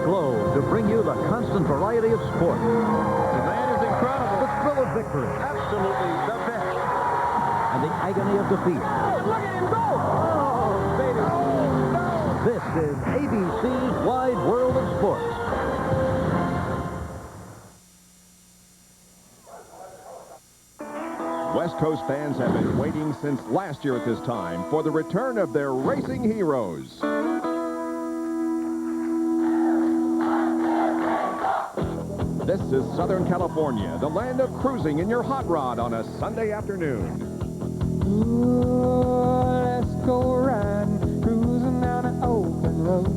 Globe to bring you the constant variety of sport. The man is incredible. The thrill of victory. Absolutely the best. And the agony of defeat. Oh, look at him go! Oh, baby. Oh, no. This is ABC's Wide World of Sports. West Coast fans have been waiting since last year at this time for the return of their racing heroes. This is Southern California, the land of cruising in your hot rod on a Sunday afternoon. Ooh, let's go riding, cruising down an open road.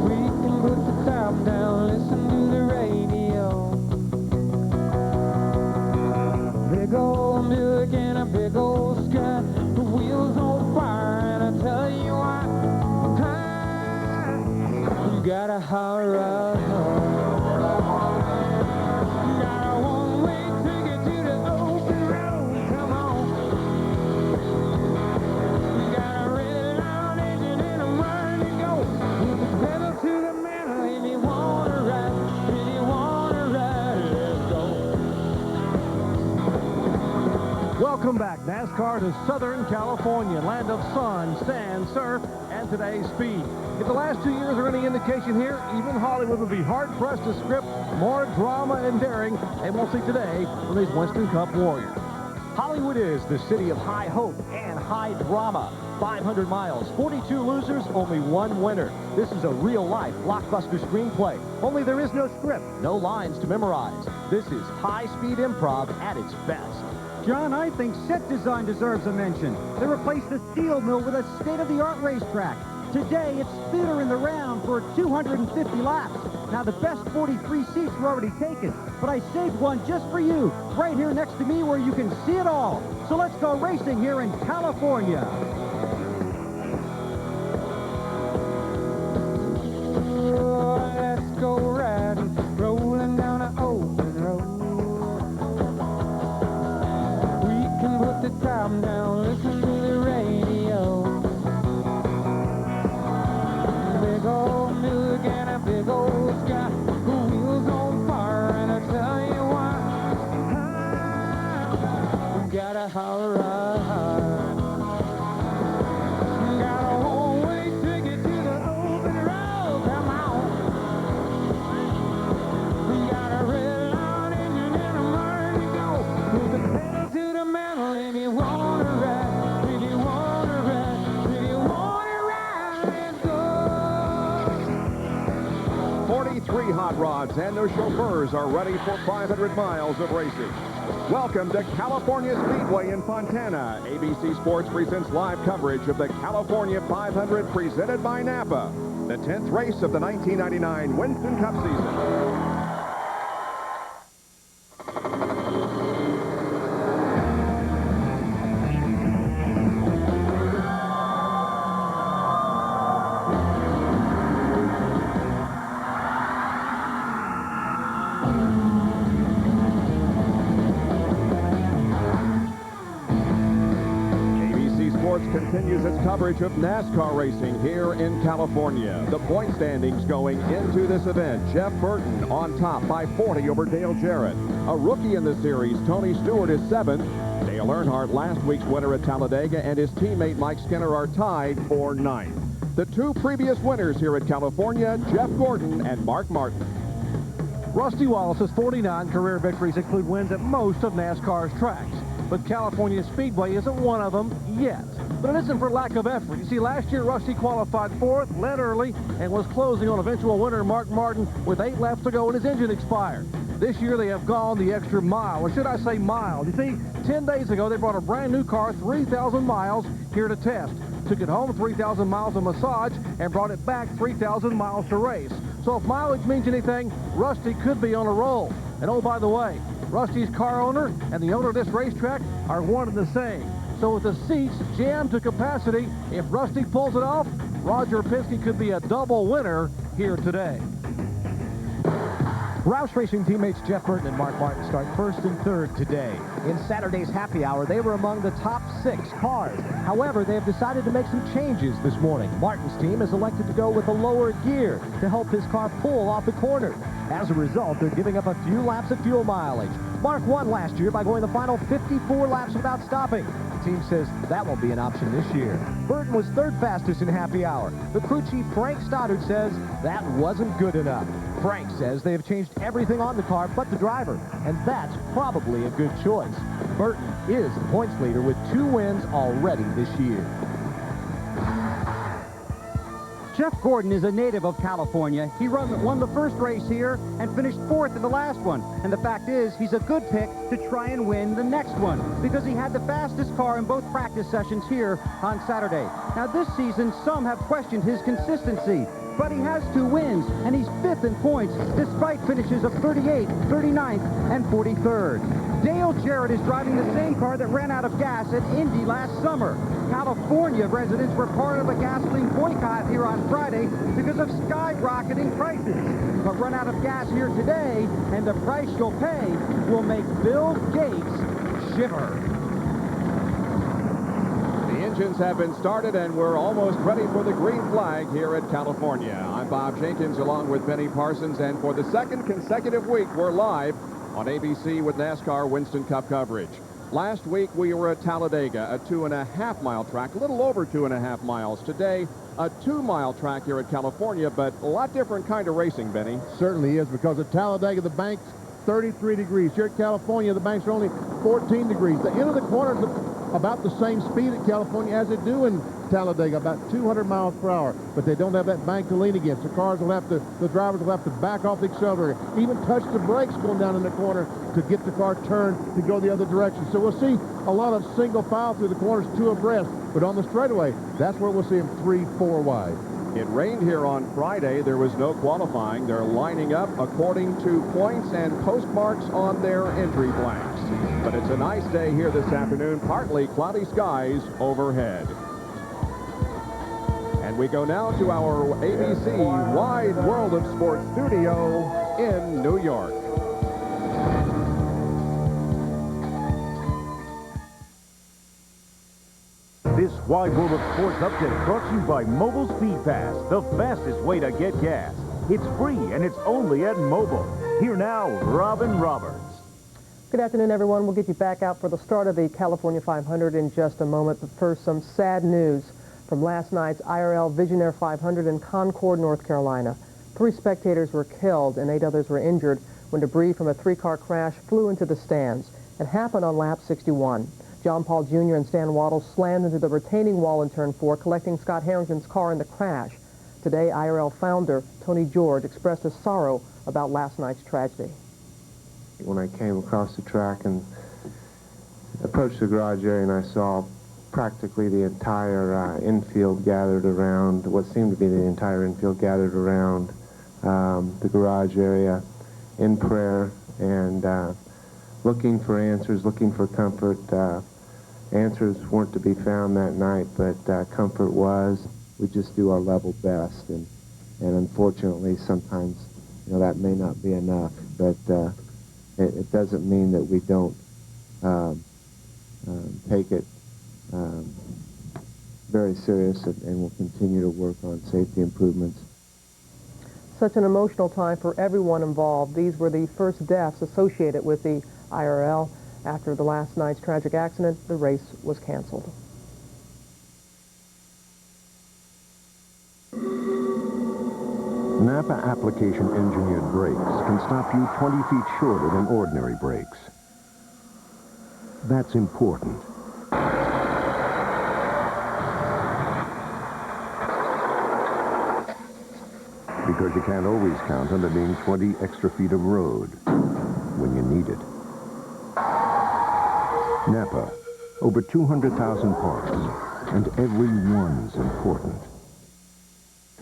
We can put the top down, listen to the radio. Big old milk and a big old sky, the wheels on fire, and I tell you what, you got a hot rod. Got a one-way ticket to the open road. Come on. You got a red line engine and I'm ready to go. Put the pedal to the metal if you wanna ride. If you wanna ride, let's go. Welcome back, NASCAR, to Southern California, land of sun, sand, surf, and today's speed. If the last 2 years are any indication here, even Hollywood would be hard-pressed to script more drama and daring than we'll see today from these Winston Cup warriors. Hollywood is the city of high hope and high drama. 500 miles, 42 losers, only one winner. This is a real-life blockbuster screenplay. Only there is no script, no lines to memorize. This is high-speed improv at its best. John, I think set design deserves a mention. They replaced the steel mill with a state-of-the-art racetrack. Today, it's thinner in the round for 250 laps. Now, the best 43 seats were already taken, but I saved one just for you, right here next to me where you can see it all. So let's go racing here in California. Oh, let's go riding, rolling down an open road. We can put the top down, listen to the radio. Big old milk and a big old sky, wheels on fire, and I tell you what, we got a hot rod. Got a one-way ticket to the open road. Come on. We got a red line engine and I'm ready to go. Put the pedal to the metal if you wanna ride. If you wanna ride. If you wanna ride, let's go. 43 hot rods and their chauffeurs are ready for 500 miles of racing. Welcome to California Speedway in Fontana. ABC Sports presents live coverage of the California 500 presented by Napa, the 10th race of the 1999 Winston Cup season. Continues its coverage of NASCAR racing here in California. The point standings going into this event. Jeff Burton on top by 40 over Dale Jarrett. A rookie in the series, Tony Stewart, is 7th. Dale Earnhardt, last week's winner at Talladega, and his teammate Mike Skinner are tied for 9th. The 2 previous winners here at California, Jeff Gordon and Mark Martin. Rusty Wallace's 49 career victories include wins at most of NASCAR's tracks, but California Speedway isn't one of them yet. But it isn't for lack of effort. You see, last year, Rusty qualified 4th, led early, and was closing on eventual winner Mark Martin with 8 laps to go and his engine expired. This year, they have gone the extra mile, or should I say mile. You see, 10 days ago, they brought a brand new car 3,000 miles here to test. Took it home 3,000 miles of massage and brought it back 3,000 miles to race. So if mileage means anything, Rusty could be on a roll. And oh, by the way, Rusty's car owner and the owner of this racetrack are one and the same. So with the seats jammed to capacity, if Rusty pulls it off, Roger Penske could be a double winner here today. Roush Racing teammates Jeff Burton and Mark Martin start first and third today. In Saturday's happy hour, they were among the top 6 cars. However, they have decided to make some changes this morning. Martin's team has elected to go with a lower gear to help his car pull off the corners. As a result, they're giving up a few laps of fuel mileage. Mark won last year by going the final 54 laps without stopping. The team says that won't be an option this year. Burton was 3rd fastest in happy hour. The crew chief Frank Stoddard says that wasn't good enough. Frank says they have changed everything on the car but the driver, and that's probably a good choice. Burton is the points leader with 2 wins already this year. Jeff Gordon is a native of California. He won the first race here and finished 4th in the last one. And the fact is, he's a good pick to try and win the next one because he had the fastest car in both practice sessions here on Saturday. Now this season, some have questioned his consistency, but he has 2 wins, and he's 5th in points despite finishes of 38th, 39th, and 43rd. Dale Jarrett is driving the same car that ran out of gas at Indy last summer. California residents were part of a gasoline boycott here on Friday because of skyrocketing prices. But run out of gas here today, and the price you'll pay will make Bill Gates shiver. The engines have been started, and we're almost ready for the green flag here at California. I'm Bob Jenkins along with Benny Parsons, and for the 2nd consecutive week, we're live on ABC with NASCAR Winston Cup coverage. Last week, we were at Talladega, a 2.5-mile track, a little over 2.5 miles. Today, a 2-mile track here at California, but a lot different kind of racing, Benny. Certainly is, because at Talladega, the bank's 33 degrees. Here at California, the banks are only 14 degrees. The end of the corners about the same speed at California as they do in Talladega, about 200 miles per hour, but they don't have that bank to lean against. The drivers will have to back off the accelerator, even touch the brakes going down in the corner to get the car turned to go the other direction. So we'll see a lot of single file through the corners, 2 abreast, but on the straightaway, that's where we'll see them 3, 4 wide. It rained here on Friday. There was no qualifying. They're lining up according to points and postmarks on their entry blanks. But it's a nice day here this afternoon, partly cloudy skies overhead. And we go now to our ABC Wide World of Sports studio in New York. This Wide World of Sports update brought to you by Mobile Speed Pass, the fastest way to get gas. It's free, and it's only at Mobile. Here now, Robin Roberts. Good afternoon, everyone. We'll get you back out for the start of the California 500 in just a moment. But first, some sad news from last night's IRL Visionaire 500 in Concord, North Carolina. 3 spectators were killed and 8 others were injured when debris from a 3-car crash flew into the stands. It happened on lap 61. John Paul Jr. and Stan Waddle slammed into the retaining wall in turn 4, collecting Scott Harrington's car in the crash. Today, IRL founder Tony George expressed his sorrow about last night's tragedy. When I came across the track and approached the garage area, and I saw practically the entire infield gathered around, what seemed to be the entire infield gathered around the garage area in prayer and looking for answers, looking for comfort. Answers weren't to be found that night, but comfort was. We just do our level best, and unfortunately sometimes, you know, that may not be enough, but it doesn't mean that we don't take it very serious, and we'll continue to work on safety improvements. Such an emotional time for everyone involved. These were the first deaths associated with the IRL. After the last night's tragic accident, the race was canceled. Napa application engineered brakes can stop you 20 feet shorter than ordinary brakes. That's important. Because you can't always count on there being 20 extra feet of road when you need it. Napa, over 200,000 parts, and every one's important.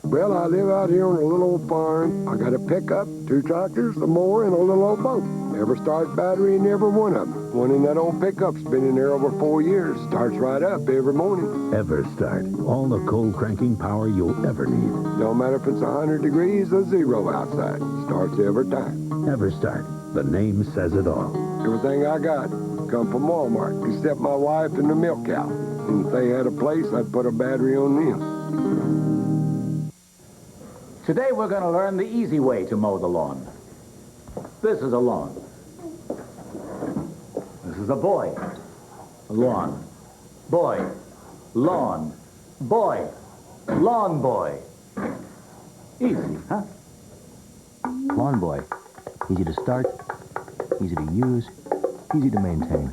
Well, I live out here on a little old farm. I got a pickup, 2 tractors, a mower, and a little old boat. Everstart battery in every one of them. One in that old pickup's been in there over 4 years. Starts right up every morning. Everstart. All the cold cranking power you'll ever need. No matter if it's 100 degrees or 0 outside. Starts every time. Everstart. The name says it all. Everything I got come from Walmart, except my wife and the milk cow. And if they had a place, I'd put a battery on them. Today we're going to learn the easy way to mow the lawn. This is a lawn. This is a boy. A lawn. Boy. Lawn. Boy. Lawn boy. Easy, huh? Lawn boy. Easy to start, easy to use, easy to maintain.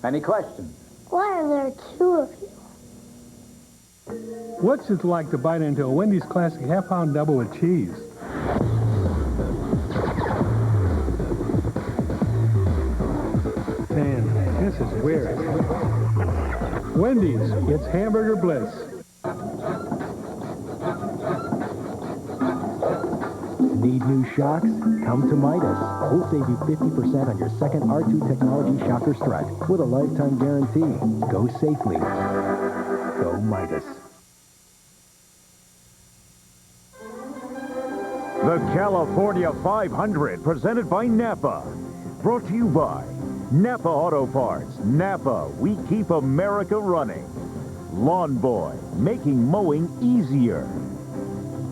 Any questions? Why are there two of you? What's it like to bite into a Wendy's Classic half-pound double with cheese? Man, this is weird. Wendy's, it's hamburger bliss. Need new shocks? Come to Midas. We'll save you 50% on your second R2 Technology shocker strut with a lifetime guarantee. Go safely. Go Midas. The California 500, presented by Napa. Brought to you by Napa Auto Parts. Napa, we keep America running. Lawn Boy, making mowing easier.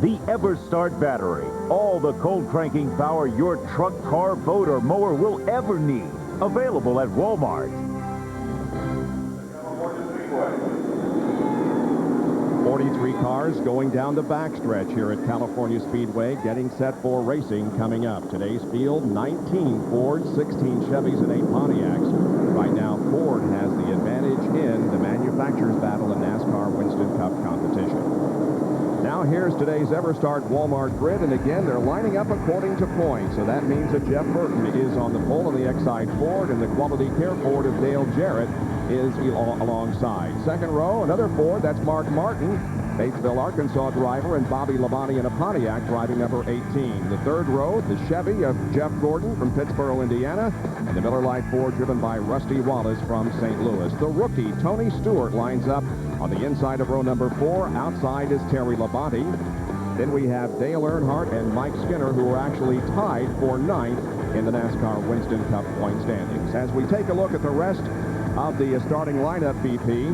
The Everstart battery, all the cold cranking power your truck, car, boat, or mower will ever need. Available at Walmart. 43 cars going down the backstretch here at California Speedway, getting set for racing coming up. Today's field, 19 Fords, 16 Chevys, and 8 Pontiacs. Right now, Ford has the advantage in the manufacturers' battle in NASCAR Winston Cup competition. Now here's today's Everstart Walmart grid, and again, they're lining up according to points. So that means that Jeff Burton is on the pole in the Exide Ford, and the Quality Care Ford of Dale Jarrett is alongside. Second row, another Ford, that's Mark Martin, Batesville, Arkansas driver, and Bobby Labonte in a Pontiac driving number 18. The third row, the Chevy of Jeff Gordon from Pittsboro, Indiana, and the Miller Lite Ford driven by Rusty Wallace from St. Louis. The rookie, Tony Stewart, lines up on the inside of row number 4. Outside is Terry Labonte. Then we have Dale Earnhardt and Mike Skinner, who are actually tied for 9th in the NASCAR Winston Cup point standings. As we take a look at the rest of the starting lineup, BP.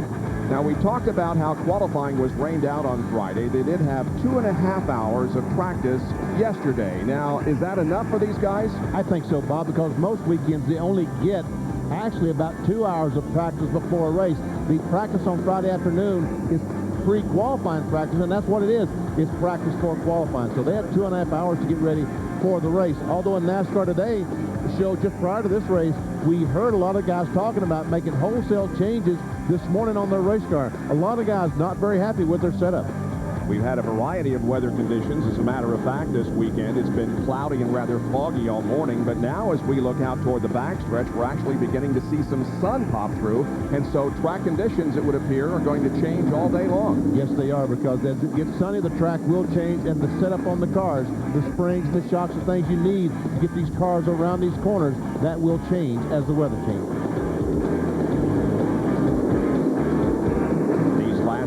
Now, we talked about how qualifying was rained out on Friday. They did have 2.5 hours of practice yesterday. Now, is that enough for these guys? I think so, Bob, because most weekends they only get actually about 2 hours of practice before a race. The practice on Friday afternoon is pre-qualifying practice, and that's what it is. It's practice for qualifying. So they had 2.5 hours to get ready for the race. Although in NASCAR Today, the show just prior to this race, we heard a lot of guys talking about making wholesale changes this morning on their race car. A lot of guys not very happy with their setup. We've had a variety of weather conditions. As a matter of fact, this weekend it's been cloudy and rather foggy all morning, but now as we look out toward the backstretch, we're actually beginning to see some sun pop through, and so track conditions, it would appear, are going to change all day long. Yes, they are, because as it gets sunny, the track will change, and the setup on the cars, the springs, the shocks, the things you need to get these cars around these corners, that will change as the weather changes.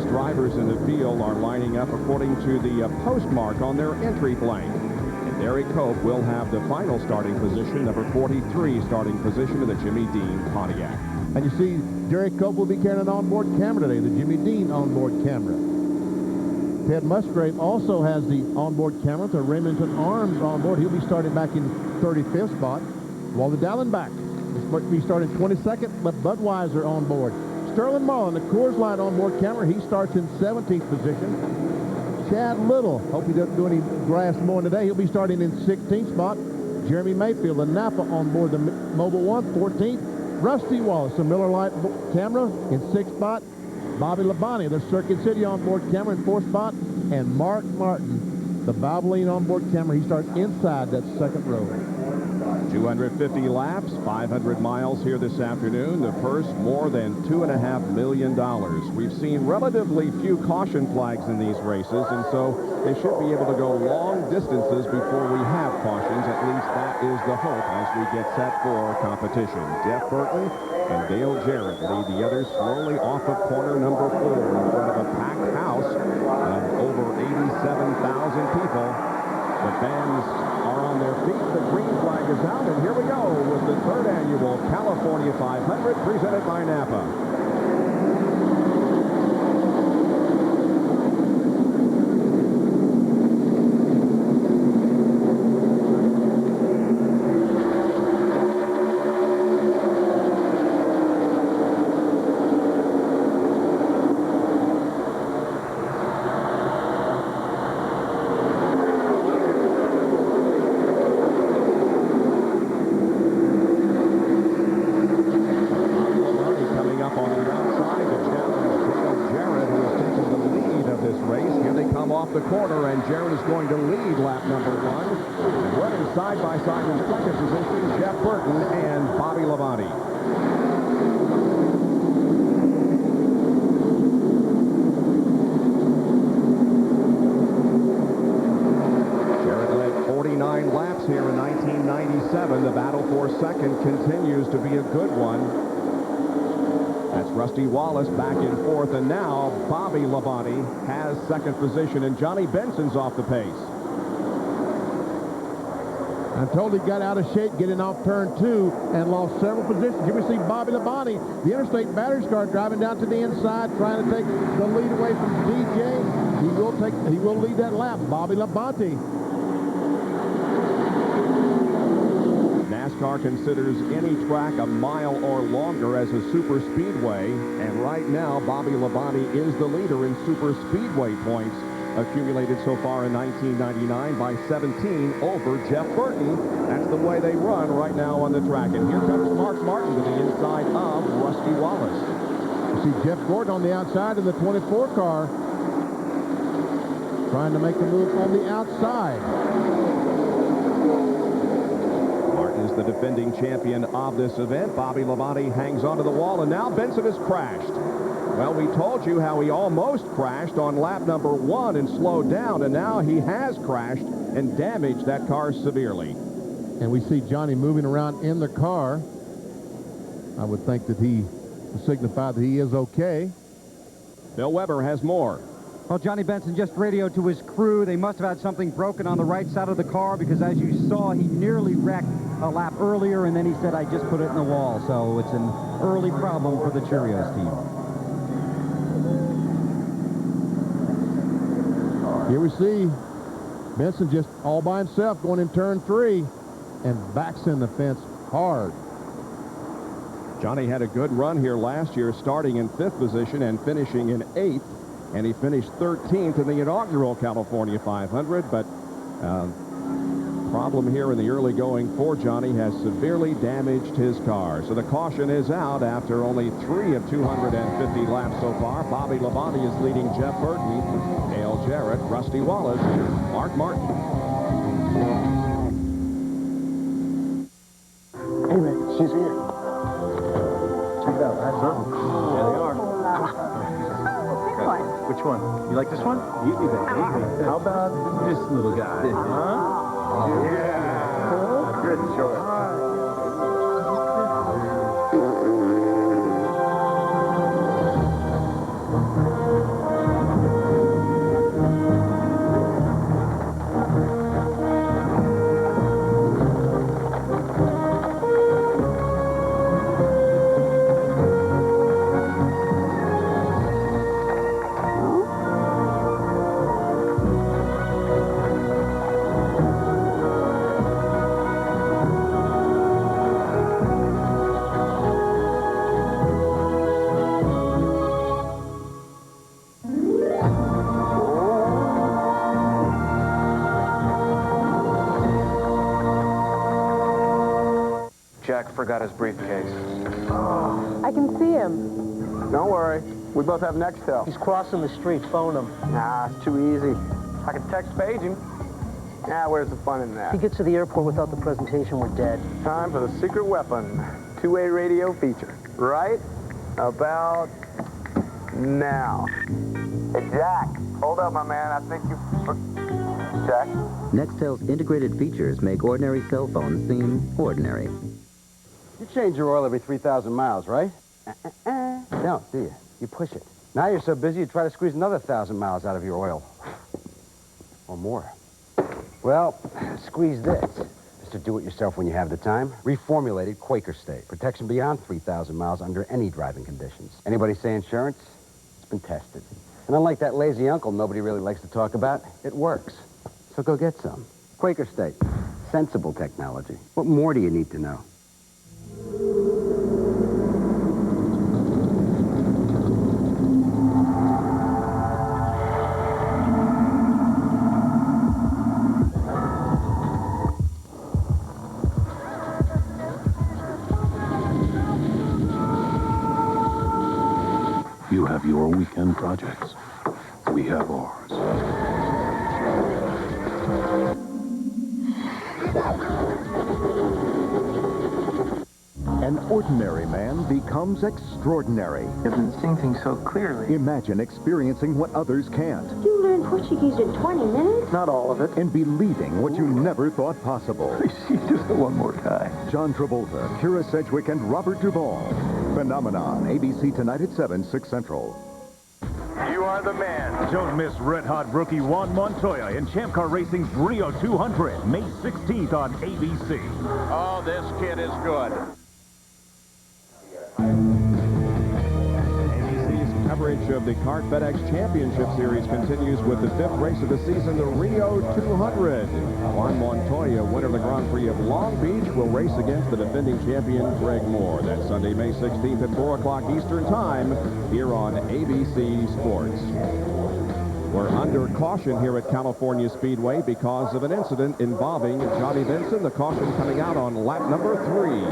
Drivers in the field are lining up according to the postmark on their entry blank. And Derek Cope will have the final starting position, number 43 starting position of the Jimmy Dean Pontiac. And you see, Derek Cope will be carrying an onboard camera today, the Jimmy Dean onboard camera. Ted Musgrave also has the onboard camera, the Remington Arms onboard. He'll be starting back in 35th spot. Wally Dallenbach will be starting 22nd, but Budweiser on board. Sterling Marlin, the Coors Light onboard camera, he starts in 17th position. Chad Little, hope he doesn't do any grass mowing today. He'll be starting in 16th spot. Jeremy Mayfield, the Napa onboard, the Mobile One, 14th. Rusty Wallace, the Miller Lite camera, in 6th spot. Bobby Labonte, the Circuit City onboard camera, in 4th spot. And Mark Martin, the Valvoline onboard camera, he starts inside that second row. 250 laps, 500 miles here this afternoon. The purse more than $2.5 million. We've seen relatively few caution flags in these races, and so they should be able to go long distances before we have cautions. At least that is the hope as we get set for competition. Jeff Burton and Dale Jarrett lead the others slowly off of corner number 4 in front of a packed house of over 87,000 people. The fans are on their feet. The green flag is out, and here we go with the 3rd annual California 500 presented by Napa. The corner, and Jarrett is going to lead lap number 1. And running side by side in second position, Jeff Burton and Bobby Labonte. Jarrett led 49 laps here in 1997. The battle for second continues to be a good one. That's Rusty Wallace back in 4th, and now Bobby Labonte has second position, and Johnny Benson's off the pace. I'm told he got out of shape getting off turn 2 and lost several positions. Here we see Bobby Labonte, the Interstate Batteries car, driving down to the inside, trying to take the lead away from DJ. He will lead that lap. Bobby Labonte. NASCAR considers any track a mile or longer as a super speedway, and right now Bobby Labonte is the leader in super speedway points accumulated so far in 1999 by 17 over Jeff Burton. That's the way they run right now on the track. And here comes Mark Martin to the inside of Rusty Wallace. You see Jeff Gordon on the outside in the 24 car, trying to make the move on the outside. Is the defending champion of this event. Bobby Labonte hangs onto the wall, and now Benson has crashed. Well, we told you how he almost crashed on lap number 1 and slowed down, and now he has crashed and damaged that car severely. And we see Johnny moving around in the car. I would think that he would signify that he is okay. Bill Weber has more. Well, Johnny Benson just radioed to his crew. They must have had something broken on the right side of the car, because as you saw, he nearly wrecked a lap earlier, and then he said, I just put it in the wall. So it's an early problem for the Cheerios team. Here we see Benson just all by himself going in turn 3 and backs in the fence hard. Johnny had a good run here last year, starting in 5th position and finishing in 8th. And he finished 13th in the inaugural California 500, but problem here in the early going for Johnny has severely damaged his car. So the caution is out after only 3 of 250 laps so far. Bobby Labonte is leading Jeff Burton, Dale Jarrett, Rusty Wallace, Mark Martin. Hey, man, she's here. Check it out. I have something. There they are. Which one? You like this one? You do that. How about this little guy? Huh? Yeah. Good choice. Jack forgot his briefcase. I can see him. Don't worry. We both have Nextel. He's crossing the street. Phone him. Nah, it's too easy. I can text page him. Ah, where's the fun in that? He gets to the airport without the presentation, we're dead. Time for the secret weapon. Two-way radio feature. Right about now. Hey, Jack. Hold up, my man. I think you... Jack? Nextel's integrated features make ordinary cell phones seem ordinary. You change your oil every 3,000 miles, right? No, do you? You push it. Now you're so busy you try to squeeze another 1,000 miles out of your oil. Or more. Well, squeeze this. Mr. Do-It-Yourself when you have the time. Reformulated Quaker State. Protection beyond 3,000 miles under any driving conditions. Anybody say insurance? It's been tested. And unlike that lazy uncle nobody really likes to talk about, it works. So go get some. Quaker State. Sensible technology. What more do you need to know? You have your weekend projects. We have ours. An ordinary man becomes extraordinary. Doesn't seeing things so clearly. Imagine experiencing what others can't. You learn Portuguese in 20 minutes? Not all of it. And believing what you never thought possible. Please, just one more time. John Travolta, Kira Sedgwick, and Robert Duvall. Phenomenon. ABC tonight at 7, 6 Central. You are the man. Don't miss red-hot rookie Juan Montoya in Champ Car Racing's Rio 200, May 16th on ABC. Oh, this kid is good. ABC's coverage of the Kart FedEx Championship Series continues with the 5th race of the season, the Rio 200. Juan Montoya, winner of the Grand Prix of Long Beach, will race against the defending champion, Greg Moore. That's Sunday, May 16th at 4 o'clock Eastern Time here on ABC Sports. We're under caution here at California Speedway because of an incident involving Johnny Benson. The caution coming out on lap number 3.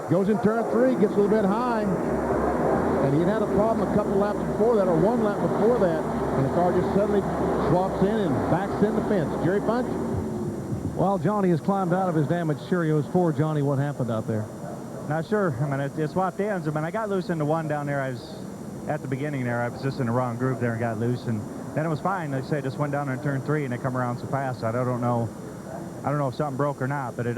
Goes in turn 3, gets a little bit high. And he had a problem a couple laps before that, or one lap before that. And the car just suddenly swaps in and backs in the fence. Jerry Punch? Well, Johnny has climbed out of his damaged Cheerios. For Johnny, what happened out there? Not sure. I mean, it swapped ends. I mean, I got loose into one down there. I was at the beginning there. I was just in the wrong groove there and got loose. And then it was fine. They say just went down in turn 3 and they come around so fast. I don't know if something broke or not, but it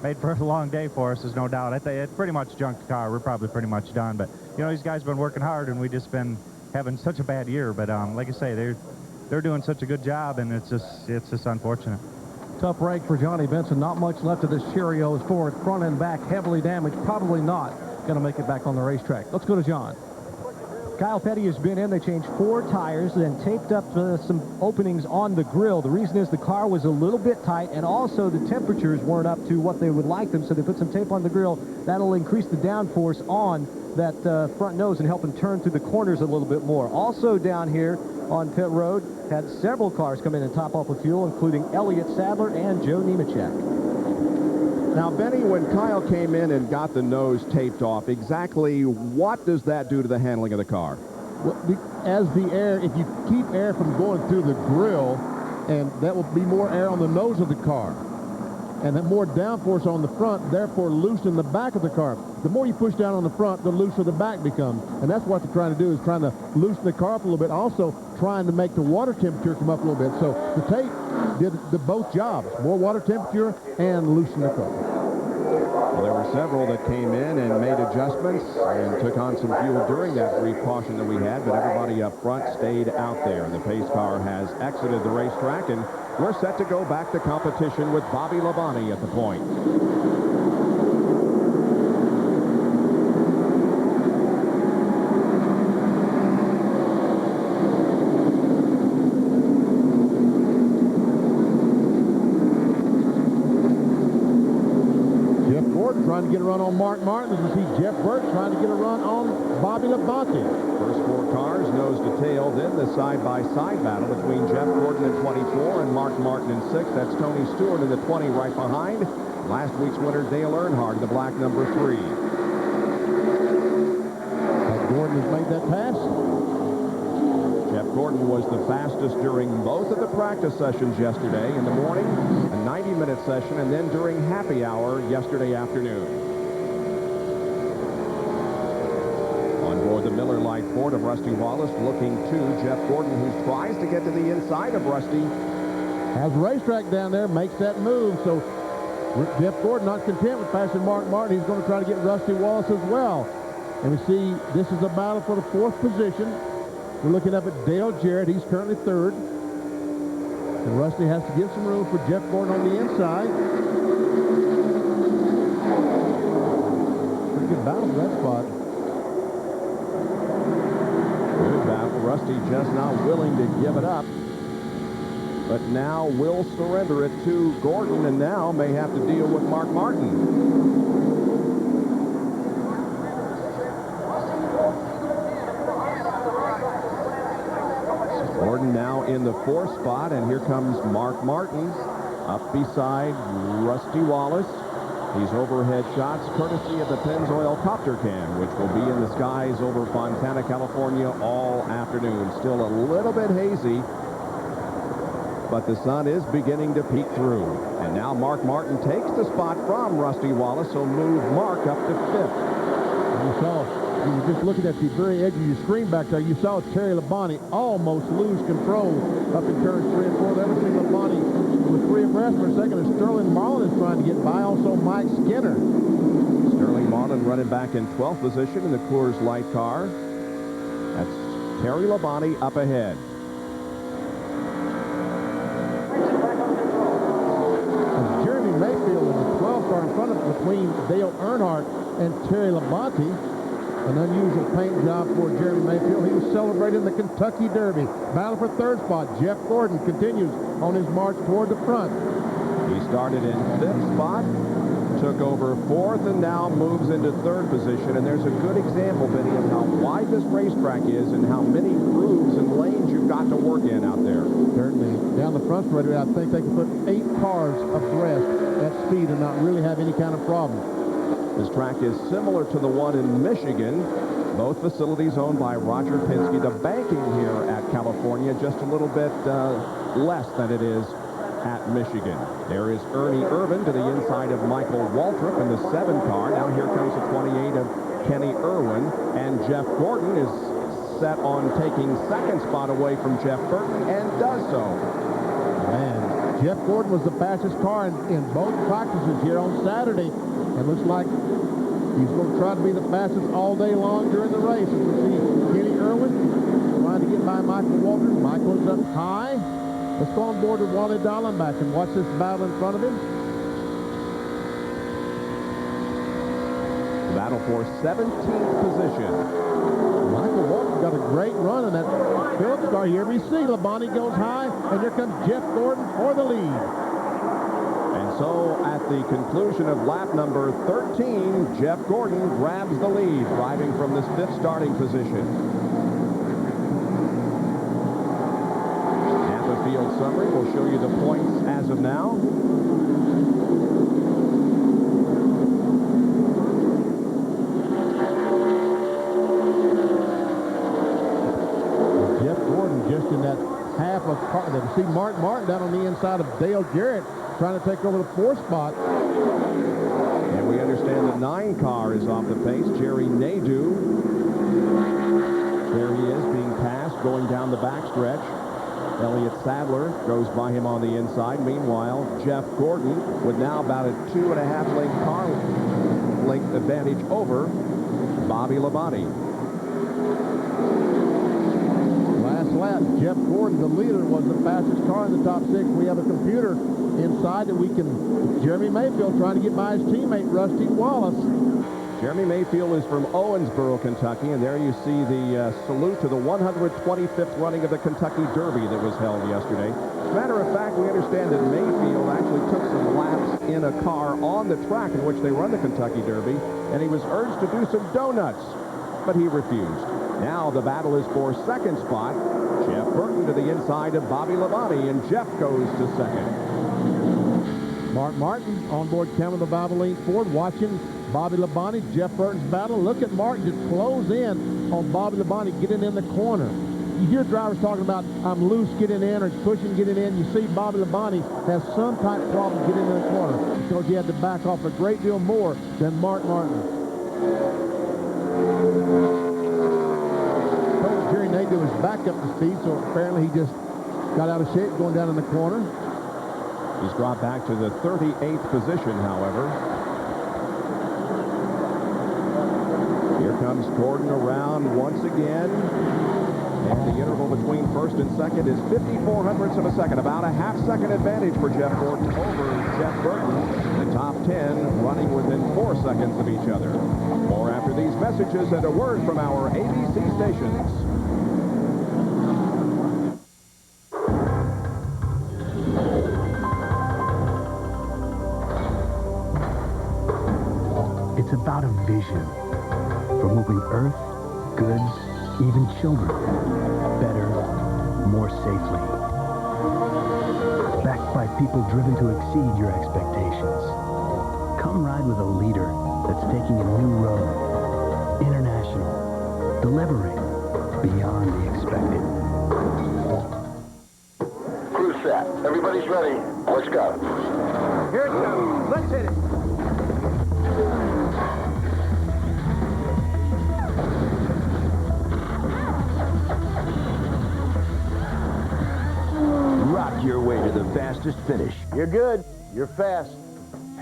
made for a long day for us, there's no doubt. I think it pretty much junked the car. We're probably pretty much done. But, you know, these guys have been working hard, and we've just been having such a bad year. But like I say, they're doing such a good job, and it's just unfortunate. Tough break for Johnny Benson. Not much left of this Cheerios Ford. Front and back heavily damaged. Probably not going to make it back on the racetrack. Let's go to John. Kyle Petty has been in. They changed 4 tires, then taped up some openings on the grill. The reason is the car was a little bit tight, and also the temperatures weren't up to what they would like them, so they put some tape on the grill. That'll increase the downforce on that front nose and help them turn through the corners a little bit more. Also down here on pit road, had several cars come in and top off with fuel, including Elliott Sadler and Joe Nemechek. Now, Benny, when Kyle came in and got the nose taped off, exactly what does that do to the handling of the car? Well, as the air, if you keep air from going through the grill, and that will be more air on the nose of the car, and then more downforce on the front, therefore loosen the back of the car. The more you push down on the front, the looser the back becomes, and that's what they're trying to do, is trying to loosen the car up a little bit, also trying to make the water temperature come up a little bit. So the tape did both jobs, more water temperature and loosen the car. Well, there were several that came in and made adjustments and took on some fuel during that brief caution that we had, but everybody up front stayed out there. The pace car has exited the racetrack, and we're set to go back to competition with Bobby Labonte at the point. Trying to get a run on Mark Martin, as we see Jeff Burke trying to get a run on Bobby Labonte. First 4 cars, nose to tail, then the side-by-side battle between Jeff Gordon in 24 and Mark Martin in 6. That's Tony Stewart in the 20 right behind. Last week's winner, Dale Earnhardt, the black number 3. Gordon has made that pass. Jeff Gordon was the fastest during both of the practice sessions yesterday. In the morning, a 90-minute session, and then during happy hour yesterday afternoon. On board the Miller Lite Ford of Rusty Wallace, looking to Jeff Gordon, who tries to get to the inside of Rusty. Has a racetrack down there, makes that move. So Jeff Gordon not content with passing Mark Martin. He's going to try to get Rusty Wallace as well. And we see this is a battle for the 4th position. We're looking up at Dale Jarrett. He's currently 3rd. And Rusty has to give some room for Jeff Gordon on the inside. Pretty good battle for that spot. Good battle. Rusty just not willing to give it up. But now will surrender it to Gordon, and now may have to deal with Mark Martin. Gordon now in the 4th spot, and here comes Mark Martin up beside Rusty Wallace. These overhead shots courtesy of the Pennzoil Copter Cam, which will be in the skies over Fontana, California all afternoon. Still a little bit hazy, but the sun is beginning to peek through. And now Mark Martin takes the spot from Rusty Wallace, so move Mark up to 5th. And you saw, you were just looking at the very edge of your screen back there, you saw Terry Labonte almost lose control up in turns 3 and 4. The other thing, Labonte was 3 abreast for a second, and Sterling Marlin is trying to get by. Also Mike Skinner. Sterling Marlin running back in 12th position in the Coors Light car. That's Terry Labonte up ahead. Jeremy Mayfield in the 12th car in front of between Dale Earnhardt and Terry Labonte. An unusual paint job for Jeremy Mayfield. He was celebrating the Kentucky Derby. Battle for 3rd spot. Jeff Gordon continues on his march toward the front. He started in 5th spot, took over 4th, and now moves into 3rd position. And there's a good example, Benny, of how wide this racetrack is and how many grooves and lanes you've got to work in out there. Certainly. Down the front straight, I think they can put 8 cars abreast at speed and not really have any kind of problem. This track is similar to the one in Michigan. Both facilities owned by Roger Penske. The banking here at California just a little bit less than it is at Michigan. There is Ernie Irvan to the inside of Michael Waltrip in the 7 car. Now here comes the 28 of Kenny Irwin. And Jeff Gordon is set on taking 2nd spot away from Jeff Burton, and does so. Man, Jeff Gordon was the fastest car in both practices here on Saturday. It looks like he's going to try to be the fastest all day long during the race. As we see Kenny Irwin trying to get by Michael Waltrip. Michael is up high. Let's go on board with Wally Dallenbach and watch this battle in front of him. Battle for 17th position. Michael Waltrip got a great run in that Phillips car here. We see Labonte goes high, and here comes Jeff Gordon for the lead. So at the conclusion of lap number 13, Jeff Gordon grabs the lead, driving from this 5th starting position. Napa Field summary will show you the points as of now. Jeff Gordon just in that half of car. See Mark Martin down on the inside of Dale Jarrett, trying to take over the 4th spot. And we understand the 9 car is off the pace. Jerry Nadeau. There he is being passed, going down the backstretch. Elliott Sadler goes by him on the inside. Meanwhile, Jeff Gordon with now about a 2.5 length car length advantage over Bobby Labonte. Last lap, Jeff Gordon, the leader, was the fastest car in the top 6. We have a computer inside that we can. Jeremy Mayfield trying to get by his teammate Rusty Wallace. Jeremy Mayfield is from Owensboro, Kentucky, and there you see the salute to the 125th running of the Kentucky Derby that was held yesterday. As a matter of fact, we understand that Mayfield actually took some laps in a car on the track in which they run the Kentucky Derby, and he was urged to do some donuts, but he refused. Now the battle is for 2nd spot. Jeff Burton to the inside of Bobby Labonte, and Jeff goes to 2nd. Mark Martin on board Campbell Valvoline Ford, watching Bobby Labonte, Jeff Burton's battle. Look at Martin just close in on Bobby Labonte, getting in the corner. you hear drivers talking about, I'm loose getting in or pushing getting in. You see Bobby Labonte has some type of problem getting in the corner because he had to back off a great deal more than Mark Martin. Coach Jerry Nagle was back up to speed, so apparently he just got out of shape going down in the corner. He's dropped back to the 38th position, however. Here comes Gordon around once again. And the interval between first and second is 54/100ths of a second. About a half-second advantage for Jeff Gordon over Jeff Burton. The top 10 running within 4 seconds of each other. More after these messages and a word from our ABC stations. It's about a vision for moving earth, goods, even children, better, more safely. Backed by people driven to exceed your expectations. Come ride with a leader that's taking a new road. International. Delivering beyond the expected. Crew set. Everybody's ready. Let's go. Here it comes. Let's hit it. Rock your way to the fastest finish. You're good. You're fast.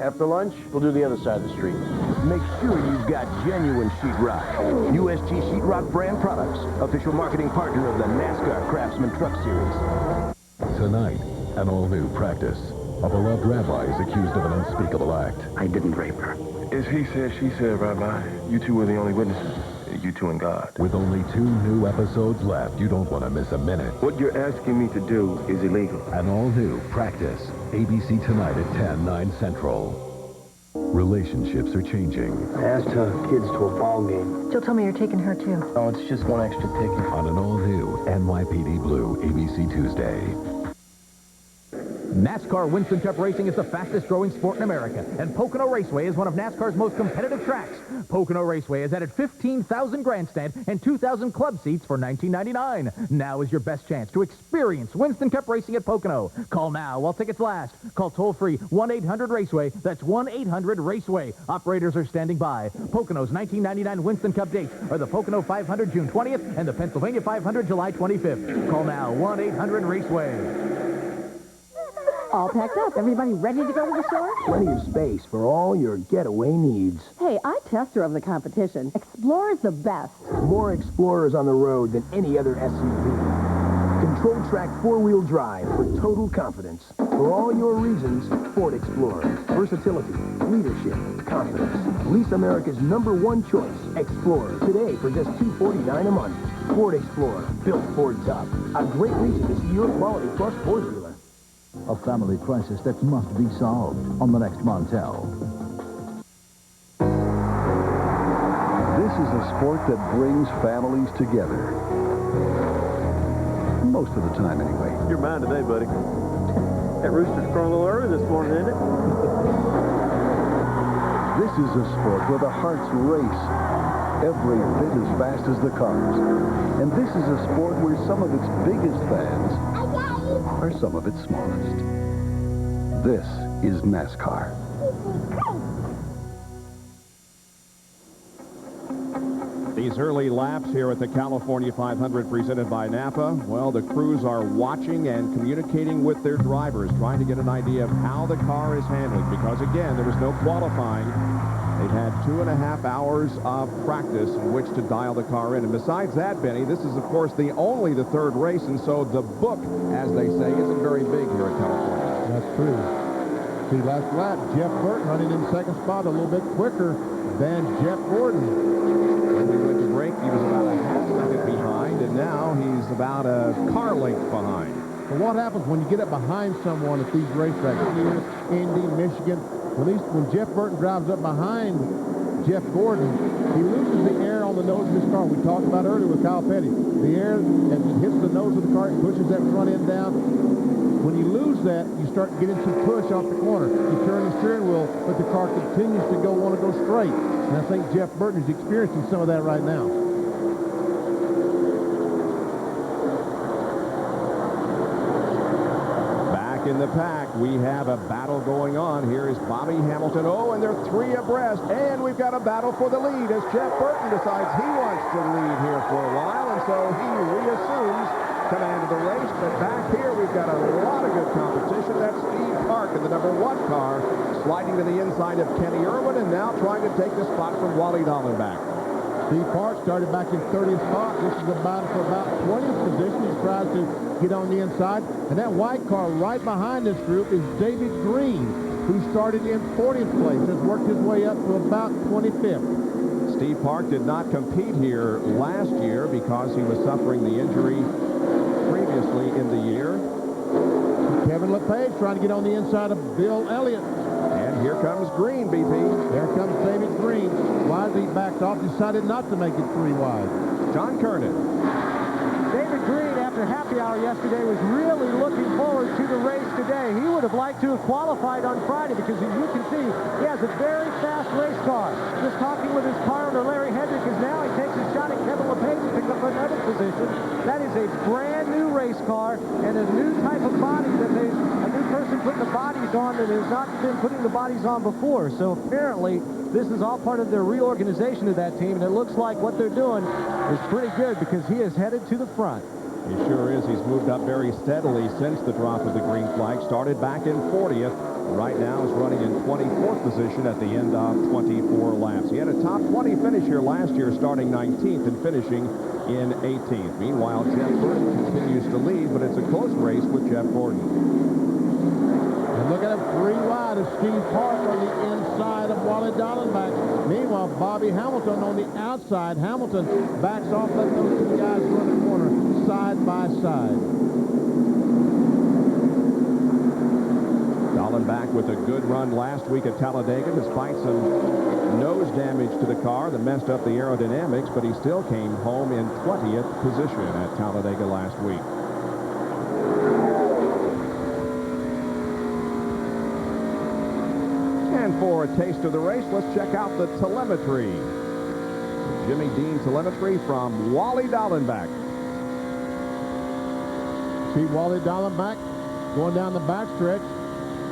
After lunch, we'll do the other side of the street. Make sure you've got genuine sheetrock. USG Sheetrock brand products. Official marketing partner of the NASCAR Craftsman Truck Series. Tonight, an all-new practice. A beloved rabbi is accused of an unspeakable act. I didn't rape her. It's he said, she said, Rabbi. You two were the only witnesses. You two and God. With only 2 new episodes left, you don't want to miss a minute. What you're asking me to do is illegal. An all-new practice. ABC tonight at 10, 9 Central. Relationships are changing. I asked her kids to a ball game. Jill told me you're taking her, too. Oh, it's just one extra ticket. On an all-new NYPD Blue, ABC Tuesday. NASCAR Winston Cup Racing is the fastest growing sport in America, and Pocono Raceway is one of NASCAR's most competitive tracks. Pocono Raceway has added 15,000 grandstand and 2,000 club seats for $19.99. Now is your best chance to experience Winston Cup Racing at Pocono. Call now while tickets last. Call toll-free 1-800-RACEWAY. That's 1-800-RACEWAY. Operators are standing by. Pocono's $19.99 Winston Cup dates are the Pocono 500 June 20th and the Pennsylvania 500 July 25th. Call now 1-800-RACEWAY. All packed up. Everybody ready to go to the store? Plenty of space for all your getaway needs. Hey, I test drove the competition. Explorer's the best. More Explorers on the road than any other SUV. Control track 4-wheel drive for total confidence. For all your reasons, Ford Explorer. Versatility, leadership, confidence. Lease America's #1 choice, Explorer. Today for just $249 a month. Ford Explorer, built Ford tough. A great reason to see your quality plus Ford dealer. A family crisis that must be solved on the next Montel. This is a sport that brings families together. Most of the time, anyway. You're mine today, buddy. That rooster's crowing a little early this morning, isn't it? This is a sport where the hearts race every bit as fast as the cars. And this is a sport where some of its biggest fans are some of its smallest. This is NASCAR. These early laps here at the California 500 presented by Napa, well, the crews are watching and communicating with their drivers, trying to get an idea of how the car is handling, because, again, there was no qualifying. They've had 2.5 hours of practice in which to dial the car in. And besides that, Benny, this is, of course, only the third race, and so the book, as they say, isn't very big here at California. That's true. See, last lap, Jeff Burton running in second spot a little bit quicker than Jeff Gordon. When we went to break, he was about a half second behind, and now he's about a car length behind. But what happens when you get up behind someone at these racetracks, here, Indy, Michigan? When Jeff Burton drives up behind Jeff Gordon, he loses the air on the nose of his car. We talked about earlier with Kyle Petty. The air, as it hits the nose of the car, it pushes that front end down. When you lose that, you start getting some push off the corner. You turn the steering wheel, but the car continues to want to go straight. And I think Jeff Burton is experiencing some of that right now. in the pack. We have a battle going on. Here is Bobby Hamilton. Oh, and they're 3 abreast. And we've got a battle for the lead as Jeff Burton decides he wants to lead here for a while. And so he reassumes command of the race. But back here, we've got a lot of good competition. That's Steve Park in the number 1 car, sliding to the inside of Kenny Irwin, and now trying to take the spot from Wally Dallenbach. Steve Park started back in 30th spot. This is about for about 20th position. He tries to get on the inside. And that white car right behind this group is David Green, who started in 40th place, has worked his way up to about 25th. Steve Park did not compete here last year because he was suffering the injury previously in the year. Kevin LePage trying to get on the inside of Bill Elliott. And here comes Green, BP. There comes David Green. Wisely backed off, decided not to make it 3 wide. John Kernan. David Green, after happy hour yesterday, was really looking forward to the race today. He would have liked to have qualified on Friday because, as you can see, he has a very fast race car. Just talking with his car owner, Larry Hendrick, is now he takes a shot at Kevin LePage to pick up another position. That is a brand new race car and a new type of body that a new person putting the bodies on that has not been putting the bodies on before. So apparently, this is all part of their reorganization of that team, and it looks like what they're doing is pretty good because he is headed to the front. He sure is. He's moved up very steadily since the drop of the green flag. Started back in 40th. Right now is running in 24th position at the end of 24 laps. He had a top 20 finish here last year, starting 19th and finishing in 18th. Meanwhile, Jeff Gordon continues to lead, but it's a close race with Jeff Gordon. And look at him, 3 wide of Steve Park on the inside of Wally Dallenbach. Meanwhile, Bobby Hamilton on the outside. Hamilton backs off, let those 2 guys run the corner side by side. Dallenbach with a good run last week at Talladega, despite some nose damage to the car that messed up the aerodynamics, but he still came home in 20th position at Talladega last week. And for a taste of the race, let's check out the telemetry. Jimmy Dean telemetry from Wally Dallenbach. See Wally Dallenbach going down the backstretch.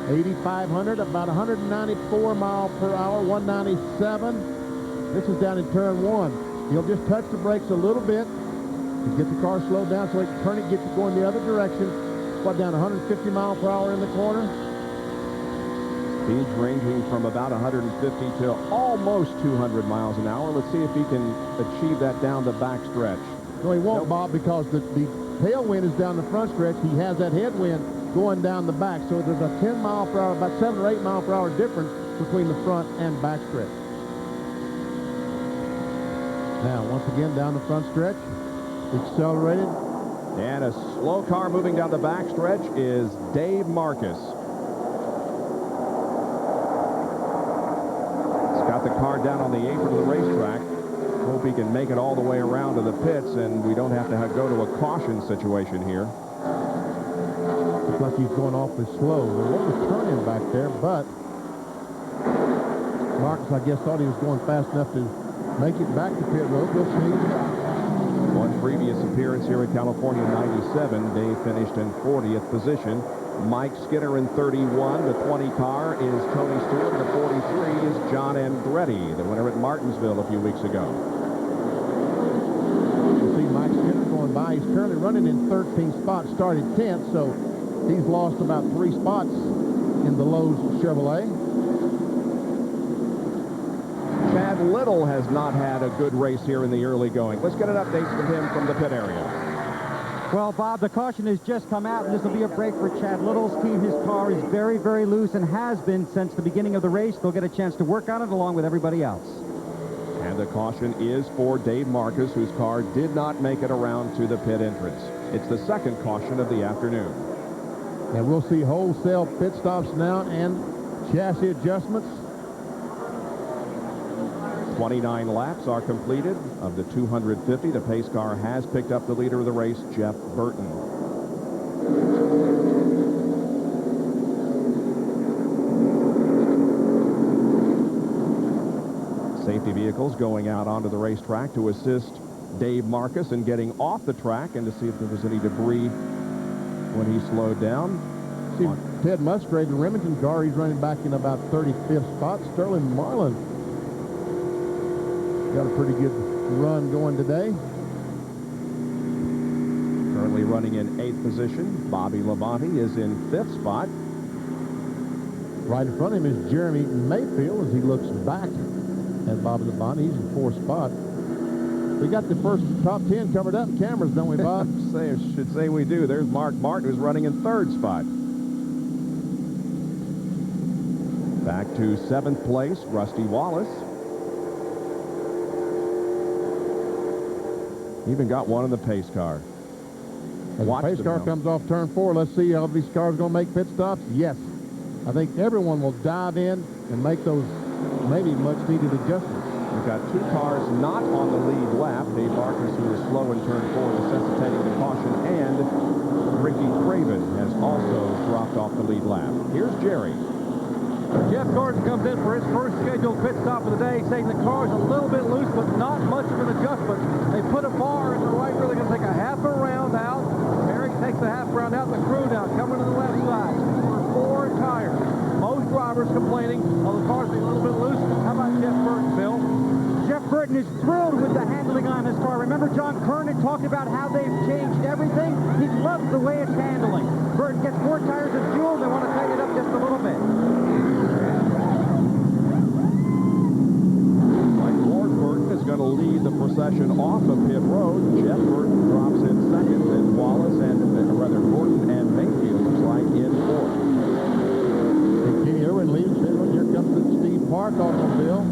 8,500, about 194 miles per hour, 197. This is down in turn 1. He'll just touch the brakes a little bit to get the car slowed down so he can turn it, get it going the other direction. What, down 150 miles per hour in the corner? Speeds ranging from about 150 to almost 200 miles an hour. Let's see if he can achieve that down the back stretch. No, he won't, Bob, because the tailwind is down the front stretch. He has that headwind going down the back. So there's a 10 mile per hour, about 7 or 8 mile per hour difference between the front and back stretch. Now, once again, down the front stretch, accelerated. And a slow car moving down the back stretch is Dave Marcus. Got the car down on the apron of the racetrack. Hope he can make it all the way around to the pits and we don't have to go to a caution situation here. Looks like he's going awfully slow. There was a turn-in back there, but Marcus, I guess, thought he was going fast enough to make it back to pit road. We'll see. One previous appearance here at California 97, Dave finished in 40th position. Mike Skinner in 31. The 20 car is Tony Stewart. The 43 is John Andretti, the winner at Martinsville a few weeks ago. You see Mike Skinner going by. He's currently running in 13th spot, started 10th, so he's lost about 3 spots in the Lowe's Chevrolet. Chad Little has not had a good race here in the early going. Let's get an update from him from the pit area. Well, Bob, the caution has just come out, and this will be a break for Chad Little's team. His car is very, very loose and has been since the beginning of the race. They'll get a chance to work on it along with everybody else. And the caution is for Dave Marcus, whose car did not make it around to the pit entrance. It's the second caution of the afternoon. And we'll see wholesale pit stops now and chassis adjustments. 29 laps are completed. Of the 250, the pace car has picked up the leader of the race, Jeff Burton. Safety vehicles going out onto the racetrack to assist Dave Marcus in getting off the track and to see if there was any debris when he slowed down. See, Ted Musgrave, the Remington car, he's running back in about 35th spot. Sterling Marlin got a pretty good run going today. Currently running in 8th position. Bobby Labonte is in 5th spot. Right in front of him is Jeremy Mayfield as he looks back at Bobby Labonte. He's in 4th spot. We got the first top 10 covered up cameras, don't we, Bob? Should say we do. There's Mark Martin, who's running in 3rd spot. Back to 7th place, Rusty Wallace. Even got one in the pace car. As the pace car comes off turn 4, let's see how these cars going to make pit stops. Yes. I think everyone will dive in and make those maybe much-needed adjustments. We've got 2 cars not on the lead lap. Dave Marcus, who is slow in turn 4, necessitating the caution, and Ricky Craven has also dropped off the lead lap. Here's Jerry. Jeff Gordon comes in for his first scheduled pit stop of the day, saying the car's a little bit loose, but not much of an adjustment. They put a bar in the right rear. They're going to take a half a round out. Eric takes the half round out. The crew now coming to the left side for 4 tires. Most drivers complaining, oh, the car's being a little bit loose. How about Jeff Burton, Bill? Jeff Burton is thrilled with the handling on this car. Remember John Kernan talked about how they've changed everything? He loves the way it's handling. Burton gets 4 tires of fuel. They want to tighten it up just a little bit. Going to lead the procession off of pit road. Jeff Burton drops in 2nd, and Wallace Gordon and Mayfield looks like in 4th. And Kenny Irwin leaves pit road. Here comes the Steve Park automobile.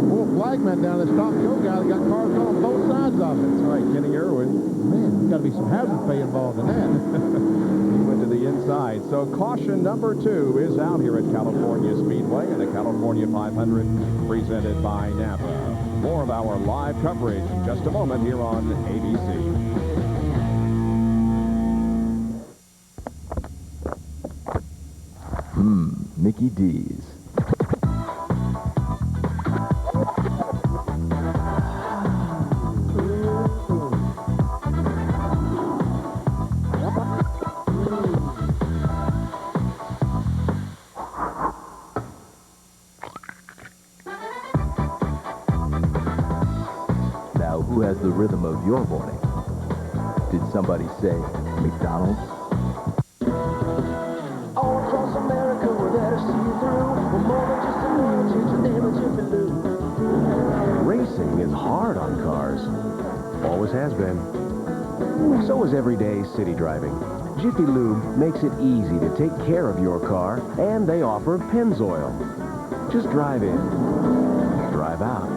Full flagman down the stop go guy. They got cars on both sides of it. That's right, Kenny Irwin. Man, there's got to be some hazard pay involved in that. He went to the inside. So caution number 2 is out here at California Speedway and the California 500 presented by Napa. More of our live coverage in just a moment here on ABC. Mickey D's. Who has the rhythm of your morning? Did somebody say McDonald's? All across America, we're there to see you through. We're more than just a world, change your name and Jiffy Lube. Racing is hard on cars. Always has been. So is everyday city driving. Jiffy Lube makes it easy to take care of your car, and they offer Pennzoil. Just drive in, drive out,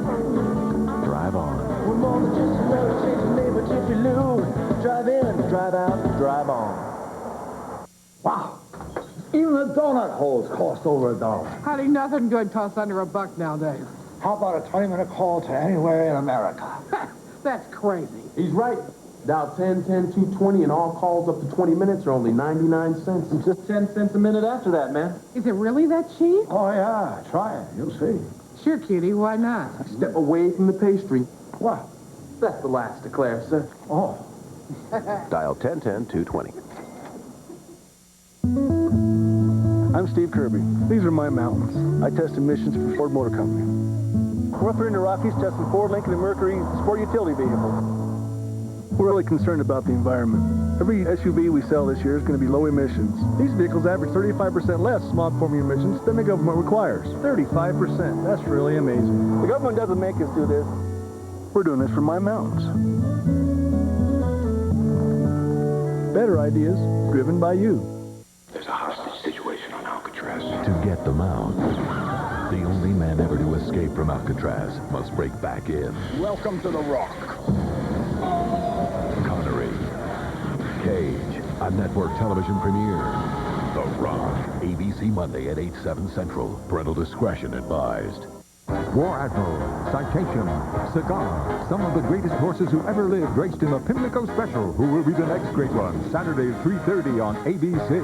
drive on. We're more than just a world, change your name and Jiffy Lube. Drive in, drive out, drive on. Wow. Even the donut holes cost over $1. Honey, nothing good costs under $1 nowadays. How about a 20-minute call to anywhere in America? That's crazy. He's right. Dial 10, 10, 220, and all calls up to 20 minutes are only 99 cents. And just 10 cents a minute after that, man. Is it really that cheap? Oh, yeah. Try it. You'll see. Sure, kitty. Why not? Step away from the pastry. What? That's the last declare, sir. Oh. Dial 1010-220. I'm Steve Kirby. These are my mountains. I test emissions for Ford Motor Company. We're up here in the Rockies testing Ford, Lincoln, and Mercury sport utility vehicles. We're really concerned about the environment. Every SUV we sell this year is going to be low emissions. These vehicles average 35% less smog-forming emissions than the government requires. 35%. That's really amazing. The government doesn't make us do this. We're doing this for my mountains. Better ideas driven by you. There's a hostage situation on Alcatraz. To get them out, the only man ever to escape from Alcatraz must break back in. Welcome to the Rock. Connery. Cage, a network television premiere. The Rock. ABC Monday at 8/7 Central. Parental discretion advised. War Admiral, Citation, Cigar, some of the greatest horses who ever lived raced in the Pimlico Special. Who will be the next great one? Saturday at 3:30 on ABC.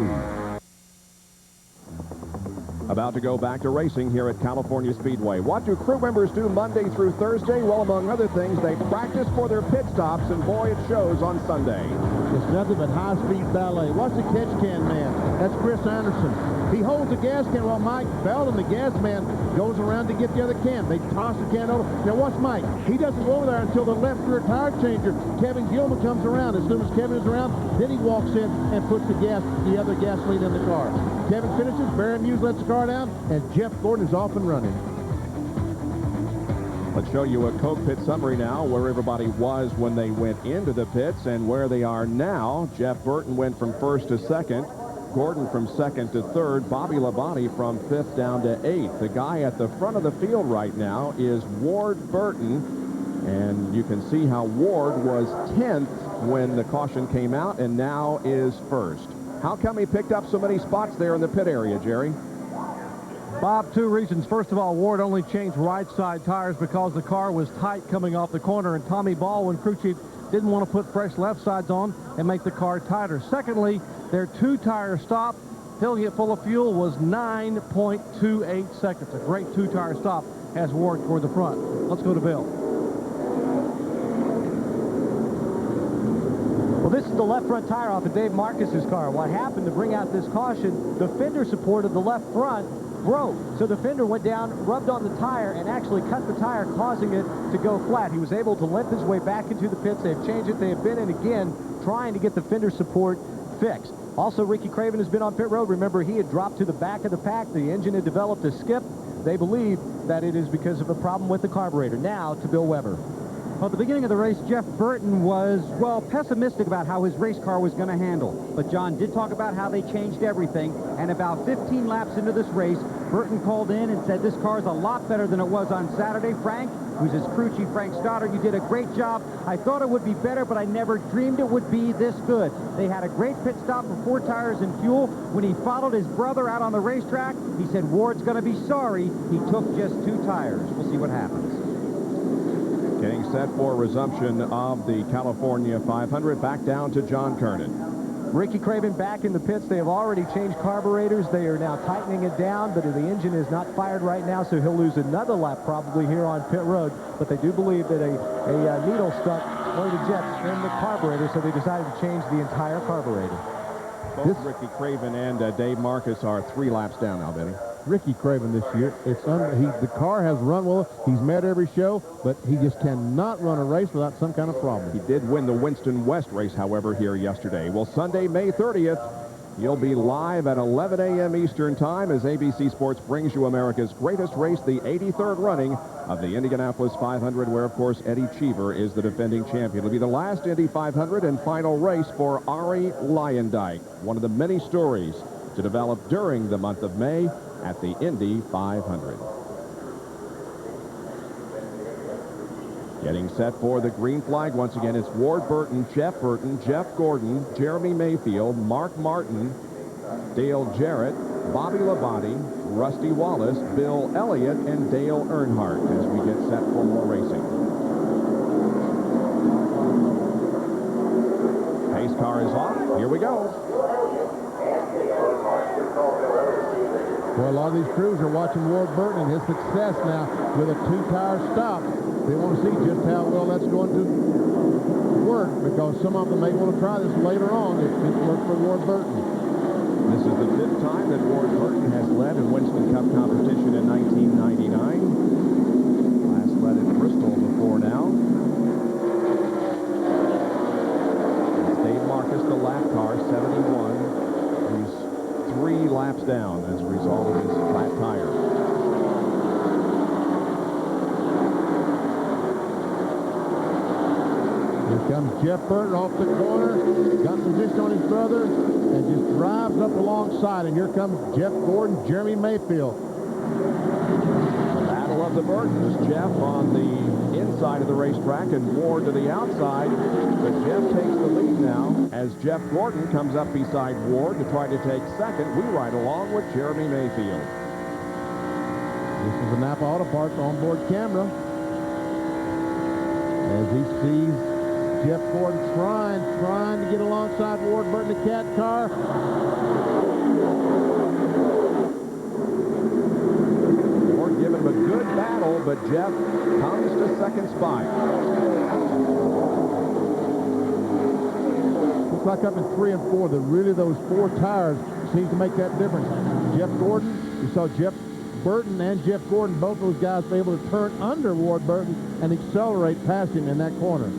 About to go back to racing here at California Speedway. What do crew members do Monday through Thursday? Well, among other things, they practice for their pit stops, and boy, it shows on Sunday. It's nothing but high-speed ballet. Watch the catch can man. That's Chris Anderson. He holds the gas can while Mike Belton, the gas man, goes around to get the other can. They toss the can over. Now watch Mike. He doesn't go over there until the left rear tire changer. Kevin Gilman comes around. As soon as Kevin is around, then he walks in and puts the other gasoline in the car. Kevin finishes, Barry Muse lets the car down, and Jeff Gordon is off and running. Let's show you a Coke pit summary now, where everybody was when they went into the pits and where they are now. Jeff Burton went from first to second. Gordon from second to third. Bobby Labonte from fifth down to eighth. The guy at the front of the field right now is Ward Burton. And you can see how Ward was 10th when the caution came out and now is first. How come he picked up so many spots there in the pit area, Jerry? Bob, two reasons. First of all, Ward only changed right side tires because the car was tight coming off the corner, and Tommy Baldwin, crew chief, didn't want to put fresh left sides on and make the car tighter. Secondly, their two-tire stop, filling it full of fuel, was 9.28 seconds. A great two-tire stop has Ward toward the front. Let's go to Bill. Well, this is the left front tire off of Dave Marcus's car. What happened to bring out this caution, the fender support of the left front broke. So the fender went down, rubbed on the tire, and actually cut the tire, causing it to go flat. He was able to limp his way back into the pits. They have changed it. They have been in again, trying to get the fender support fixed. Also, Ricky Craven has been on pit road. Remember, he had dropped to the back of the pack. The engine had developed a skip. They believe that it is because of a problem with the carburetor. Now to Bill Weber. Well, at the beginning of the race, Jeff Burton was, well, pessimistic about how his race car was going to handle. But John did talk about how they changed everything. And about 15 laps into this race, Burton called in and said this car is a lot better than it was on Saturday. Frank, who's his crew chief, Frank Stoddard, you did a great job. I thought it would be better, but I never dreamed it would be this good. They had a great pit stop for 4 tires and fuel. When he followed his brother out on the racetrack, he said Ward's going to be sorry he took just 2 tires. We'll see what happens. Getting set for resumption of the California 500. Back down to John Kernan. Ricky Craven back in the pits. They have already changed carburetors. They are now tightening it down, but the engine is not fired right now, so he'll lose another lap probably here on pit road. But they do believe that a needle stuck one of the jets in the carburetor, so they decided to change the entire carburetor. Both Ricky Craven and Dave Marcus are 3 laps down now, Benny. Ricky Craven this year, the car has run well. He's met every show, but he just cannot run a race without some kind of problem. He did win the Winston West race, however, here yesterday. Well, Sunday, May 30th, you'll be live at 11 a.m. Eastern Time as ABC Sports brings you America's greatest race, the 83rd running of the Indianapolis 500, where, of course, Eddie Cheever is the defending champion. It'll be the last Indy 500 and final race for Arie Luyendyk, one of the many stories to develop during the month of May at the Indy 500. Getting set for the green flag. Once again, it's Ward Burton, Jeff Gordon, Jeremy Mayfield, Mark Martin, Dale Jarrett, Bobby Labonte, Rusty Wallace, Bill Elliott, and Dale Earnhardt as we get set for more racing. Pace car is off. Here we go. Well, a lot of these crews are watching Ward Burton and his success now with a 2-tire stop. They want to see just how well that's going to work, because some of them may want to try this later on if it works for Ward Burton. This is the 5th time that Ward Burton has led in Winston Cup competition in 1999. Last led at Bristol before now. It's Dave Marcus, the lap car, 71. He's 3 laps down as a result of his flat tire. Here comes Jeff Burton off the corner, got position on his brother, and just drives up alongside. And here comes Jeff Gordon, Jeremy Mayfield. Battle of the Burtons. Jeff on the inside of the racetrack and Ward to the outside. But Jeff takes the lead now as Jeff Gordon comes up beside Ward to try to take second. We ride along with Jeremy Mayfield. This is a Napa Auto Parts onboard camera as he sees Jeff Gordon trying to get alongside Ward Burton, the cat car. time. A good battle, but Jeff comes to second spot. Looks like up in 3 and 4, that really those 4 tires seem to make that difference. Jeff Gordon, you saw Jeff Burton and Jeff Gordon, both those guys were able to turn under Ward Burton and accelerate past him in that corner.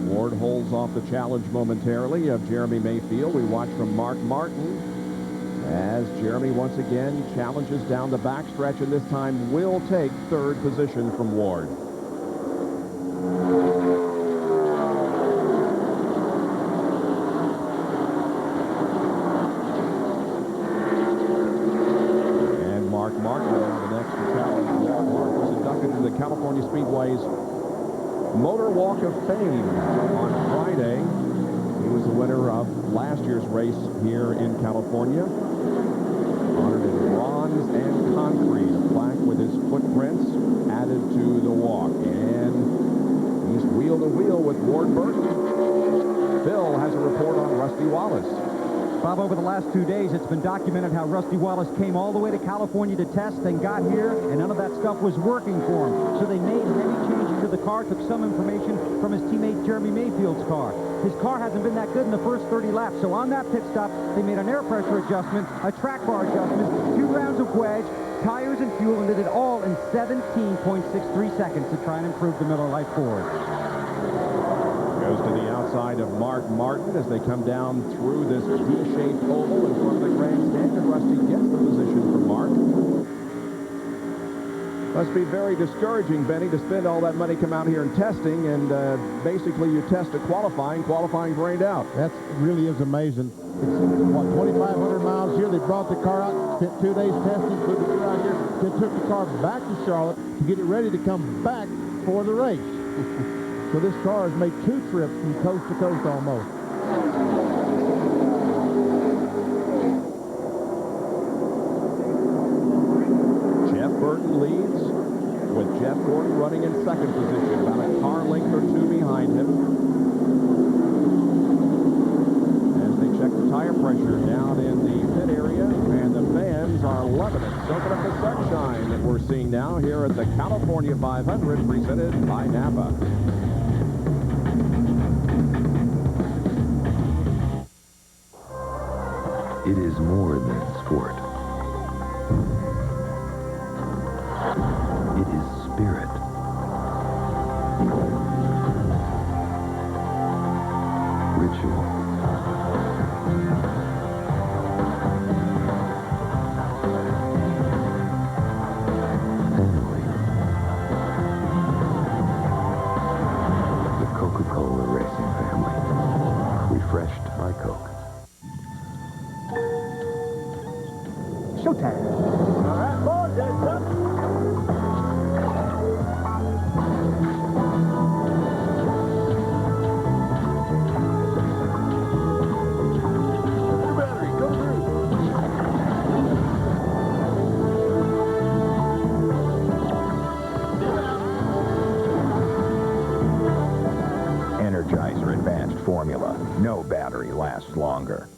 Ward holds off the challenge momentarily of Jeremy Mayfield. We watch from Mark Martin as Jeremy once again challenges down the backstretch, and this time will take 3rd position from Ward. And Mark Martin, the next to challenge Ward. Mark was inducted into the California Speedway's Motor Walk of Fame on Friday. He was the winner of last year's race here in California. Honored in bronze and concrete, a plaque with his footprints added to the walk. And he's wheel to wheel with Ward Burton. Phil has a report on Rusty Wallace. Bob, over the last 2 days, it's been documented how Rusty Wallace came all the way to California to test and got here, and none of that stuff was working for him. So they made heavy changes to the car, took some information from his teammate Jeremy Mayfield's car. His car hasn't been that good in the first 30 laps, so on that pit stop, they made an air pressure adjustment, a track bar adjustment, 2 rounds of wedge, tires and fuel, and did it all in 17.63 seconds to try and improve the Miller Lite Ford. Goes to the outside of Mark Martin as they come down through this D-shaped oval in front of the grandstand, and Rusty gets the position for Mark. Must be very discouraging, Benny, to spend all that money, come out here and testing, and basically you test at qualifying rained out. That really is amazing. It's, what, 2,500 miles here. They brought the car out, spent 2 days testing, put the car out here, then took the car back to Charlotte to get it ready to come back for the race. So this car has made 2 trips from coast to coast almost. Jeff Burton leads with Jeff Gordon running in second position, about a car length or 2 behind him. As they check the tire pressure down in the pit area, and the fans are loving it, soaking up the sunshine that we're seeing now here at the California 500 presented by Napa. It is more than sport. It is spirit. Ritual. Family. The Coca-Cola Racing family. Refreshed by Coke. Showtime. All right, boys, that's up. Battery, go through. Energizer Advanced Formula. No battery lasts longer.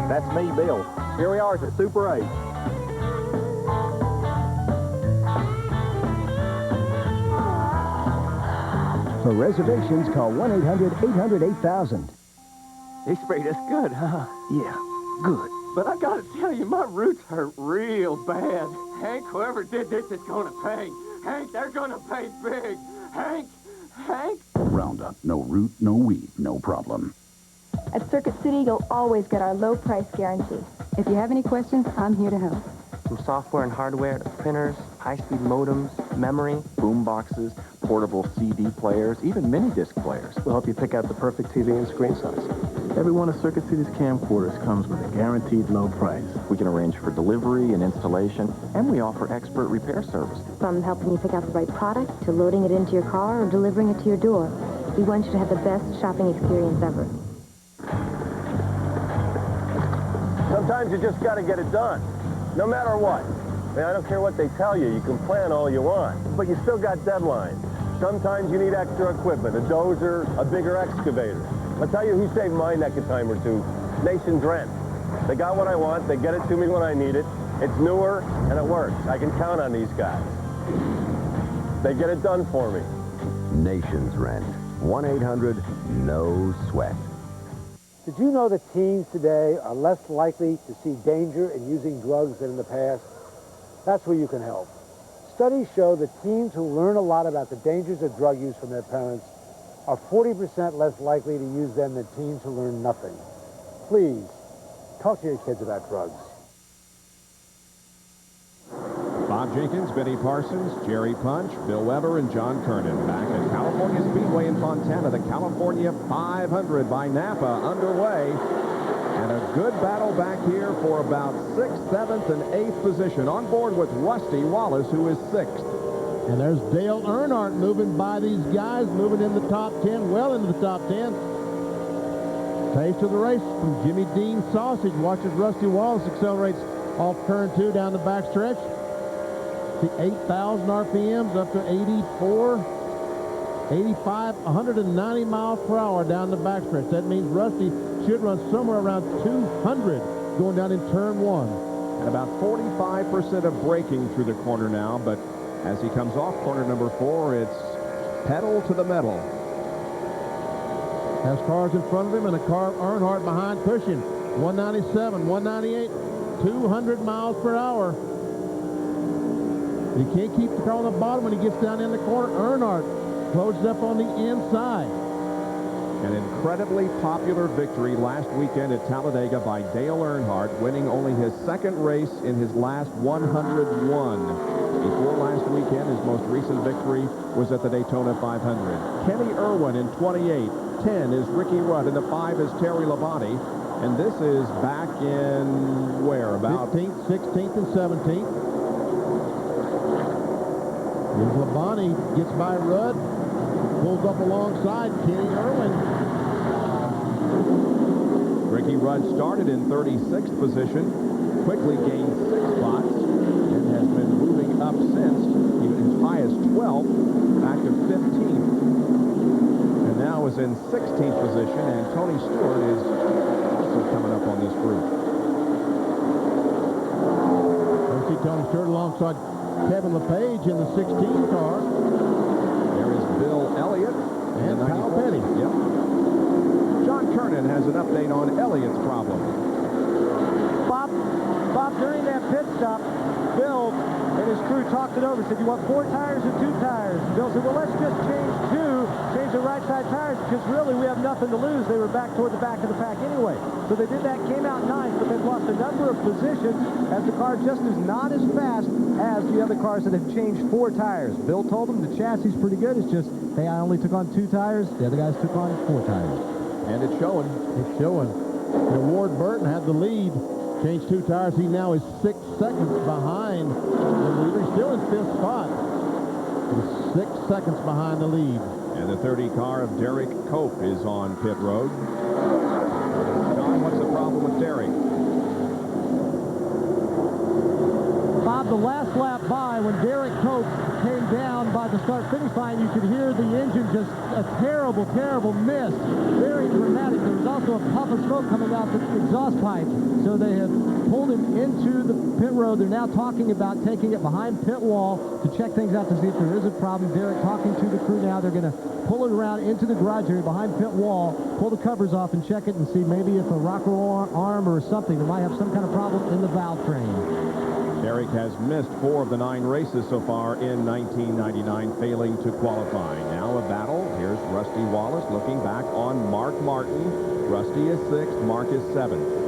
That's me, Bill. Here we are at Super 8. For reservations, call 1-800-800-8000. They sprayed us good, huh? Yeah, good. But I gotta tell you, my roots hurt real bad. Hank, whoever did this is gonna pay. Hank, they're gonna pay big. Hank! Roundup. No root, no weed, no problem. At Circuit City, you'll always get our low price guarantee. If you have any questions, I'm here to help. From software and hardware to printers, high-speed modems, memory, boom boxes, portable CD players, even mini disc players. We'll help you pick out the perfect TV and screen size. Every one of Circuit City's camcorders comes with a guaranteed low price. We can arrange for delivery and installation, and we offer expert repair service. From helping you pick out the right product to loading it into your car or delivering it to your door, we want you to have the best shopping experience ever. Sometimes you just got to get it done, no matter what. I mean, I don't care what they tell you. You can plan all you want, but you still got deadlines. Sometimes you need extra equipment, a dozer, a bigger excavator. I'll tell you who saved my neck a time or two. Nation's Rent. They got what I want. They get it to me when I need it. It's newer, and it works. I can count on these guys. They get it done for me. Nations Rent. 1-800-NO-SWEAT. Did you know that teens today are less likely to see danger in using drugs than in the past? That's where you can help. Studies show that teens who learn a lot about the dangers of drug use from their parents are 40% less likely to use them than teens who learn nothing. Please, talk to your kids about drugs. Bob Jenkins, Benny Parsons, Jerry Punch, Bill Weber, and John Kernan back at California Speedway in Fontana. The California 500 by Napa underway. And a good battle back here for about 6th, 7th, and 8th position. On board with Rusty Wallace, who is 6th. And there's Dale Earnhardt moving by these guys, moving in the top 10, well into the top 10. Taste of the race from Jimmy Dean Sausage. Watches Rusty Wallace accelerates off turn 2 down the backstretch. See 8,000 RPMs up to 84, 85, 190 miles per hour down the backstretch. That means Rusty should run somewhere around 200 going down in turn 1. And about 45% of braking through the corner now, but as he comes off corner number 4, it's pedal to the metal. Has cars in front of him and a car Earnhardt behind pushing. 197, 198, 200 miles per hour. You can't keep the car on the bottom when he gets down in the corner. Earnhardt closes up on the inside. An incredibly popular victory last weekend at Talladega by Dale Earnhardt, winning only his 2nd race in his last 101. Before last weekend, his most recent victory was at the Daytona 500. Kenny Irwin in 28. 10 is Ricky Rudd, and the 5 is Terry Labonte. And this is back in where? About 15th, 16th, and 17th. Here's Labonte, gets by Rudd, pulls up alongside Kenny Irwin. Ricky Rudd started in 36th position, quickly gained 6 spots, and has been moving up since, even as high as 12th, back to 15th. And now is in 16th position, and Tony Stewart is also coming up on this group. Let's see Tony Stewart alongside Kevin LePage in the 16 car. There is Bill Elliott and Kyle Petty. Yep. John Kernan has an update on Elliott's problem. Bob, during that pit stop, Bill and his crew talked it over. Said, you want 4 tires or 2 tires? Bill said, well, let's just change the right side tires, because really we have nothing to lose. They were back toward the back of the pack anyway. So they did that, came out nice, but they've lost a number of positions as the car just is not as fast as the other cars that have changed 4 tires. Bill told them the chassis is pretty good. It's just, hey, I only took on 2 tires. The other guys took on 4 tires. And it's showing. It's showing. Ward Burton had the lead. Changed 2 tires. He now is 6 seconds behind the leader. He's still in 5th spot. He's 6 seconds behind the lead. And the 30 car of Derek Cope is on pit road. John, what's the problem with Derek? Bob, the last lap by, when Derek Cope came down by the start-finish line, you could hear the engine just a terrible, terrible mist. Very dramatic. There was also a puff of smoke coming out the exhaust pipe. So they have pulled him into the pit road. They're now talking about taking it behind pit wall to check things out to see if there is a problem. Derek talking to the crew now. They're going to pull it around into the garage area behind pit wall, pull the covers off and check it and see maybe if a rocker arm or something, they might have some kind of problem in the valve train. Derek has missed 4 of the 9 races so far in 1999, failing to qualify. Now a battle. Here's Rusty Wallace looking back on Mark Martin. Rusty is 6th, Mark is 7th.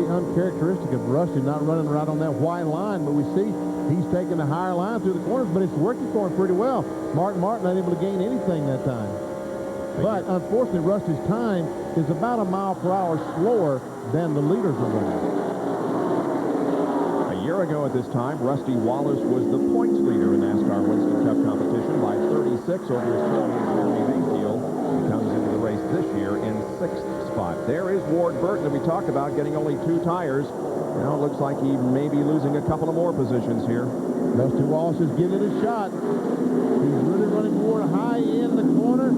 Uncharacteristic of Rusty not running right on that white line, but we see he's taking the higher line through the corners, but it's working for him pretty well. Martin not able to gain anything that time. But unfortunately, Rusty's time is about a mile per hour slower than the leaders are running. A year ago at this time, Rusty Wallace was the points leader in NASCAR Winston Cup competition by 36 over his teammate Jeremy Mayfield. He comes into the race this year in 6th spot. There is Ward Burton that we talked about, getting only 2 tires. Now it looks like he may be losing a couple of more positions here. Rusty Wallace is giving it a shot. He's really running more high in the corner.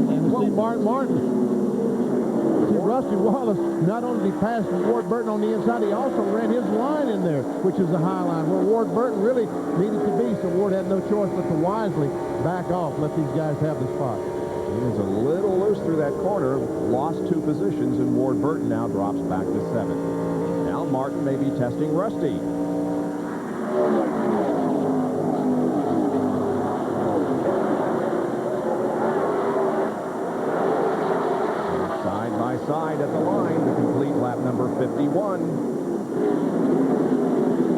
And the see Mark Martin. See, Rusty Wallace, not only did he pass Ward Burton on the inside, he also ran his line in there, which is the high line, where Ward Burton really needed to be, so Ward had no choice but to wisely back off, let these guys have the spot. He was a little loose through that corner, lost 2 positions, and Ward Burton now drops back to 7th. Now Martin may be testing Rusty. Side by side at the line to complete lap number 51.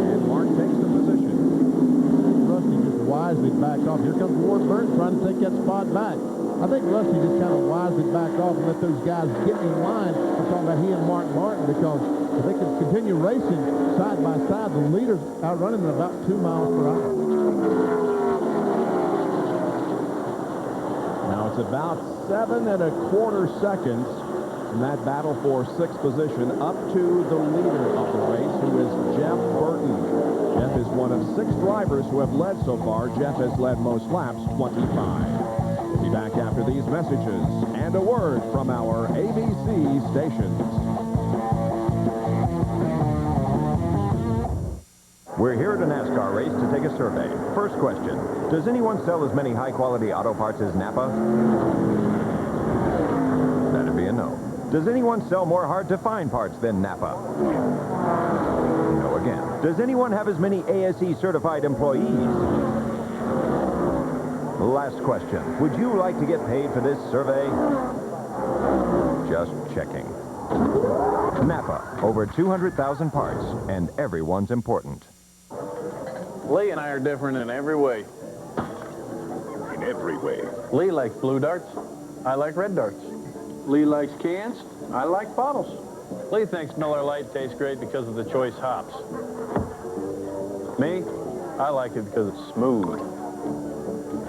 And Mark takes the position. Rusty just wisely backed off. Here comes Ward Burton trying to take that spot back. I think Rusty just kind of wisely backed off and let those guys get in line. We're talking about he and Mark Martin, because if they can continue racing side by side, the leader's outrunning them about 2 miles per hour. Now it's about 7 1/4 seconds in that battle for 6th position up to the leader of the race, who is Jeff Burton. Jeff is one of 6 drivers who have led so far. Jeff has led most laps, 25. We'll be back after these messages and a word from our ABC stations. We're here at a NASCAR race to take a survey. First question, does anyone sell as many high-quality auto parts as Napa? That'd be a no. Does anyone sell more hard-to-find parts than Napa? No again. Does anyone have as many ASE certified employees? Last question, would you like to get paid for this survey? Just checking. Napa, over 200,000 parts, and everyone's important. Lee and I are different in every way. In every way. Lee likes blue darts. I like red darts. Lee likes cans. I like bottles. Lee thinks Miller Lite tastes great because of the choice hops. Me, I like it because it's smooth.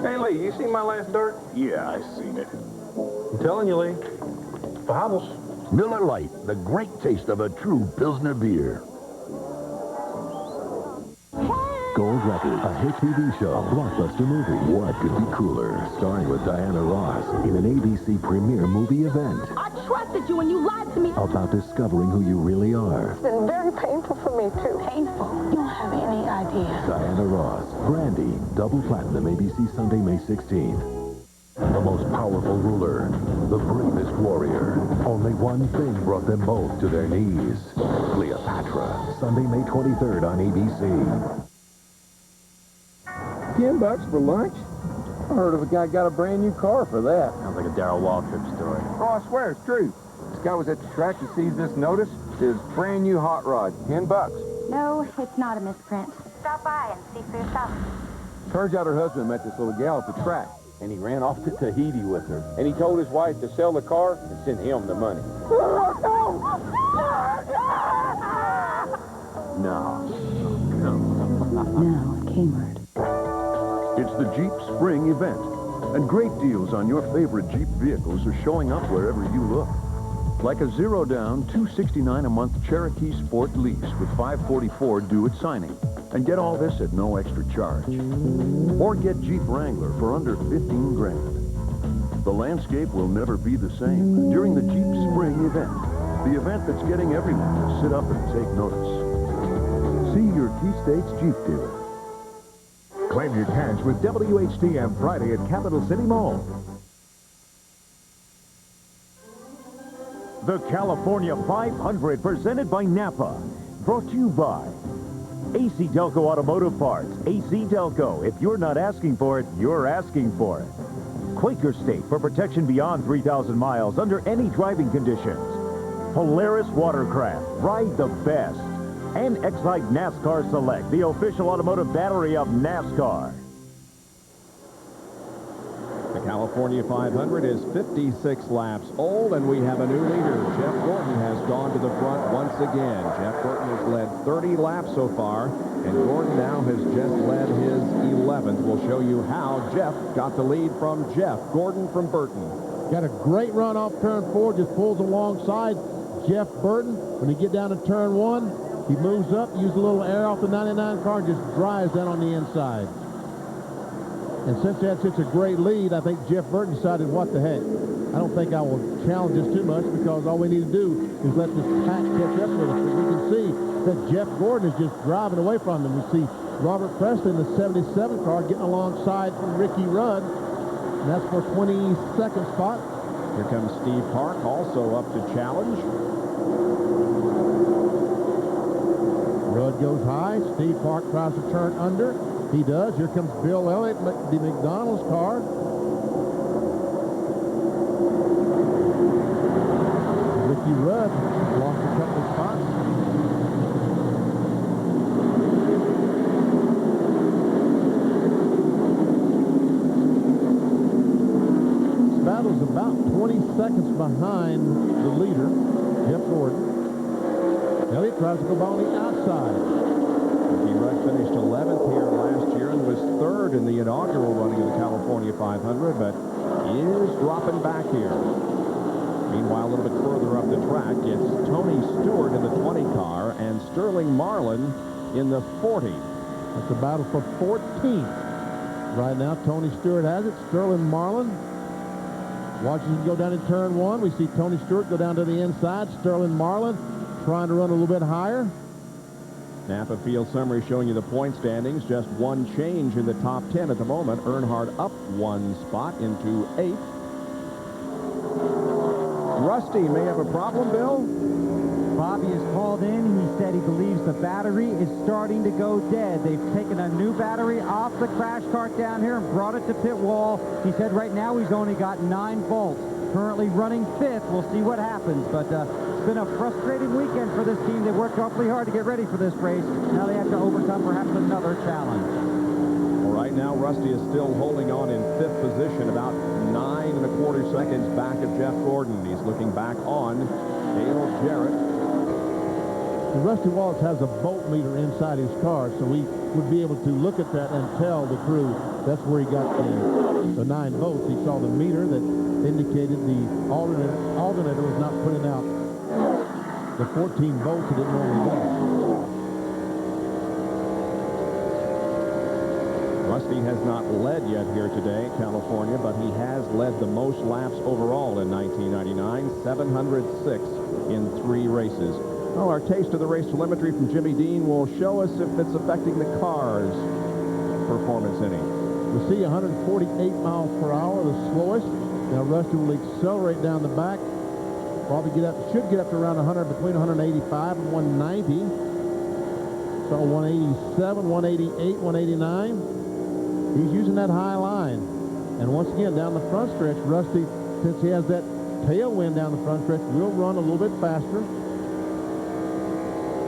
Hey, Lee, you seen my last dart? Yeah, I seen it. I'm telling you, Lee. Bottles. Miller Lite, the great taste of a true Pilsner beer. Gold Record, a hit TV show, a blockbuster movie. What could be cooler? Starring with Diana Ross in an ABC premiere movie event. I trusted you and you lied to me. About discovering who you really are. It's been very painful for me, too. Painful? You don't have any idea. Diana Ross, Brandy, double platinum, ABC Sunday, May 16th. The most powerful ruler, the bravest warrior. Only one thing brought them both to their knees. Cleopatra, Sunday, May 23rd on ABC. $10 for lunch? I heard of a guy got a brand new car for that. Sounds like a Darrell Waltrip story. Oh, I swear it's true. This guy was at the track. He sees this notice. His brand new hot rod, $10. No, it's not a misprint. Stop by and see for yourself. Turns out her husband met this little gal at the track, and he ran off to Tahiti with her. And he told his wife to sell the car and send him the money. Now at Kmart. It's the Jeep Spring event, and great deals on your favorite Jeep vehicles are showing up wherever you look. Like a zero-down, $269 a month Cherokee Sport lease with $544 due at signing. And get all this at no extra charge. Or get Jeep Wrangler for under 15 grand. The landscape will never be the same during the Jeep Spring event. The event that's getting everyone to sit up and take notice. See your T-States Jeep dealer. Claim your cash with WHTM Friday at Capital City Mall. The California 500 presented by Napa. Brought to you by AC Delco Automotive Parts. AC Delco. If you're not asking for it, you're asking for it. Quaker State for protection beyond 3,000 miles under any driving conditions. Polaris Watercraft. Ride the best. And Excite NASCAR Select, the official automotive battery of NASCAR. The California 500 is 56 laps old, and we have a new leader. Jeff Gordon has gone to the front once again. Jeff Gordon has led 30 laps so far, and Gordon now has just led his 11th. We'll show you how Jeff got the lead from Jeff Gordon from Burton. Got a great run off turn 4, just pulls alongside Jeff Burton. When you get down to turn 1, he moves up, uses a little air off the 99 car, and just drives that on the inside. And since that's such a great lead, I think Jeff Burton decided, what the heck. I don't think I will challenge this too much because all we need to do is let this pack catch up with us. But we can see that Jeff Gordon is just driving away from him. We see Robert Preston, the 77 car, getting alongside Ricky Rudd. And that's for 22nd spot. Here comes Steve Park, also up to challenge. Rudd goes high. Steve Park tries to turn under. He does. Here comes Bill Elliott, the McDonald's car. Ricky Rudd lost a couple of spots. This battle's about 20 seconds behind the leader, Jeff Gordon. Elliott tries to go by on the outside. Ricky Rudd finished 11th here last year and was 3rd in the inaugural running of the California 500, but is dropping back here. Meanwhile, a little bit further up the track, it's Tony Stewart in the 20 car and Sterling Marlin in the 40. It's a battle for 14th. Right now, Tony Stewart has it. Sterling Marlin watches him go down in turn 1. We see Tony Stewart go down to the inside. Sterling Marlin trying to run a little bit higher. Napa Field Summary showing you the point standings. Just one change in the top 10 at the moment. Earnhardt up 1 spot into 8th. Rusty may have a problem, Bill. Bobby is called in. He said he believes the battery is starting to go dead. They've taken a new battery off the crash cart down here and brought it to pit wall. He said right now he's only got 9 volts. Currently running 5th. We'll see what happens. But it's been a frustrating weekend for this team. They worked awfully hard to get ready for this race. Now they have to overcome perhaps another challenge. Well, right now, Rusty is still holding on in 5th position, about 9 1/4 seconds back of Jeff Gordon. He's looking back on Dale Jarrett. And Rusty Wallace has a voltmeter inside his car, so we would be able to look at that and tell the crew that's where he got the 9 volts. He saw the meter that indicated the alternator was not putting out the 14 volts that it normally does. Rusty has not led yet here today, California, but he has led the most laps overall in 1999, 706 in 3 races. Well, our taste of the race telemetry from Jimmy Dean will show us if it's affecting the car's performance any. We see 148 miles per hour, the slowest. Now Rusty will accelerate down the back. Probably should get up to around 100, between 185 and 190. So 187, 188, 189. He's using that high line. And once again, down the front stretch, Rusty, since he has that tailwind down the front stretch, will run a little bit faster.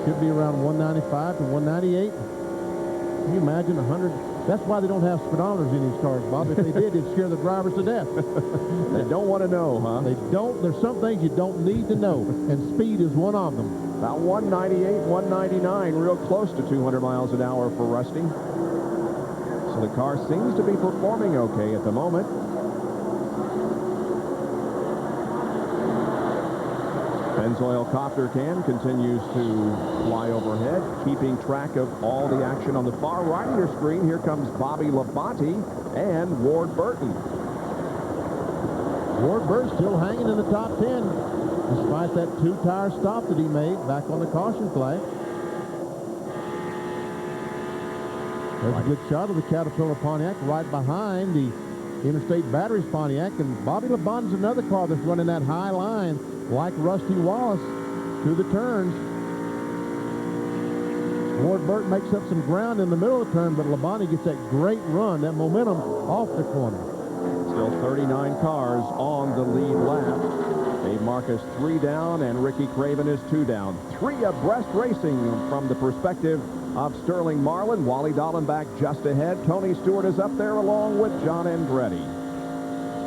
Should be around 195 to 198. Can you imagine 100? That's why they don't have speedometers in these cars, Bob. If they did, it'd scare the drivers to death. They don't want to know, huh? They don't. There's some things you don't need to know, and speed is one of them. About 198, 199, real close to 200 miles an hour for Rusty. So the car seems to be performing okay at the moment. Pennzoil Copter Can continues to fly overhead, keeping track of all the action on the far right of your screen. Here comes Bobby Labonte and Ward Burton. Ward Burton still hanging in the top 10, despite that 2-tire stop that he made back on the caution flag. There's a good shot of the Caterpillar Pontiac right behind the Interstate Batteries Pontiac, and Bobby Labonte is another car that's running that high line like Rusty Wallace through the turns. Ward Burton makes up some ground in the middle of the turn, but Labonte gets that great run, that momentum off the corner. Still 39 cars on the lead lap. Dave Marcus 3 down, and Ricky Craven is 2 down. 3 abreast racing from the perspective of Sterling Marlin. Wally Dallenbach just ahead. Tony Stewart is up there along with John Andretti.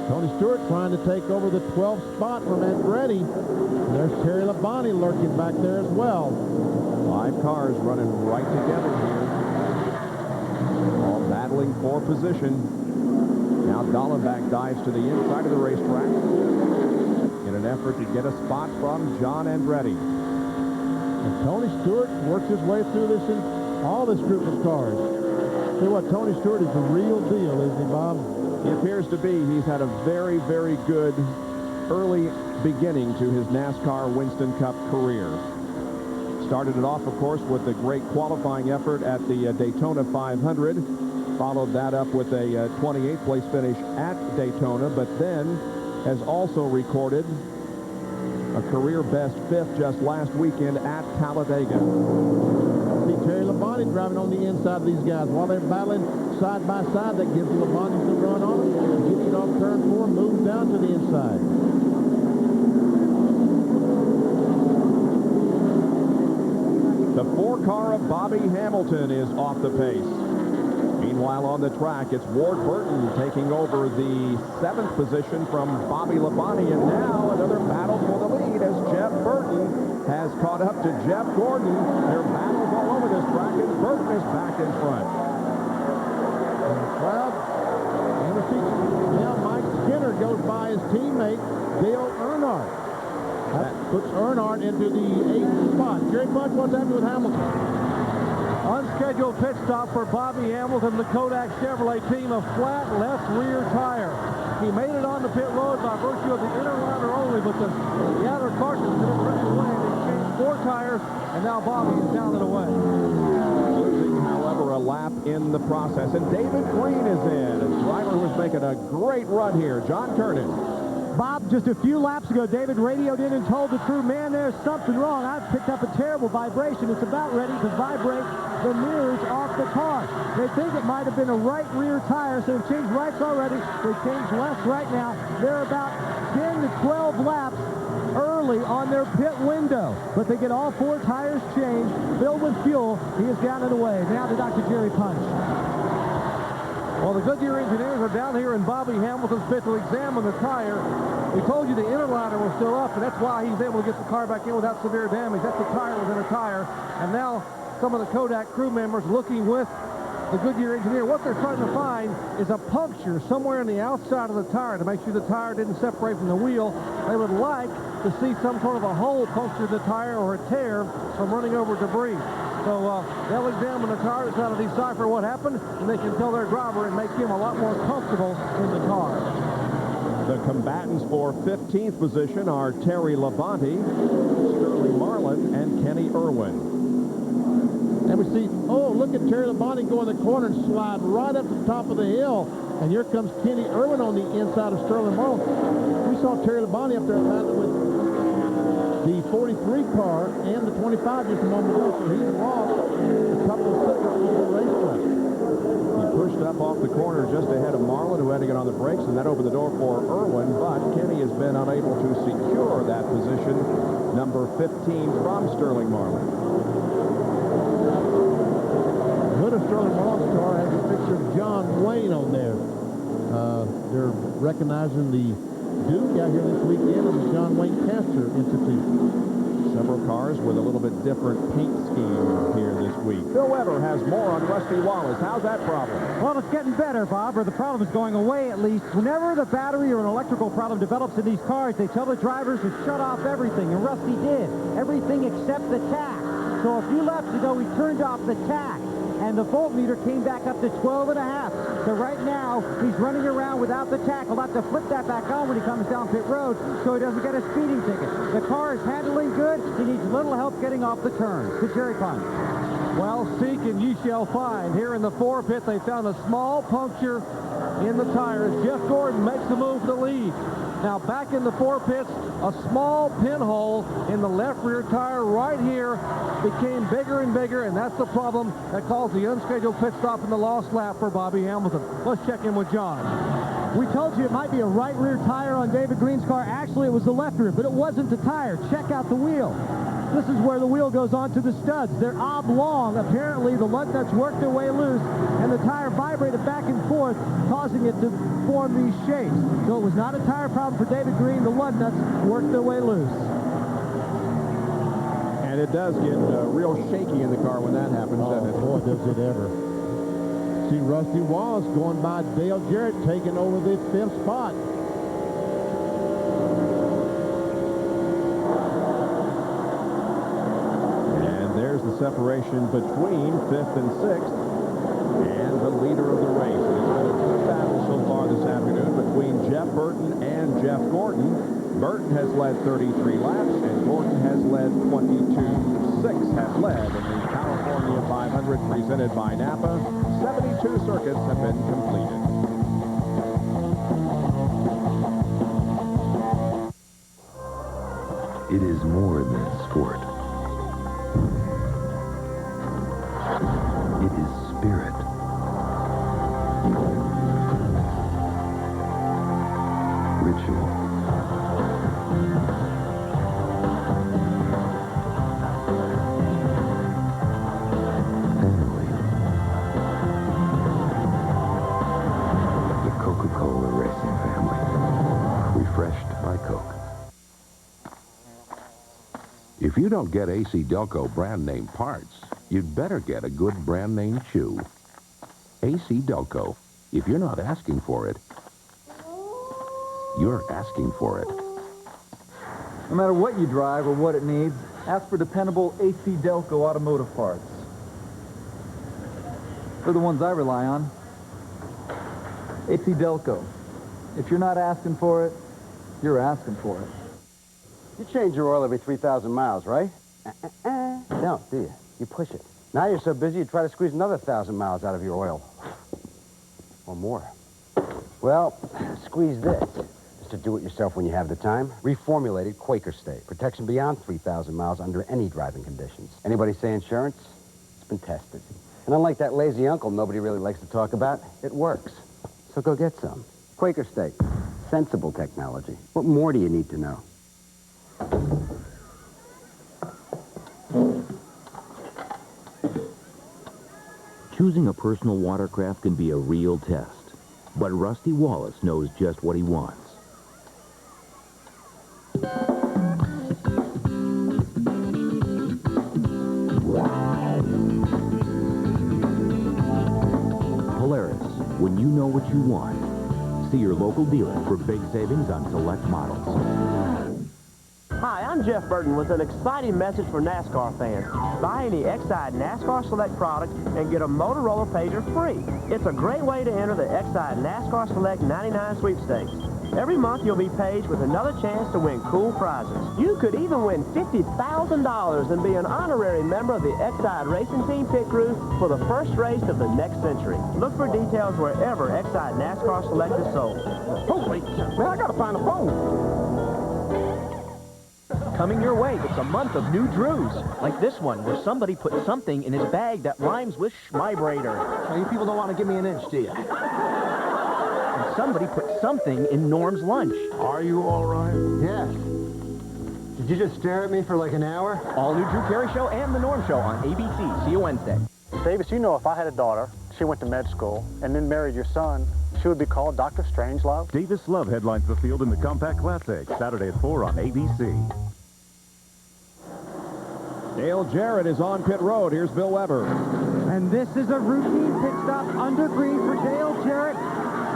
Tony Stewart trying to take over the 12th spot from Andretti. And there's Terry Labonte lurking back there as well. 5 cars running right together here. All battling for position. Now Dallenbach dives to the inside of the racetrack in an effort to get a spot from John Andretti. And Tony Stewart works his way through this in all this group of cars. See what, Tony Stewart is the real deal, isn't he, Bob? He appears to be. He's had a very, very good early beginning to his NASCAR Winston Cup career. Started it off, of course, with a great qualifying effort at the Daytona 500. Followed that up with a 28th place finish at Daytona, but then has also recorded a career best 5th just last weekend at Talladega. See Terry Labonte driving on the inside of these guys. While they're battling side by side, that gives Labonte some run on them. He gets it off turn 4, moves down to the inside. The 4-car of Bobby Hamilton is off the pace. Meanwhile, on the track, it's Ward Burton taking over the 7th position from Bobby Labonte, and now another battle for the lead as Jeff Burton has caught up to Jeff Gordon. There are battles all over this track, and Burton is back in front. And the crowd, and now Mike Skinner goes by his teammate, Dale Earnhardt. That puts Earnhardt into the 8th spot. Jerry Punch, what's happening with Hamilton? Unscheduled pit stop for Bobby Hamilton, the Kodak Chevrolet team, a flat left rear tire. He made it on the pit road by virtue of the inner liner only, but the outer carcass didn't run away. They changed 4 tires, and now Bobby is down and away. Losing, however, a lap in the process. And David Green is in. A driver who was making a great run here, John Kernan. Bob, just a few laps ago, David radioed in and told the crew, man, there's something wrong. I've picked up a terrible vibration. It's about ready to vibrate the mirrors off the car. They think it might have been a right rear tire, so they've changed rights already. They've changed lefts right now. They're about 10 to 12 laps early on their pit window, but they get all 4 tires changed, filled with fuel. He is down and away. Now to Dr. Jerry Punch. Well, the Goodyear engineers are down here in Bobby Hamilton's pit to examine the tire. We told you the inner liner was still up, and that's why he's able to get the car back in without severe damage. That's the tire within a tire. And now some of the Kodak crew members looking with the Goodyear engineer. What they're trying to find is a puncture somewhere on the outside of the tire to make sure the tire didn't separate from the wheel. They would like to see some sort of a hole puncture the tire or a tear from running over debris. So they'll examine the car to try to decipher what happened, and they can tell their driver and make him a lot more comfortable in the car. The combatants for 15th position are Terry Labonte, Sterling Marlin, and Kenny Irwin. And we see, oh, look at Terry Labonte go in the corner and slide right up to the top of the hill. And here comes Kenny Irwin on the inside of Sterling Marlin. We saw Terry Labonte up there battling with the 43 car and the 25 just a moment ago, so he's lost a couple of seconds on the racetrack. He pushed up off the corner just ahead of Marlin, who had to get on the brakes, and that opened the door for Irwin, but Kenny has been unable to secure that position, number 15 from Sterling Marlin. The hood of Sterling Marlin's car has a picture of John Wayne on there. They're recognizing the Duke out here this weekend of the John Wayne Cancer Institute. Several cars with a little bit different paint scheme here this week. Phil Weber has more on Rusty Wallace. How's that problem? Well, it's getting better, Bob, or the problem is going away at least. Whenever the battery or an electrical problem develops in these cars, they tell the drivers to shut off everything, and Rusty did. Everything except the tach. So a few laps ago, he turned off the tach, and the voltmeter came back up to 12.5. So right now, he's running around without the tach. He'll have to flip that back on when he comes down pit road so he doesn't get a speeding ticket. The car is handling good. He needs little help getting off the turns. To Jerry Punch. Well, seek and ye shall find. Here in the 4 pit, they found a small puncture in the tire as Jeff Gordon makes the move for the lead. Now back in the 4 pits, a small pinhole in the left rear tire right here became bigger and bigger, and that's the problem that caused the unscheduled pit stop in the lost lap for Bobby Hamilton. Let's check in with John. We told you it might be a right rear tire on David Green's car. Actually, it was the left rear, but it wasn't the tire. Check out the wheel. This is where the wheel goes onto the studs. They're oblong. Apparently, the lug nuts worked their way loose, and the tire vibrated back and forth, causing it to form these shapes. So it was not a tire problem for David Green. The lug nuts worked their way loose. And it does get real shaky in the car when that happens, doesn't it? Boy, does it ever. See Rusty Wallace going by Dale Jarrett, taking over the 5th spot. There's the separation between 5th and 6th and the leader of the race. It's been a good battle so far this afternoon between Jeff Burton and Jeff Gordon. Burton has led 33 laps, and Gordon has led 22. 6 have led in the California 500 presented by Napa. 72 circuits have been completed. It is more than sport. It is spirit. Ritual. Family. The Coca-Cola Racing family. Refreshed by Coke. If you don't get AC Delco brand name parts, you'd better get a good brand name shoe. AC Delco. If you're not asking for it, you're asking for it. No matter what you drive or what it needs, ask for dependable AC Delco automotive parts. They're the ones I rely on. AC Delco. If you're not asking for it, you're asking for it. You change your oil every 3,000 miles, right? No, do you? You push it. Now you're so busy, you try to squeeze another 1,000 miles out of your oil. Or more. Well, squeeze this. Just to do it yourself when you have the time. Reformulated Quaker State. Protection beyond 3,000 miles under any driving conditions. Anybody say insurance? It's been tested. And unlike that lazy uncle nobody really likes to talk about, it works. So go get some. Quaker State. Sensible technology. What more do you need to know? Choosing a personal watercraft can be a real test, but Rusty Wallace knows just what he wants. Polaris, when you know what you want. See your local dealer for big savings on select models. Hi, I'm Jeff Burton with an exciting message for NASCAR fans. Buy any Exide NASCAR Select product and get a Motorola pager free. It's a great way to enter the Exide NASCAR Select 99 sweepstakes. Every month you'll be paged with another chance to win cool prizes. You could even win $50,000 and be an honorary member of the Exide Racing Team Pit Crew for the first race of the next century. Look for details wherever Exide NASCAR Select is sold. Holy, man, I gotta find a phone. Coming your way, it's a month of new Drews, like this one, where somebody put something in his bag that rhymes with Schmeibrader. Now, you people don't want to give me an inch, do you? And somebody put something in Norm's lunch. Are you all right? Yeah. Did you just stare at me for like an hour? All new Drew Carey Show and The Norm Show on ABC. See you Wednesday. Davis, you know if I had a daughter, she went to med school, and then married your son, she would be called Dr. Strangelove? Davis Love headlines the field in the Compact Classic, Saturday at 4 on ABC. Dale Jarrett is on pit road. Here's Bill Weber. And this is a routine pit stop under green for Dale Jarrett.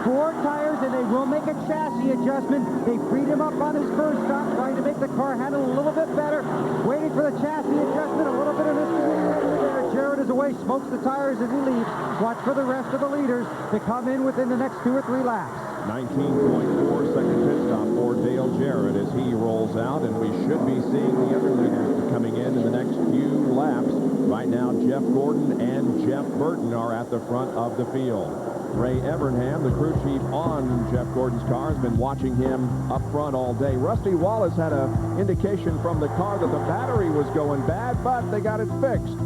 4 tires, and they will make a chassis adjustment. They freed him up on his first stop, trying to make the car handle a little bit better. Waiting for the chassis adjustment, a little bit of mystery there. Jarrett is away, smokes the tires as he leaves. Watch for the rest of the leaders to come in within the next 2 or 3 laps. 19.4 second pit stop for Dale Jarrett as he rolls out, and we should be seeing the other leaders coming in the next few laps. Right now, Jeff Gordon and Jeff Burton are at the front of the field. Ray Evernham, the crew chief on Jeff Gordon's car, has been watching him up front all day. Rusty Wallace had an indication from the car that the battery was going bad, but they got it fixed.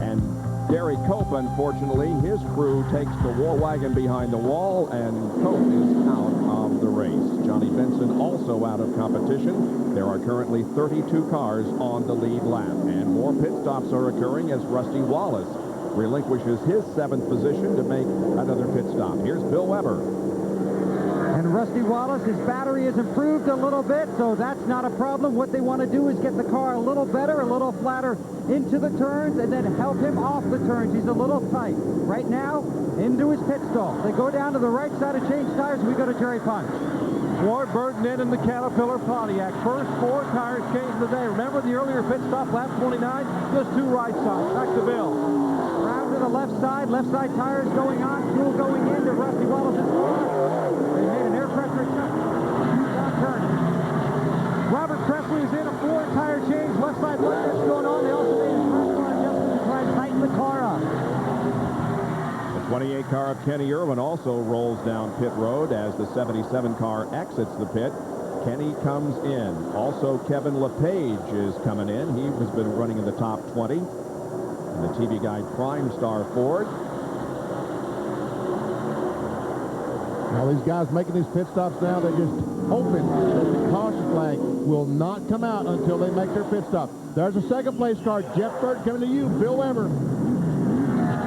And Gary Cope, unfortunately, his crew takes the war wagon behind the wall, and Cope is out of the race. Johnny Benson also out of competition. There are currently 32 cars on the lead lap, and more pit stops are occurring as Rusty Wallace relinquishes his 7th position to make another pit stop. Here's Bill Weber. And Rusty Wallace, his battery has improved a little bit, so that's not a problem. What they want to do is get the car a little better, a little flatter into the turns, and then help him off the turns. He's a little tight. Right now, into his pit stall. They go down to the right side to change tires, and we go to Jerry Punch. Ward Burton in the Caterpillar Pontiac. First 4 tires changed today. Remember the earlier pit stop, lap 29? Just 2 right sides. Back to Bill. Round to the left side tires going on, fuel going into Rusty Wallace's car. They made an air pressure adjustment. Turn. Robert Presley is in a 4-tire change. Left side lug nuts going on. They also made a front adjustment to try and tighten the car up. The 28 car of Kenny Irwin also rolls down pit road as the 77 car exits the pit. Kenny comes in. Also, Kevin LePage is coming in. He has been running in the top 20 in the TV Guide Prime Star Ford. All these guys making these pit stops now, they're just hoping that the caution flag will not come out until they make their pit stop. There's a second place car. Jeff Burton coming to you. Bill Weber.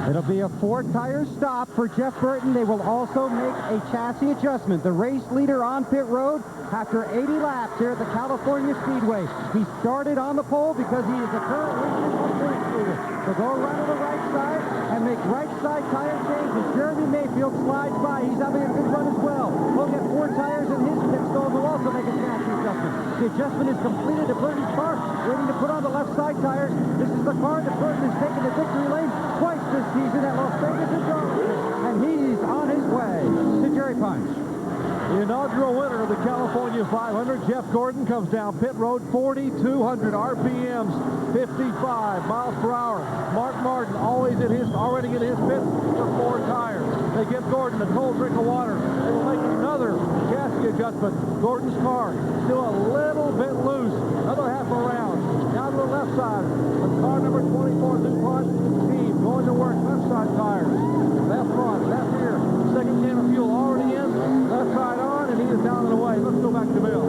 It'll be a 4-tire stop for Jeff Burton. They will also make a chassis adjustment. The race leader on pit road after 80 laps here at the California Speedway. He started on the pole because he is the current leader on the race leader. So go around to the right side and make right side tire change as Jeremy Mayfield slides by. He's having a good run as well. He'll get 4 tires in his pit stall and will also make a chassis adjustment. The adjustment is completed to Burton's car, waiting to put on the left side tires. This is the car that Burton has taken to victory lane twice this season at Las Vegas and Darlington. And he's on his way to Jerry Punch. The inaugural winner of the California 500, Jeff Gordon, comes down pit road, 4,200 RPMs, 55 miles per hour. Mark Martin already in his pit for 4 tires. They give Gordon a cold drink of water. They will make another chassis adjustment. Gordon's car still a little bit loose. Another half a round. Down to the left side. The car number 24, DuPont team, going to work left side tires. Left front, left rear. Second can of fuel already in. Left side on, and he is down and away. Let's go back to Bill.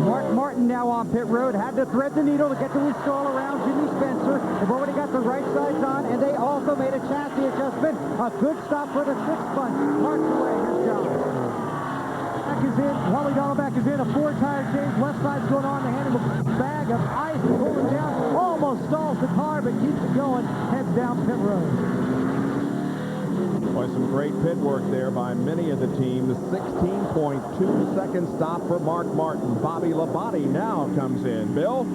Mark Martin now on pit road. Had to thread the needle to get to his stall around Jimmy Spencer. They've already got the right sides on, and they also made a chassis adjustment. A good stop for the 6th bunch. Marks away. Here's John. Back is in. Wally Dahlbeck is in. A 4-tire change. Left side's going on. They hand him a bag of ice and pull it down. Almost stalls the car, but keeps it going. Heads down pit road. Boy, some great pit work there by many of the teams. 16.2-second stop for Mark Martin. Bobby Labonte now comes in. Bill?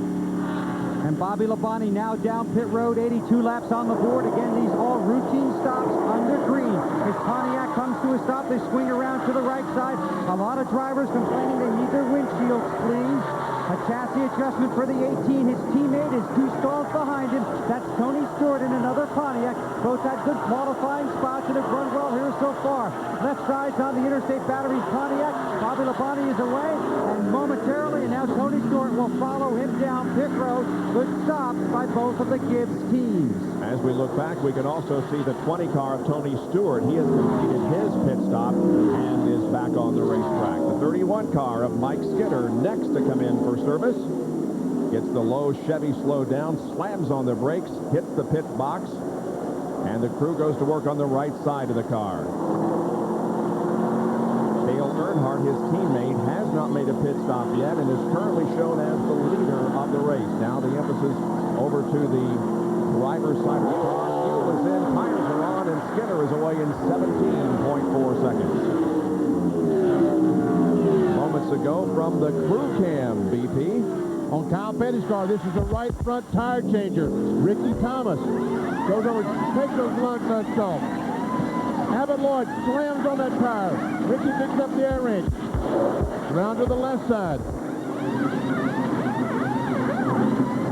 And Bobby Labonte now down pit road, 82 laps on the board. Again, these all routine stops under green. As Pontiac comes to a stop, they swing around to the right side. A lot of drivers complaining they need their windshields cleaned. A chassis adjustment for the 18. His teammate is 2 stalls behind him. That's Tony Stewart in another Pontiac. Both had good qualifying spots and have run well here so far. Left side's on the Interstate Batteries Pontiac. Bobby Labonte is away, and momentarily, and now Tony Stewart will follow him down pit road. Good stops by both of the Gibbs teams. As we look back, we can also see the 20 car of Tony Stewart. He has completed his pit stop and is back on the racetrack. The 31 car of Mike Skidder next to come in for service. Gets the low Chevy slowed down, slams on the brakes, hits the pit box, and the crew goes to work on the right side of the car. Dale Earnhardt, his teammate, has not made a pit stop yet and is currently shown as the leader of the race. Now the emphasis over to the driver's side of the car. Fuel is in, tires are on, and Skidder is away in 17.4 seconds. Moments ago from the crew cam, BP. On Kyle Petty's car, this is the right front tire changer. Ricky Thomas goes over, takes those lug nuts off. Abbott Lloyd slams on that tire. Ricky picks up the air wrench. Around to the left side.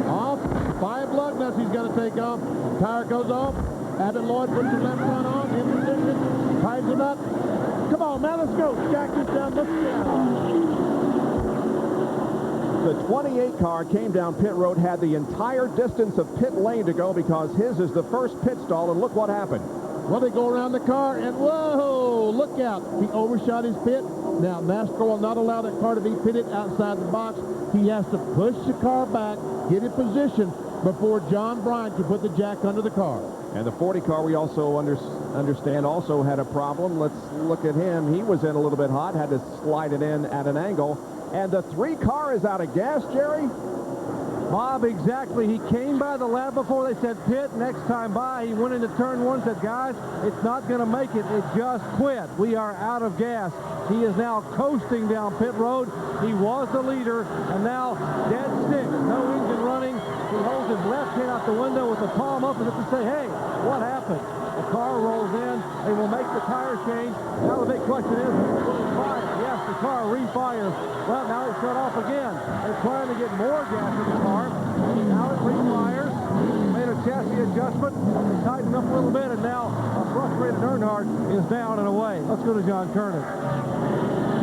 Off. 5 lug nuts he's got to take off. Tire goes off. Abbott Lloyd puts the left front on. In position. Ties it up. Come on, man, let's go. Jack this down. Let's go. The 28 car came down pit road, had the entire distance of pit lane to go because his is the first pit stall, and look what happened. Well, they go around the car, and whoa, look out. He overshot his pit. Now, NASCAR will not allow that car to be pitted outside the box. He has to push the car back, get in position before John Bryan can put the jack under the car. And the 40 car, we also understand, also had a problem. Let's look at him. He was in a little bit hot, had to slide it in at an angle. And the 3 car is out of gas, Jerry? Bob, exactly. He came by the lap before they said pit. Next time by, he went into turn 1 and said, guys, it's not going to make it. It just quit. We are out of gas. He is now coasting down pit road. He was the leader, and now dead stick. No engine running. He holds his left hand out the window with the palm up as if to say, hey, what happened? The car rolls in. They will make the tire change. Now the big question is, will it fire? Yes, the the car refires. Well, now it's shut off again. They're trying to get more gas in the car. Now it refires. Made a chassis adjustment. They tightened up a little bit, and now a frustrated Earnhardt is down and away. Let's go to John Kernan.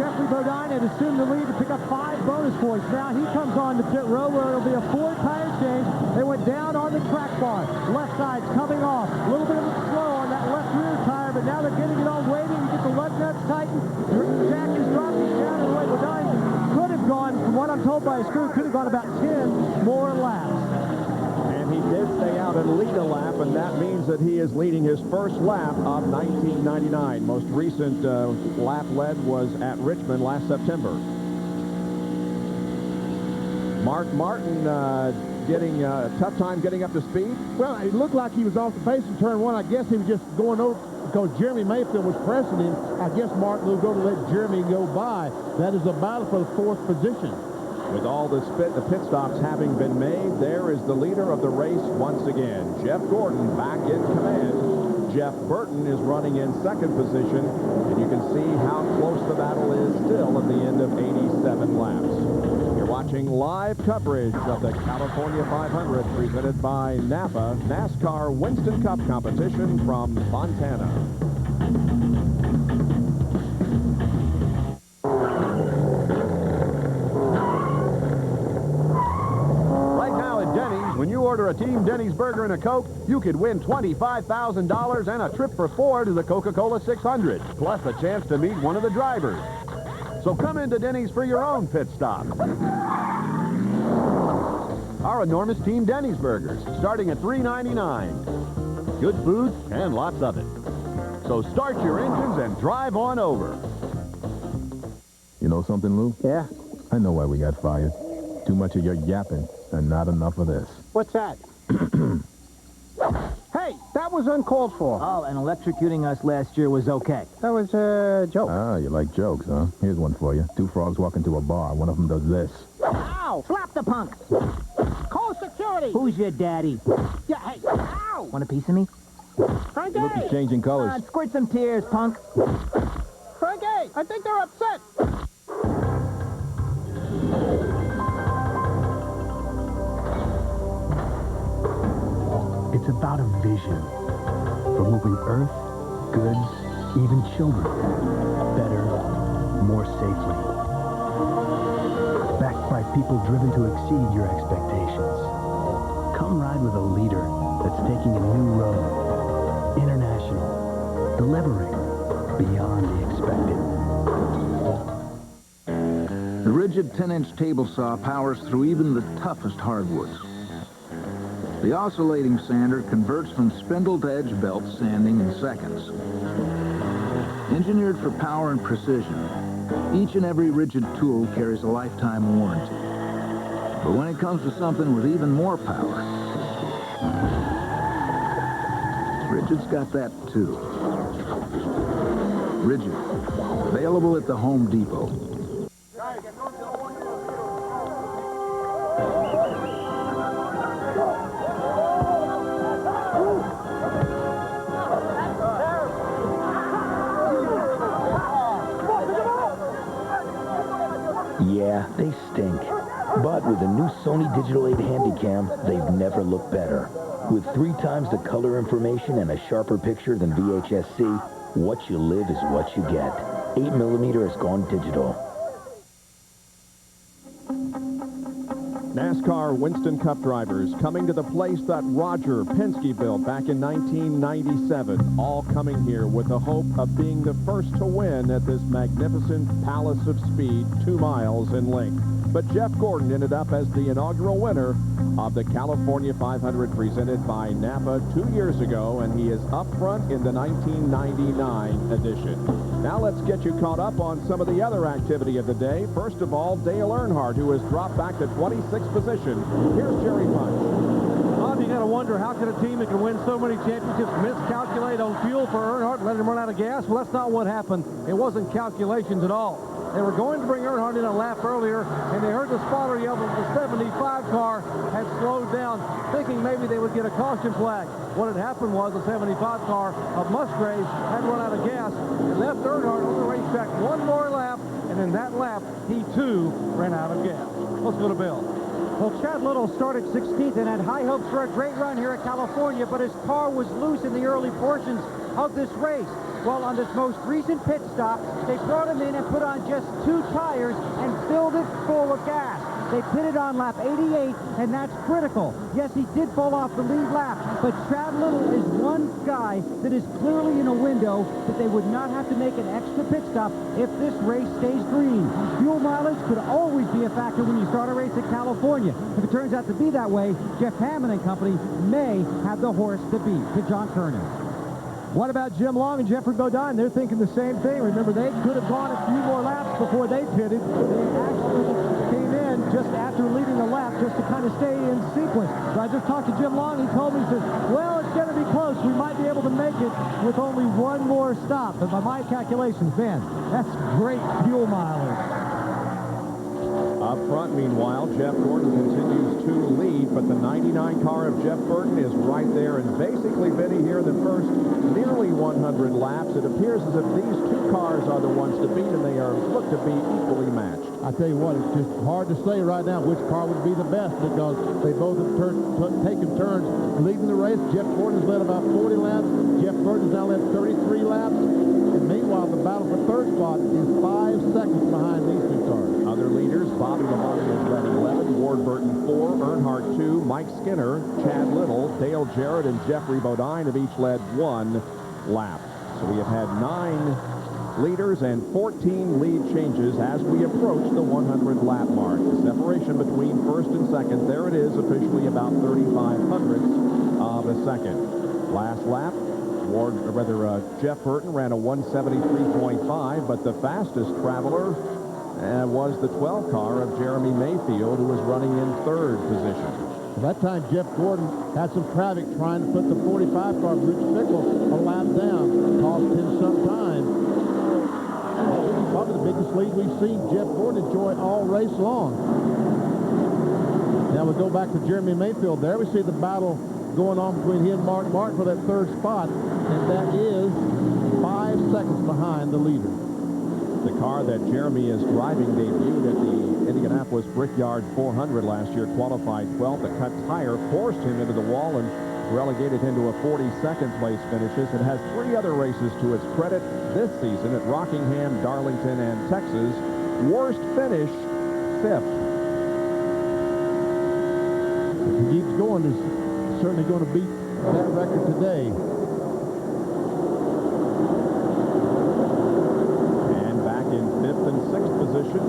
Jeffrey Bodine had assumed the lead to pick up 5 bonus points. Now he comes on to pit row where it'll be a 4-tire change. They went down on the track bar. Left side's coming off. A little bit of a slow on that left rear tire, but now they're getting it on waiting to get the left nuts tightened. Jack is dropping down and away. Bodine could have gone, from what I'm told by his crew, could have gone about 10 more laps. And he did stay out and lead a lap, and that means that he is leading his first lap of 1999. Most recent lap led was at Richmond last September. Mark Martin getting a tough time getting up to speed. Well, it looked like he was off the pace in turn 1. I guess he was just going over because Jeremy Mayfield was pressing him. I guess Martin will go to let Jeremy go by. That is a battle for the 4th position. With all the pit stops having been made, there is the leader of the race once again. Jeff Gordon back in command. Jeff Burton is running in 2nd position, and you can see how close the battle is still at the end of 87 laps. You're watching live coverage of the California 500 presented by Napa NASCAR Winston Cup competition from Fontana. When you order a Team Denny's burger and a Coke, you could win $25,000 and a trip for 4 to the Coca-Cola 600, plus a chance to meet one of the drivers. So come into Denny's for your own pit stop. Our enormous Team Denny's burgers, starting at $3.99. Good food and lots of it. So start your engines and drive on over. You know something, Lou? Yeah? I know why we got fired. Too much of your yapping and not enough of this. What's that? Hey, that was uncalled for. Oh, and electrocuting us last year was okay. That was a joke. Ah, you like jokes, huh? Here's one for you. 2 frogs walk into a bar. One of them does this. Ow! Slap the punk. Call security. Who's your daddy? Yeah, hey, ow! Want a piece of me? Frankie! Look, he's changing colors. Squirt some tears, punk. Frankie, I think they're upset. It's about a vision for moving Earth, goods, even children better, more safely. Backed by people driven to exceed your expectations. Come ride with a leader that's taking a new road. International. Delivering beyond the expected. The rigid 10-inch table saw powers through even the toughest hardwoods. The oscillating sander converts from spindle to edge belt sanding in seconds. Engineered for power and precision, each and every rigid tool carries a lifetime warranty. But when it comes to something with even more power, Rigid's got that too. Rigid, available at the Home Depot. Yeah, they stink. But with the new Sony Digital 8 Handycam, they've never looked better. With 3 times the color information and a sharper picture than VHS-C, what you live is what you get. 8mm has gone digital. NASCAR Winston Cup drivers coming to the place that Roger Penske built back in 1997, all coming here with the hope of being the first to win at this magnificent Palace of Speed, 2 miles in length. But Jeff Gordon ended up as the inaugural winner of the California 500 presented by Napa 2 years ago, and he is up front in the 1999 edition. Now let's get you caught up on some of the other activity of the day. First of all, Dale Earnhardt, who has dropped back to 26th position. Here's Jerry Punch. You got to wonder, how can a team that can win so many championships miscalculate on fuel for Earnhardt and let him run out of gas? Well, that's not what happened. It wasn't calculations at all. They were going to bring Earnhardt in a lap earlier, and they heard the spotter yell that the 75 car had slowed down, thinking maybe they would get a caution flag. What had happened was the 75 car of Musgrave had run out of gas and left Earnhardt on the racetrack one more lap, and then and that lap, he too ran out of gas. Let's go to Bill. Well, Chad Little started 16th and had high hopes for a great run here at California, but his car was loose in the early portions of this race. Well, on this most recent pit stop, they brought him in and put on just 2 tires and filled it full of gas. They pitted on lap 88, and that's critical. Yes, he did fall off the lead lap, but Chad Little is one guy that is clearly in a window that they would not have to make an extra pit stop if this race stays green. Fuel mileage could always be a factor when you start a race at California. If it turns out to be that way, Jeff Hammond and company may have the horse to beat. To John Kernan. What about Jim Long and Jeffrey Bodine? They're thinking the same thing. Remember, they could have gone a few more laps before they pitted. They actually came in just after leading the lap just to kind of stay in sequence. So I just talked to Jim Long. He told me, he says, well, it's going to be close. We might be able to make it with only one more stop. But by my calculations, man, that's great fuel mileage. Up front, meanwhile, Jeff Gordon continues to lead, but the 99 car of Jeff Burton is right there, and basically, Benny, here in the first nearly 100 laps, it appears as if these 2 cars are the ones to beat, and they are look to be equally matched. I tell you what, it's just hard to say right now which car would be the best because they both have taken turns leading the race. Jeff Gordon's led about 40 laps. Jeff Burton's now led 33 laps. And meanwhile, the battle for third spot is 5 seconds behind these 2 cars. Other leaders, Bobby Labonte has led 11, Ward Burton 4, Earnhardt 2, Mike Skinner, Chad Little, Dale Jarrett, and Jeffrey Bodine have each led 1 lap. So we have had 9 leaders and 14 lead changes as we approach the 100 lap mark. The separation between first and second, there it is, officially about 35 hundredths of a second. Last lap, Jeff Burton ran a 173.5, but the fastest traveler was the 12 car of Jeremy Mayfield, who was running in 3rd position. By that time, Jeff Gordon had some traffic trying to put the 45 car of Rich Fickle a lap down. Cost him some time. Probably the biggest lead we've seen Jeff Gordon enjoy all race long. Now we go back to Jeremy Mayfield. There we see the battle going on between he and Mark Martin for that 3rd spot, and that is 5 seconds behind the leader. The car that Jeremy is driving debuted at the Indianapolis Brickyard 400 last year, qualified 12th. The cut tire forced him into the wall and relegated him to a 42nd place finishes. It has 3 other races to its credit this season at Rockingham, Darlington, and Texas. Worst finish, 5th. If he keeps going, he's certainly going to beat that record today. In 5th and 6th position,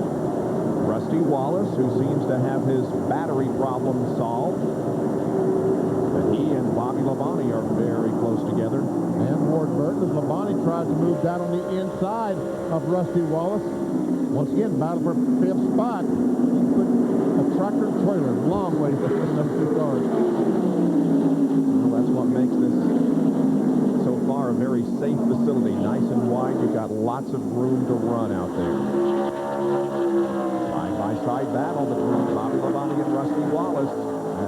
Rusty Wallace, who seems to have his battery problem solved. But he and Bobby Labonte are very close together. And Ward Burton, as Labonte tries to move down on the inside of Rusty Wallace. Once again, battle for 5th spot. He put a tractor and trailer a long way between those 2 cars. Well, that's what makes this so far a very safe facility. Nice and wide. You've got lots of room to run out there. Side-by-side battle between Bobby Labonte and Rusty Wallace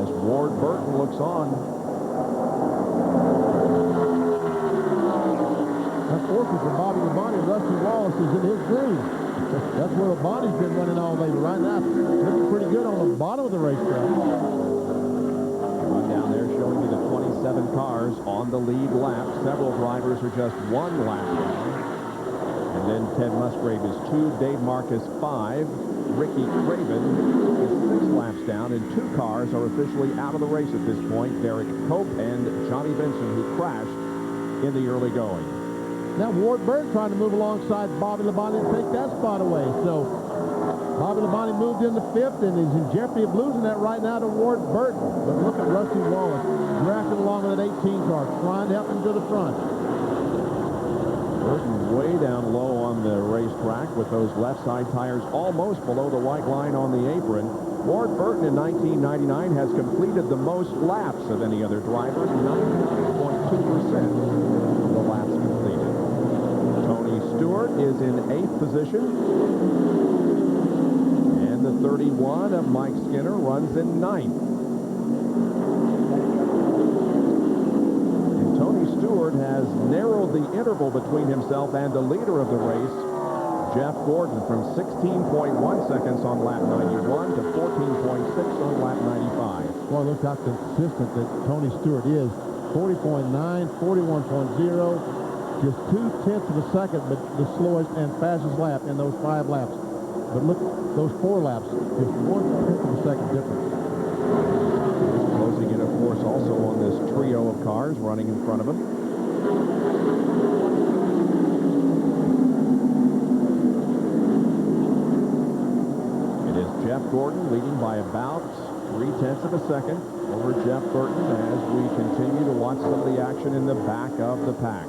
as Ward Burton looks on. Unfortunately for Bobby Labonte, Rusty Wallace is in his groove. That's where Labonte's been running all day. Right now, looking pretty good on the bottom of the racetrack. Run down there showing you the 27 cars on the lead lap. Several drivers are just 1 lap down. And then Ted Musgrave is 2, Dave Marcus 5, Ricky Craven is 6 laps down, and 2 cars are officially out of the race at this point. Derek Cope and Johnny Benson, who crashed in the early going. Now Ward Burton trying to move alongside Bobby Labonte and take that spot away. So Bobby Labonte moved into 5th and is in jeopardy of losing that right now to Ward Burton. But look at Rusty Wallace drafting along with that 18 car, trying to help him to the front. Burton way down low on the racetrack with those left side tires almost below the white line on the apron. Ward Burton in 1999 has completed the most laps of any other driver, 99.2% of the laps completed. Tony Stewart is in 8th position. And the 31 of Mike Skinner runs in 9th. Stewart has narrowed the interval between himself and the leader of the race Jeff Gordon from 16.1 seconds on lap 91 to 14.6 on lap 95. Boy, look how consistent that Tony Stewart is. 40.9, 41.0, just 0.2 of a second, but the slowest and fastest lap in those 5 laps. But look, those 4 laps, just 1/10 of a second difference. Closing in, of course, also on this trio of cars running in front of him. It is Jeff Gordon leading by about 0.3 of a second over Jeff Burton as we continue to watch some of the action in the back of the pack.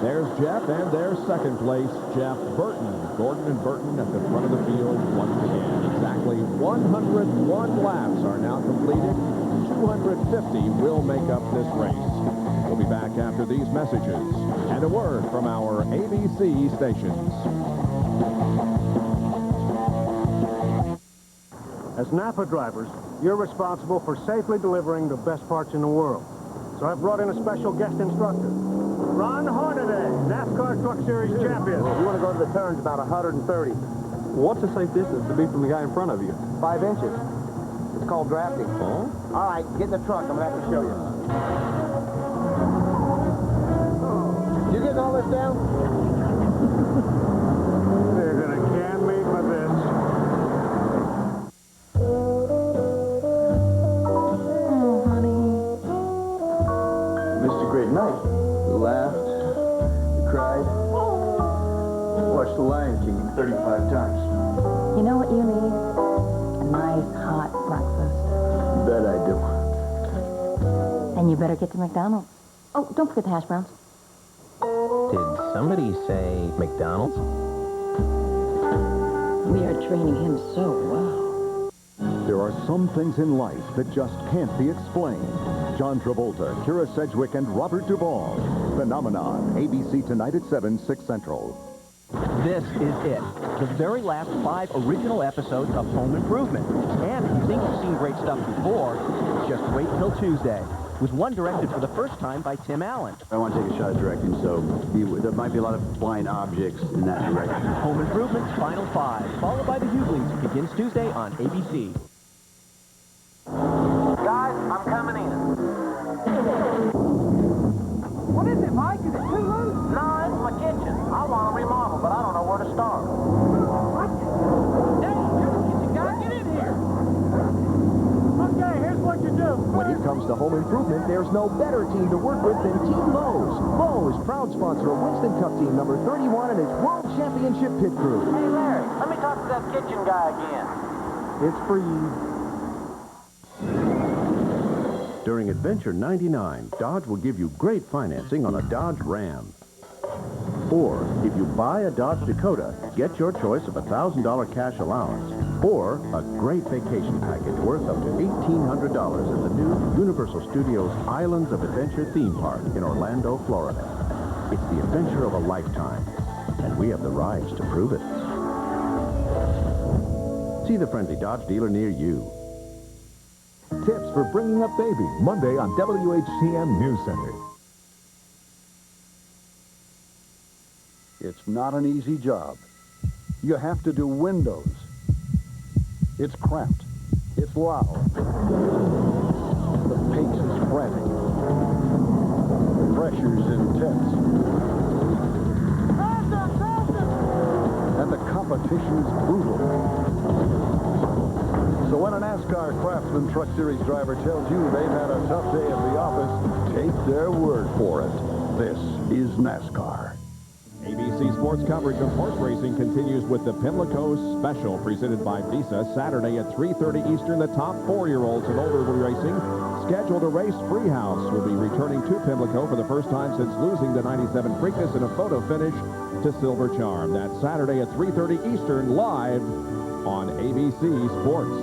There's Jeff, and there's second place, Jeff Burton. Gordon and Burton at the front of the field once again. Exactly 101 laps are now completed. 250 will make up this race. We'll be back after these messages and a word from our ABC stations. As Napa drivers, you're responsible for safely delivering the best parts in the world. So I've brought in a special guest instructor. Ron Hornaday, NASCAR Truck Series champion. You want to go to the turns about 130. What's the safe distance to be from the guy in front of you? 5 inches. It's called drafting. Oh? All right, get in the truck. I'm going to have to show you. You getting all this down? They're going to can me for this. Oh, honey. Missed a great night. We laughed. We cried. Watched The Lion King 35 times. You know what you need? A nice hot breakfast. Bet I do. And you better get to McDonald's. Oh, don't forget the hash browns. Did somebody say McDonald's? We are training him so well. There are some things in life that just can't be explained. John Travolta, Kira Sedgwick, and Robert Duvall. Phenomenon. ABC tonight at 7, 6 Central. This is it. The very last 5 original episodes of Home Improvement. And if you think you've seen great stuff before, just wait till Tuesday. With one directed for the first time by Tim Allen. I want to take a shot at directing, so there might be a lot of blind objects in that direction. Home Improvement's Final 5, followed by The Hughleys, begins Tuesday on ABC. Guys, I'm coming in. What is it, Mike? Is it too loose? No, it's my kitchen. I want to remodel, but I don't know where to start. What? Hey, you're the kitchen guy. Get in here. Okay, here's what you do. When it comes to home improvement, there's no better team to work with than Team Lowe's. Lowe's, proud sponsor of Winston Cup Team number 31 and its World Championship pit crew. Hey, Larry, let me talk to that kitchen guy again. It's for you. During Adventure 99, Dodge will give you great financing on a Dodge Ram. Or, if you buy a Dodge Dakota, get your choice of a $1,000 cash allowance. Or, a great vacation package worth up to $1,800 at the new Universal Studios Islands of Adventure theme park in Orlando, Florida. It's the adventure of a lifetime, and we have the rides to prove it. See the friendly Dodge dealer near you. Tips for bringing up baby, Monday on WHTM News Center. It's not an easy job. You have to do windows. It's cramped. It's loud. The pace is frantic. The pressure's intense. And the competition's brutal. So when a NASCAR Craftsman Truck Series driver tells you they've had a tough day at the office, take their word for it. This is NASCAR. ABC Sports coverage of horse racing continues with the Pimlico Special presented by Visa. Saturday at 3:30 Eastern, the top 4-year-olds in older racing scheduled to race Freehouse will be returning to Pimlico for the first time since losing the 97 Preakness in a photo finish to Silver Charm. That's Saturday at 3:30 Eastern, live on ABC Sports.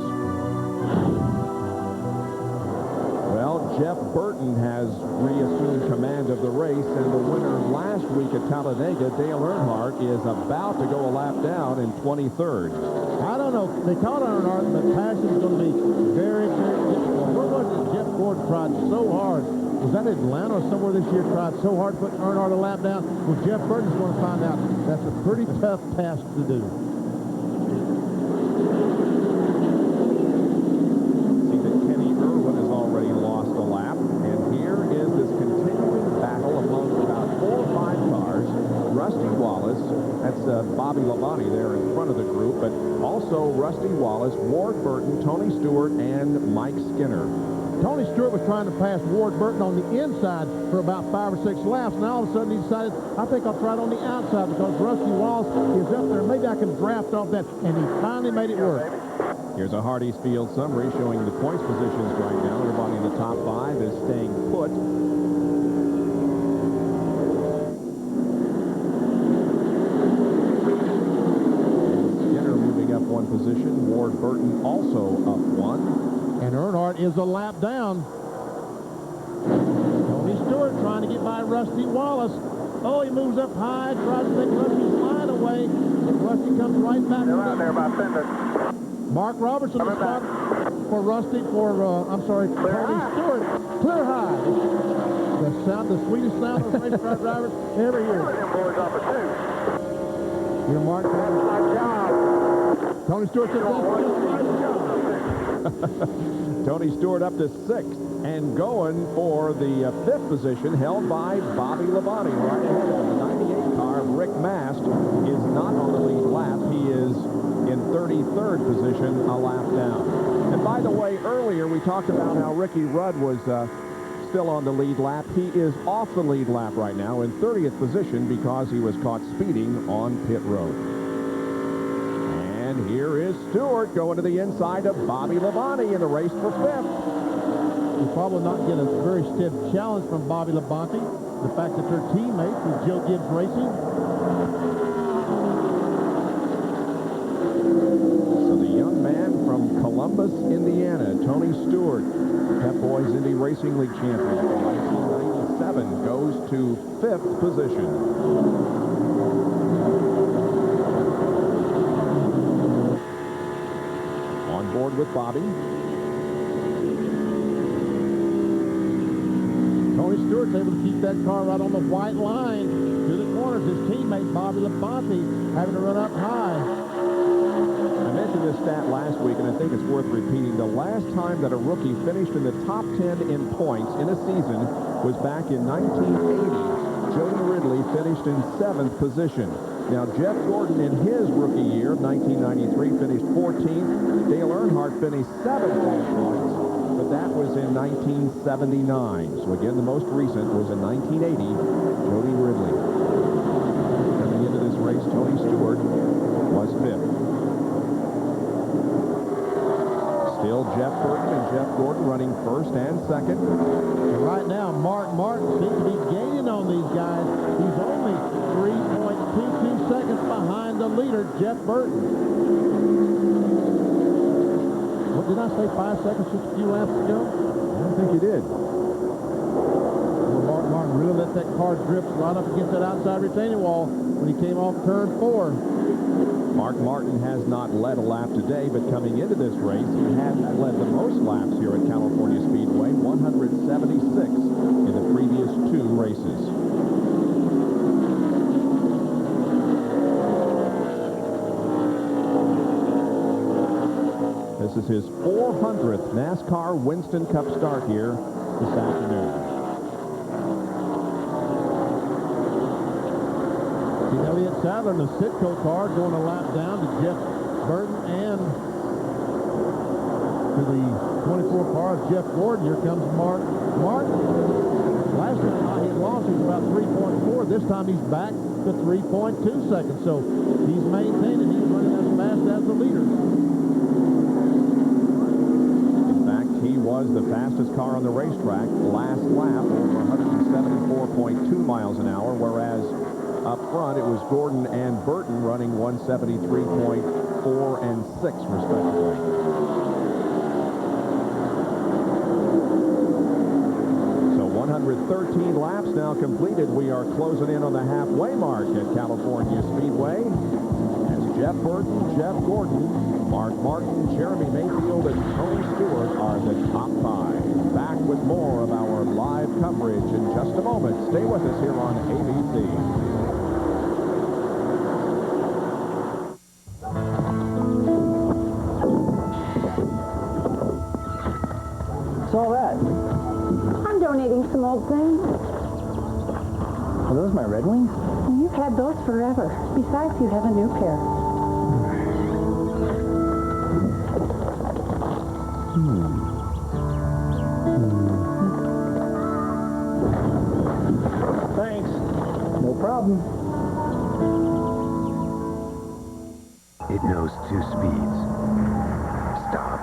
Well, Jeff Burton has reassumed command of the race, and the winner last week at Talladega, Dale Earnhardt, is about to go a lap down in 23rd. I don't know. They call it Earnhardt, but passing is going to be very, very difficult. We're watching Jeff Gordon tried so hard was that Atlanta or somewhere this year, tried so hard to put Earnhardt a lap down? Well, Jeff Burton's going to find out that's a pretty tough task to do. See that Kenny Irwin has already lost a lap, and here is this continuing battle among about 4 or 5 cars. Rusty Wallace, that's Bobby Labonte there in front of the group, but also Rusty Wallace, Ward Burton, Tony Stewart, and Mike Skinner. Tony Stewart was trying to pass Ward Burton on the inside for about 5 or 6 laps. Now all of a sudden he decided, I think I'll try it on the outside because Rusty Wallace is up there. Maybe I can draft off that. And he finally made it work. Here's a Hardee's Field summary showing the points positions right now. Everybody in the top 5 is staying put. Skinner moving up 1 position. Ward Burton also up 1. And Earnhardt is a lap down. Tony Stewart trying to get by Rusty Wallace. Oh, he moves up high, tries to take Rusty's line away. And Rusty comes right back. They're out there by Fender. Mark Robertson is spot for Rusty, Tony Stewart. Clear high. The sweetest sound of race car drivers ever hear. Here, Mark. Tony Stewart said, Tony Stewart up to 6th and going for the 5th position held by Bobby Labonte right ahead of the 98 car. Rick Mast is not on the lead lap. He is in 33rd position, a lap down. And by the way, earlier we talked about how Ricky Rudd was still on the lead lap. He is off the lead lap right now in 30th position because he was caught speeding on pit road. And here is Stewart going to the inside of Bobby Labonte in the race for 5th. You'll probably not get a very stiff challenge from Bobby Labonte. The fact that they're teammates with Joe Gibbs Racing. So the young man from Columbus, Indiana, Tony Stewart, Pep Boys Indy Racing League champion in 1997, goes to 5th position. With Bobby. Tony Stewart's able to keep that car right on the white line to the corners. His teammate Bobby Labonte having to run up high. I mentioned this stat last week, and I think it's worth repeating. The last time that a rookie finished in the top 10 in points in a season was back in 1980. Jody Ridley finished in 7th position. Now, Jeff Gordon in his rookie year of 1993 finished 14th. Dale Earnhardt finished 7th in points, but that was in 1979. So again, the most recent was in 1980, Jody Ridley. Coming into this race, Tony Stewart was 5th. Still Jeff Burton and Jeff Gordon running 1st and 2nd. And right now, Mark Martin seems to be gaining on these guys. He's only 3.22 seconds behind the leader, Jeff Burton. What did I say, 5 seconds just a few laps ago? I don't think you did. Well, Mark Martin really let that car drift right up against that outside retaining wall when he came off turn 4. Mark Martin has not led a lap today, but coming into this race, he had led the most laps here at California Speedway, 176 in the previous 2 races. This is his 400th NASCAR Winston Cup start here this afternoon. Elliott Sadler in the Sitco car going a lap down to Jeff Burton and to the 24 car of Jeff Gordon. Here comes Mark Martin. Last time he had lost, he was about 3.4. This time he's back to 3.2 seconds. So he's maintaining. He's running as fast as the leader. In fact, he was the fastest car on the racetrack last lap, over 174.2 miles an hour, whereas up front, it was Gordon and Burton running 173.4 and 6, respectively. So 113 laps now completed. We are closing in on the halfway mark at California Speedway as Jeff Burton, Jeff Gordon, Mark Martin, Jeremy Mayfield, and Tony Stewart are the top 5. Back with more of our live coverage in just a moment. Stay with us here on ABC. What's all that? I'm donating some old things. Are those my Red Wings? You've had those forever. Besides, you have a new pair. Thanks. No problem. It knows 2 speeds. Stop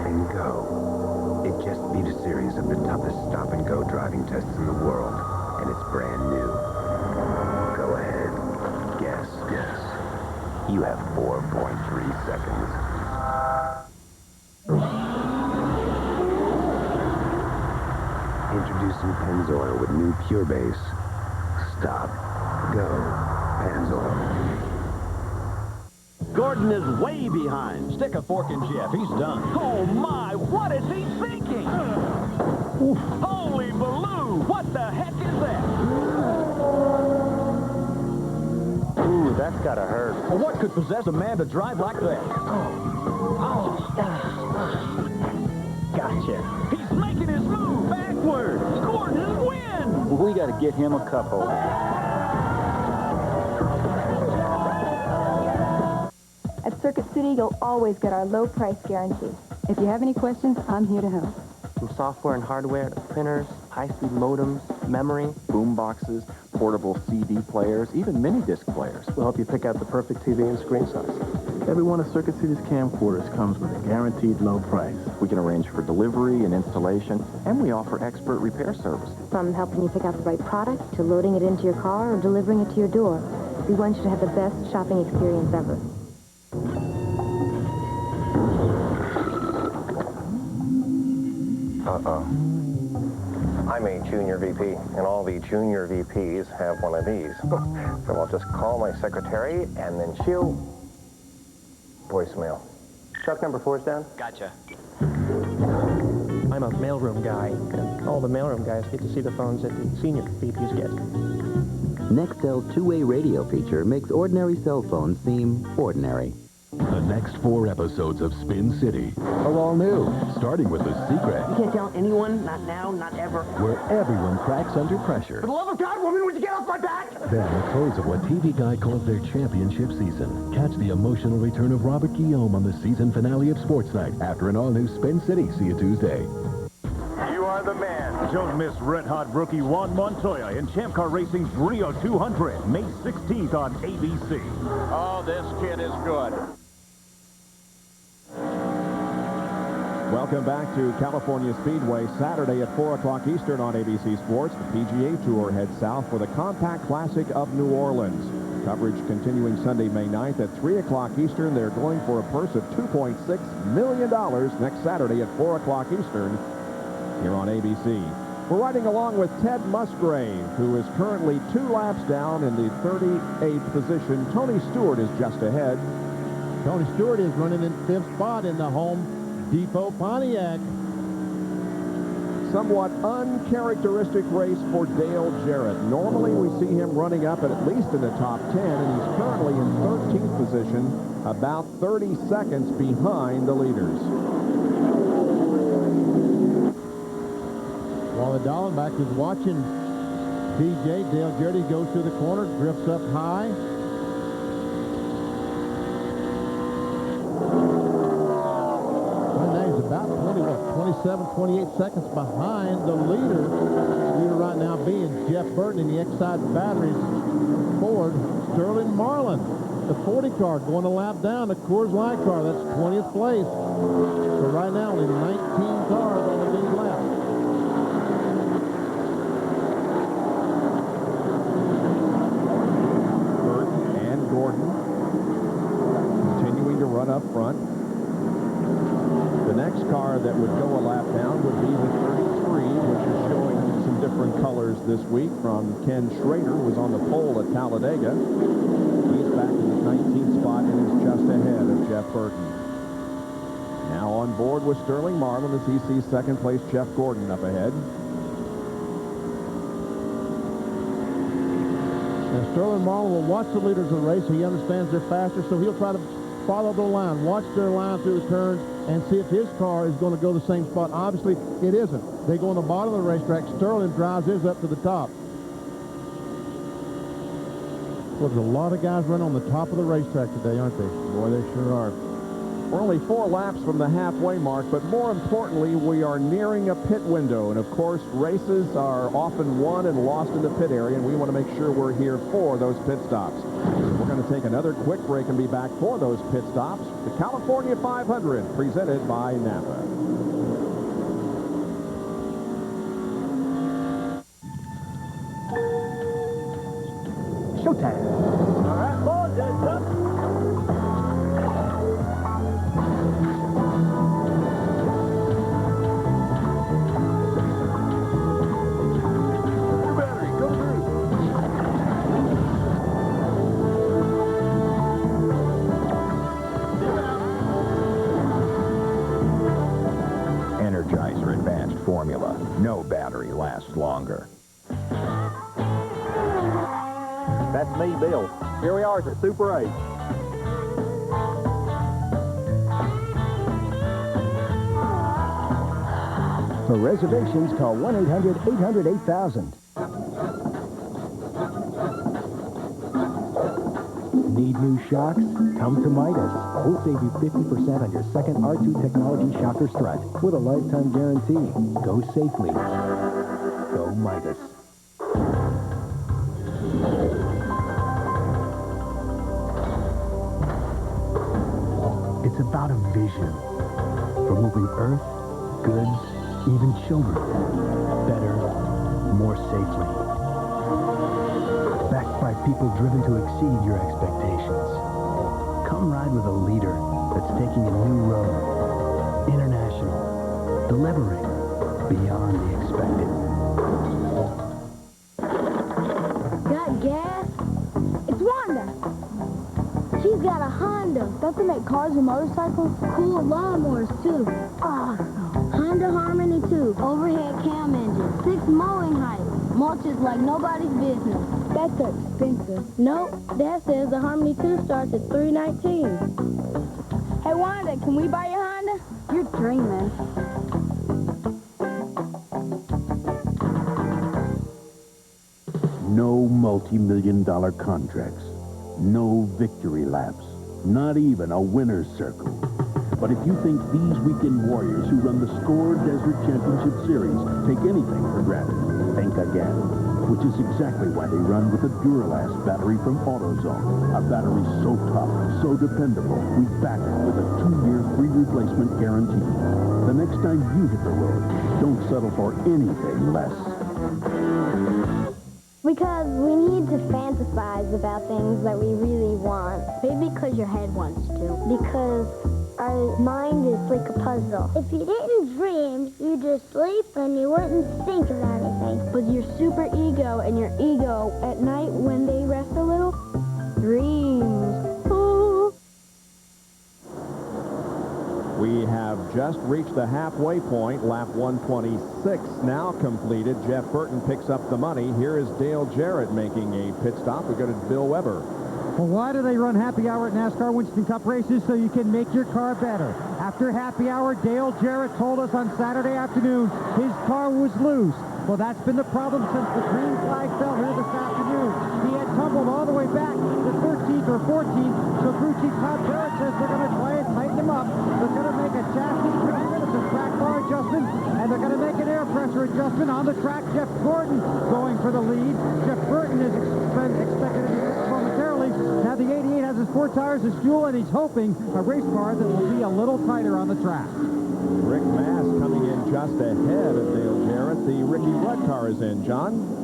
and go. It just beat a series of the toughest stop-and-go driving tests in the world, and it's brand new. Go ahead. Guess. You have 4.3 seconds. Introducing Pennzoil with new Pure Base. Stop. Go. Pennzoil. Gordon is way behind. Stick a fork in Jeff. He's done. Oh, my. What is he thinking? Holy Baloo. What the heck is that? Ooh, that's gotta hurt. Well, what could possess a man to drive like that? Gotcha. He's making his move backwards. Gordon wins. We got to get him a couple. At Circuit City, you'll always get our low price guarantee. If you have any questions, I'm here to help. From software and hardware to printers, high-speed modems, memory, boom boxes, portable CD players, even mini disc players. We'll help you pick out the perfect TV and screen size. Every one of Circuit City's camcorders comes with a guaranteed low price. We can arrange for delivery and installation, and we offer expert repair service. From helping you pick out the right product to loading it into your car or delivering it to your door, we want you to have the best shopping experience ever. I'm a junior VP, and all the junior VPs have one of these. So I'll just call my secretary, and then she'll... voicemail. Truck number 4 is down? Gotcha. I'm a mailroom guy, and all the mailroom guys get to see the phones that the senior VPs get. Nextel's two-way radio feature makes ordinary cell phones seem ordinary. The next 4 episodes of Spin City are all new. Starting with The Secret, You can't tell anyone, not now, not ever. where everyone cracks under pressure. For the love of God, woman, would you get off my back? Then the close of what TV Guide calls their championship season. Catch the emotional return of Robert Guillaume on the season finale of Sports Night after an all-new Spin City. See you Tuesday. You are the man. Don't miss red-hot rookie Juan Montoya in Champ Car Racing's Rio 200, May 16th on ABC. Oh, this kid is good. Welcome back to California Speedway, Saturday at 4 o'clock Eastern on ABC Sports. The PGA Tour heads south for the Compact Classic of New Orleans. Coverage continuing Sunday, May 9th at 3 o'clock Eastern. They're going for a purse of $2.6 million next Saturday at 4 o'clock Eastern here on ABC. We're riding along with Ted Musgrave, who is currently 2 laps down in the 38th position. Tony Stewart is just ahead. Tony Stewart is running in 5th spot in the Home Depot Pontiac. Somewhat uncharacteristic race for Dale Jarrett. Normally we see him running up at least in the top 10, and he's currently in 13th position, about 30 seconds behind the leaders. While the Dallenbach is watching DJ, Dale Jarrett goes to the corner, drifts up high. About 27, 28 seconds behind the leader. Leader right now being Jeff Burton in the Exide Batteries Ford. Sterling Marlin, the 40 car, going a lap down. The Coors Light car, that's 20th place. So right now, only 19 cars on the lead lap. Burton and Gordon continuing to run up front. The next car that would go a lap down would be the 33, which is showing some different colors this week from Ken Schrader, who was on the pole at Talladega. He's back to the 19th spot and is just ahead of Jeff Burton. Now on board with Sterling Marlin as he sees second place Jeff Gordon up ahead. And Sterling Marlin will watch the leaders of the race. He understands they're faster, so he'll try to follow their line, watch their line through the turns, and see if his car is going to go the same spot. Obviously, it isn't. They go on the bottom of the racetrack. Sterling drives his up to the top. Well, there's a lot of guys running on the top of the racetrack today, aren't they? Boy, they sure are. We're only 4 laps from the halfway mark, but more importantly, we are nearing a pit window. And, of course, races are often won and lost in the pit area, and we want to make sure we're here for those pit stops. We're going to take another quick break and be back for those pit stops. The California 500, presented by Napa. Showtime. All right, boys, that's up. Energizer Advanced Formula. No battery lasts longer. That's me, Bill. Here we are at the Super 8. For reservations, call 1-800-800-8000. Need new shocks? Come to Midas. We'll save you 50% on your second R2 Technology shocker strut with a lifetime guarantee. Go safely. Go Midas. It's about a vision for moving earth, goods, even children better, more safely. Backed by people driven to exceed your expectations. Come ride with a leader that's taking a new road. International. Delivering beyond the expected. Got gas? It's Wanda. She's got a Honda. Don't they make cars and motorcycles? Cool lawnmowers, too. Awesome. Honda Harmony 2. Overhead cam engine. 6 mowing heights. Mulches like nobody's business. That's expensive. Nope. Dad says the Harmony 2 starts at $319. Hey, Wanda, can we buy your Honda? You're dreaming. No multi-million-dollar contracts. No victory laps. Not even a winner's circle. But if you think these weekend warriors who run the Score Desert Championship Series take anything for granted, think again. Which is exactly why they run with a Duralast battery from AutoZone. A battery so tough, so dependable, we back it with a 2-year free replacement guarantee. The next time you hit the road, don't settle for anything less. Because we need to fantasize about things that we really want. Maybe because your head wants to. Because our mind is like a puzzle. If you didn't dream, you'd just sleep and you wouldn't think of anything. But your super ego and your ego at night when they rest a little, dreams. Ooh. We have just reached the halfway point. Lap 126 now completed. Jeff Burton picks up the money. Here is Dale Jarrett making a pit stop. We go to Bill Weber. Well, why do they run happy hour at NASCAR Winston Cup races? So you can make your car better. After happy hour, Dale Jarrett told us on Saturday afternoon his car was loose. Well, that's been the problem since the green flag fell here this afternoon. He had tumbled all the way back to 13th or 14th. So crew chief Todd Barrett says they're going to try and tighten him up. They're going to make a chassis adjustment, it's a track bar adjustment, and they're going to make an air pressure adjustment on the track. Jeff Gordon going for the lead. Jeff Burton is expected to be momentarily. Now the 88 has his 4 tires, his fuel, and he's hoping a race car that will be a little tighter on the track. Rick Mass coming in just ahead of Dale Jarrett. The Ricky Rudd car is in. John?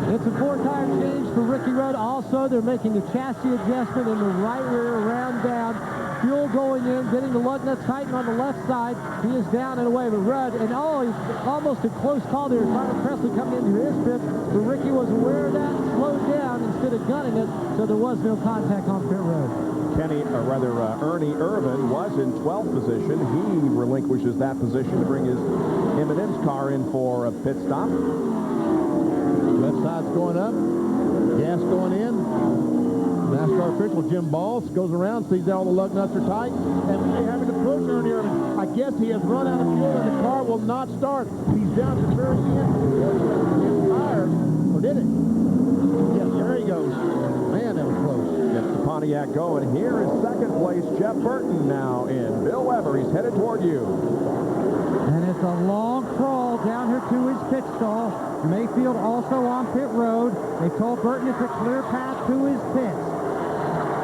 It's a 4-tire change for Ricky Rudd. Also, they're making the chassis adjustment in the right rear, round down. Fuel going in, getting the lug nuts tightened on the left side. He is down and away, but Rudd, and he's almost a close call there. Tyler Presley coming into his pit, but Ricky was aware of that and slowed down instead of gunning it, so there was no contact on pit road. Ernie Irvan was in 12th position. He relinquishes that position to bring his M&M's car in for a pit stop. Left side's going up. Gas going in. NASCAR official Jim Balls goes around, sees that all the lug nuts are tight, and they're having to push Ernie Irvan. I guess he has run out of fuel and the car will not start. He's down to the very end. It's fired. Or did it? Yes, there he goes. Man, that was close. Gets the Pontiac going. Here is second place, Jeff Burton now in. Bill Weber, he's headed toward you. And it's a long crawl down here to his pit stall. Mayfield also on pit road. They told Burton it's a clear path to his pits.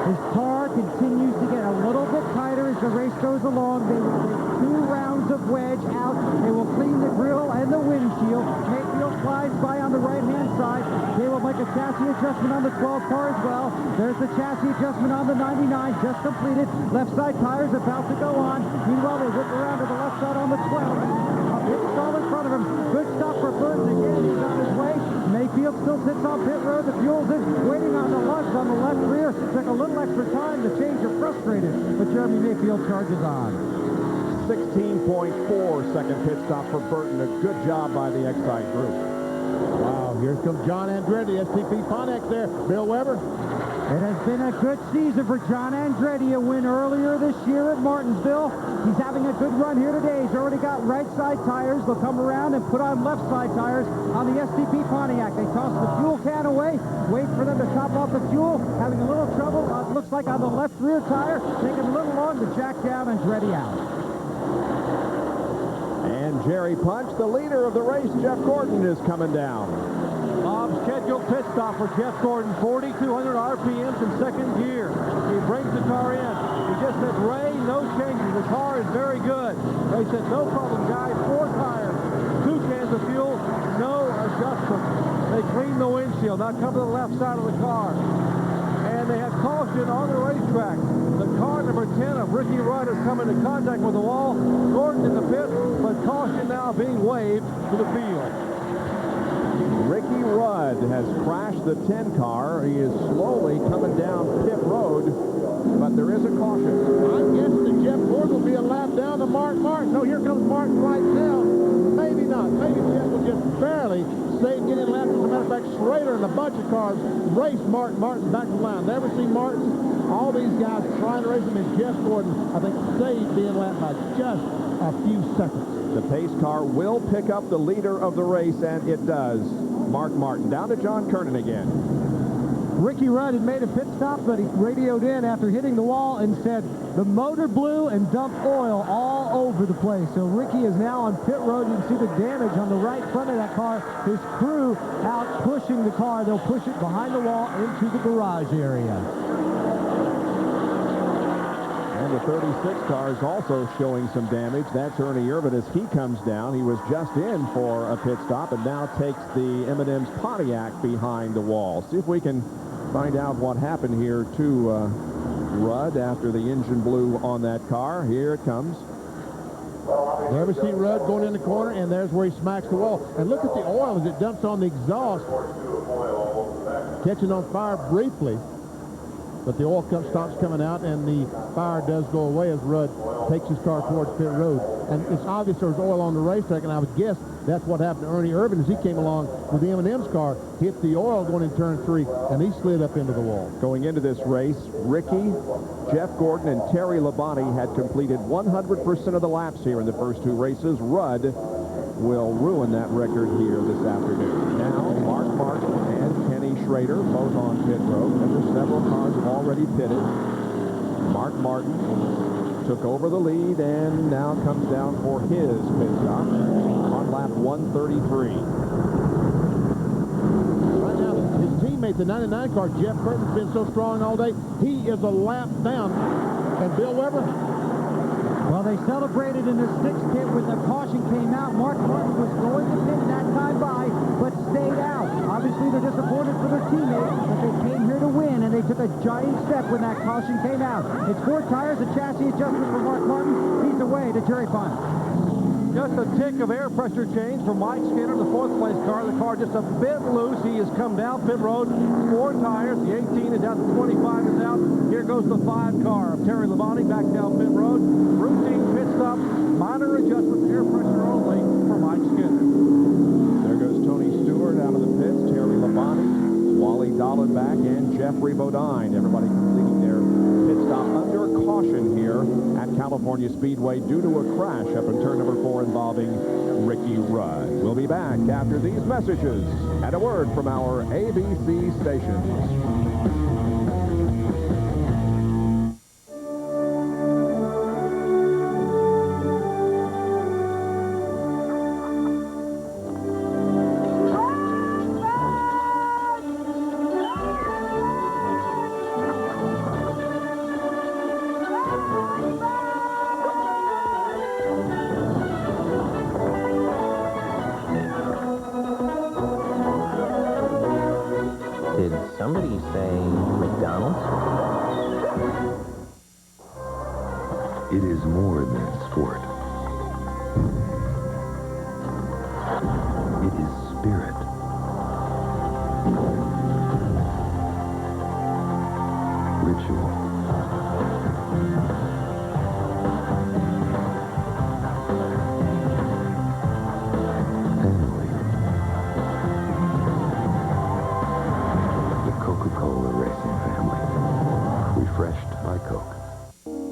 His car continues to get a little bit tighter as the race goes along. They will take 2 rounds of wedge out. They will clean the grill and the windshield. Mayfield flies by on the right-hand side. They will make a chassis adjustment on the 12 car as well. There's the chassis adjustment on the 99, just completed. Left side tires about to go on. Meanwhile, they whip around to the left side on the 12. A big stall in front of him. Good stop for Burton again. He's on his way. Mayfield still sits on pit road. The fuel's in, waiting on the lugs on the left rear. Took a little extra time to change. You're frustrated, but Jeremy Mayfield charges on. 16.4 second pit stop for Burton. A good job by the Excite group. Wow, here comes John Andretti, STP Pontiac there. Bill Weber. It has been a good season for John Andretti, a win earlier this year at Martinsville. He's having a good run here today. He's already got right side tires. They'll come around and put on left side tires on the STP Pontiac. They toss the fuel can away, wait for them to top off the fuel, having a little trouble, looks like on the left rear tire, taking a little long to jack down Andretti out. And Jerry Punch, the leader of the race, Jeff Gordon, is coming down. Scheduled pit stop for Jeff Gordon, 4,200 RPMs in second gear. He brings the car in. He just said, Ray, no changes. The car is very good. Ray said, no problem, guys. 4 tires, 2 cans of fuel, no adjustment. They clean the windshield. Now come to the left side of the car. And they have caution on the racetrack. The car number 10 of Ricky Rudd has come into contact with the wall. Gordon in the pit, but caution now being waved to the field. Ricky Rudd has crashed the 10 car. He is slowly coming down pit road, but there is a caution. I'm guessing that Jeff Gordon will be a lap down to Mark Martin. No, here comes Martin right now. Maybe not. Maybe Jeff will just barely save getting lapped. As a matter of fact, Schrader and a bunch of cars race Martin back to the line. Never see Martin. All these guys trying to race him, and Jeff Gordon, I think, saved being lapped by just a few seconds. The pace car will pick up the leader of the race, and it does. Mark Martin. Down to John Kernan again. Ricky Rudd had made a pit stop, but he radioed in after hitting the wall and said the motor blew and dumped oil all over the place. So Ricky is now on pit road. You can see the damage on the right front of that car. His crew out pushing the car. They'll push it behind the wall into the garage area. And the 36 car is also showing some damage. That's Ernie Irvan as he comes down. He was just in for a pit stop and now takes the M&M's Pontiac behind the wall. See if we can find out what happened here to Rudd after the engine blew on that car. Here it comes. Never see Rudd going in the corner, and there's where he smacks the wall. And look at the oil as it dumps on the exhaust, catching on fire briefly. But the oil stops coming out, and the fire does go away as Rudd takes his car towards pit road. And it's obvious there's oil on the racetrack, and I would guess that's what happened to Ernie Irvan as he came along with the M&M's car, hit the oil going in turn 3, and he slid up into the wall. Going into this race, Ricky, Jeff Gordon, and Terry Labonte had completed 100% of the laps here in the first 2 races. Rudd will ruin that record here this afternoon. Now, Mark Martin and Kenny Schrader both on pit road. Remember, several cars have already pitted. Mark Martin took over the lead and now comes down for his pit stop on lap 133. Right now, his teammate, the 99 car, Jeff Burton, has been so strong all day. He is a lap down. And Bill Weber? Well, they celebrated in the 6th pit when the caution came out. Mark Martin was going to pit that time by, but stayed out. Obviously, they're disappointed for their teammate, but they came here to win, and they took a giant step when that caution came out. It's 4 tires, a chassis adjustment for Mark Martin. He's away to Jerry Punch. Just a tick of air pressure change for Mike Skinner, the fourth place car. The car just a bit loose. He has come down pit road, 4 tires. The 18 is out, the 25 is out. Here goes the 5 car of Terry Labonte back down pit road. Routine pit stop, minor adjustment, air pressure only for Mike Skinner. There goes Tony Stewart out of the pits, Terry Labonte, Wally Dallenbach, and Jeffrey Bodine. Everybody completing their pit stop under caution here at California Speedway due to a crash up in turn number 4 involving Ricky Rudd. We'll be back after these messages and a word from our ABC stations. Did somebody say McDonald's? It is more than sport. It is spirit. Ritual. Family. The Coca-Cola Racing family. Refreshed by Coke.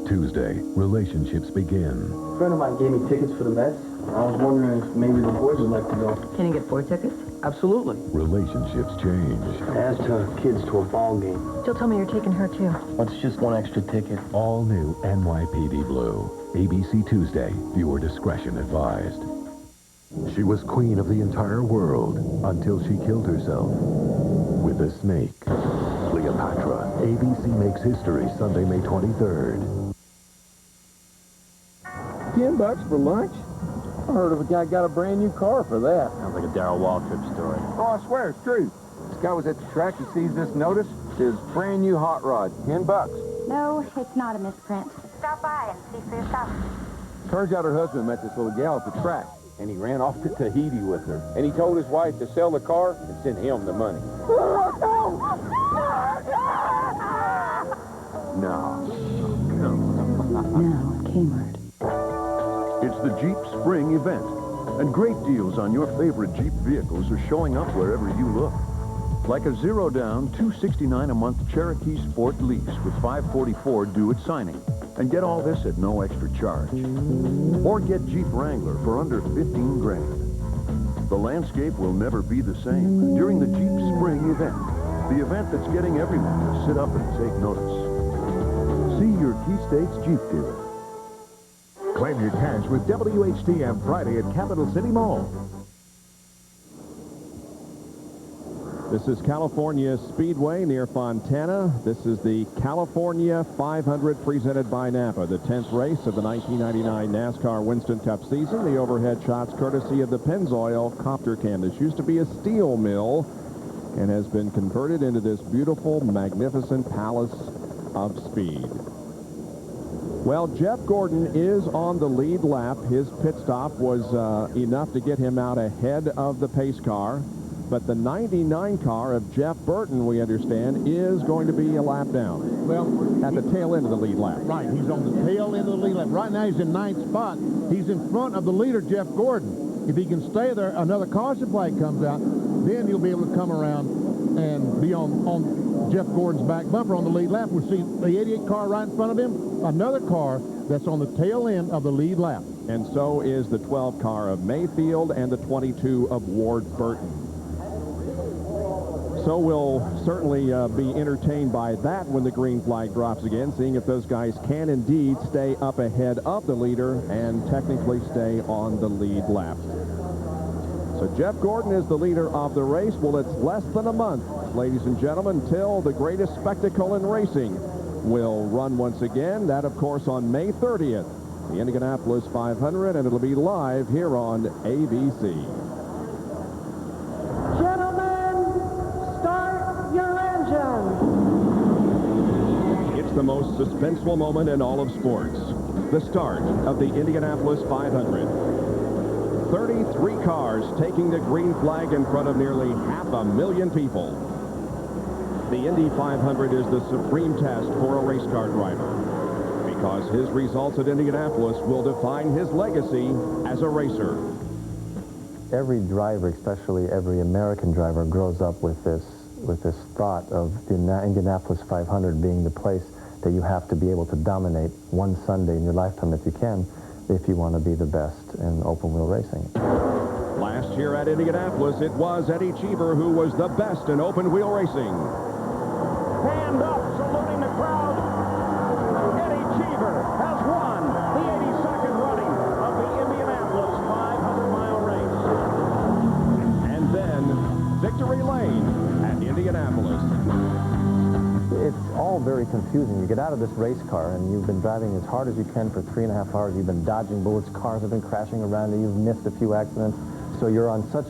Tuesday, relationships begin. A friend of mine gave me tickets for the Mets. I was wondering if maybe the boys would like to go. Can you get 4 tickets? Absolutely. Relationships change. As to kids to a ball game. Still tell me you're taking her, too. What's just 1 extra ticket? All new NYPD Blue. ABC Tuesday. Viewer discretion advised. She was queen of the entire world until she killed herself with a snake. Cleopatra. ABC makes history Sunday, May 23rd. $10 for lunch? I heard of a guy got a brand new car for that. Sounds like a Darrell Waltrip story. Oh, I swear it's true. This guy was at the track. He sees this notice. Says brand new hot rod, $10. No, it's not a misprint. Stop by and see for yourself. Turns out her husband met this little gal at the track, and he ran off to Tahiti with her. And he told his wife to sell the car and send him the money. No. Now at Kmart. It's the Jeep Spring event, and great deals on your favorite Jeep vehicles are showing up wherever you look. Like a zero-down, $269 a month Cherokee Sport lease with $544 due at signing. And get all this at no extra charge. Or get Jeep Wrangler for under 15 grand. The landscape will never be the same during the Jeep Spring event, the event that's getting everyone to sit up and take notice. See your Key States Jeep dealer. Claim your cash with WHTM Friday at Capital City Mall. This is California Speedway near Fontana. This is the California 500 presented by Napa, the 10th race of the 1999 NASCAR Winston Cup season. The overhead shots courtesy of the Pennzoil Copter Cam. This used to be a steel mill and has been converted into this beautiful, magnificent palace of speed. Well, Jeff Gordon is on the lead lap. His pit stop was enough to get him out ahead of the pace car. But the 99 car of Jeff Burton, we understand, is going to be a lap down. Well, at the tail end of the lead lap. Right, he's on the tail end of the lead lap. Right now he's in 9th spot. He's in front of the leader, Jeff Gordon. If he can stay there, another caution flag comes out, then he'll be able to come around and be on Jeff Gordon's back bumper on the lead lap. We'll see the 88 car right in front of him, another car that's on the tail end of the lead lap. And so is the 12 car of Mayfield and the 22 of Ward Burton. So we'll certainly be entertained by that when the green flag drops again, seeing if those guys can indeed stay up ahead of the leader and technically stay on the lead lap. So Jeff Gordon is the leader of the race. Well, it's less than a month, ladies and gentlemen, until the greatest spectacle in racing will run once again. That, of course, on May 30th, the Indianapolis 500, and it'll be live here on ABC. The most suspenseful moment in all of sports, the start of the Indianapolis 500. 33 cars taking the green flag in front of nearly 500,000 people. The Indy 500 is the supreme test for a race car driver, because his results at Indianapolis will define his legacy as a racer. Every driver, especially every American driver, grows up with this thought of the Indianapolis 500 being the place that you have to be able to dominate one Sunday in your lifetime if you can, if you want to be the best in open-wheel racing. Last year at Indianapolis, it was Eddie Cheever who was the best in open-wheel racing. Hand up, saluting the crowd. Eddie Cheever has won the 82nd running of the Indianapolis 500-mile race. And then, victory lane at Indianapolis. It's all very confusing. You get out of this race car, and you've been driving as hard as you can for 3.5 hours. You've been dodging bullets. Cars have been crashing around you. You've missed a few accidents. So you're on such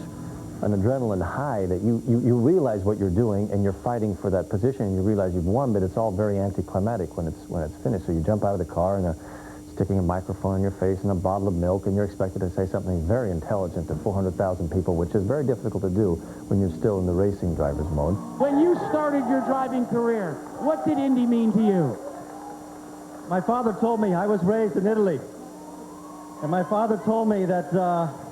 an adrenaline high that you realize what you're doing, and you're fighting for that position, and you realize you've won, but it's all very anticlimactic when it's finished. So you jump out of the car, and they're sticking a microphone in your face and a bottle of milk, and you're expected to say something very intelligent to 400,000 people, which is very difficult to do when you're still in the racing driver's mode. When you started your driving career, what did Indy mean to you? My father told me, I was raised in Italy, and my father told me that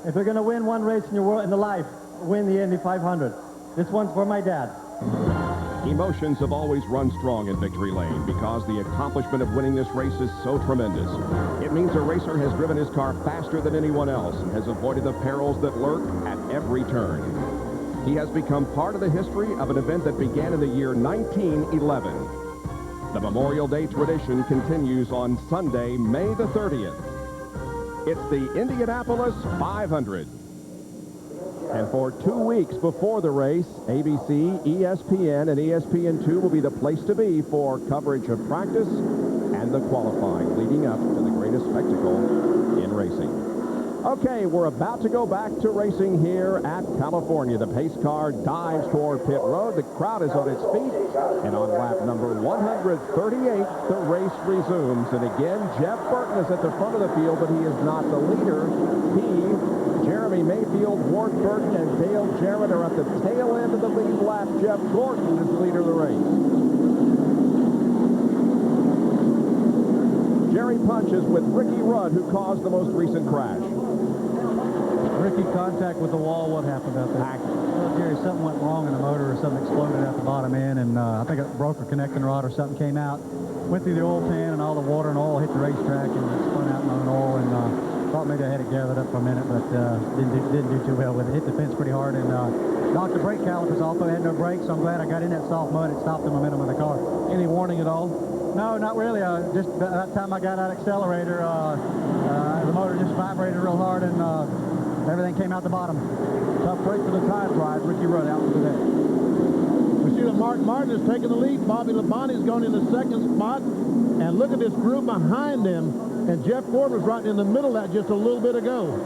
if you're going to win one race in your life, win the Indy 500. This one's for my dad. Emotions have always run strong in victory lane because the accomplishment of winning this race is so tremendous. It means a racer has driven his car faster than anyone else and has avoided the perils that lurk at every turn. He has become part of the history of an event that began in the year 1911. The Memorial Day tradition continues on Sunday, May the 30th. It's the Indianapolis 500. And for 2 weeks before the race, ABC, ESPN, and ESPN2 will be the place to be for coverage of practice and the qualifying leading up to the greatest spectacle in racing. Okay, we're about to go back to racing here at California. The pace car dives toward pit road. The crowd is on its feet. And on lap number 138, the race resumes. And again, Jeff Burton is at the front of the field, but he is not the leader. Jeremy Mayfield, Ward Burton, and Dale Jarrett are at the tail end of the lead lap. Jeff Gordon is the leader of the race. Jerry Punch is with Ricky Rudd, who caused the most recent crash. Ricky, contact with the wall. What happened out there? Well, Jerry, something went wrong in the motor, or something exploded at the bottom end, and I think it broke a connecting rod or something came out. Went through the oil pan, and all the water and oil hit the racetrack, and it spun out my own oil, and thought maybe I had it gathered up for a minute, but didn't do too well with it. Hit the fence pretty hard and knocked the brake calipers off. I had no brakes, so I'm glad I got in that soft mud. It stopped the momentum of the car. Any warning at all? No, not really. Just by that time I got out accelerator, the motor just vibrated real hard, and everything came out the bottom. Tough break for the time drive. Ricky Rudd out for the day. We see that Mark Martin is taking the lead. Bobby Labonte's going in the second spot. And look at this group behind him. And Jeff Gordon was right in the middle of that just a little bit ago.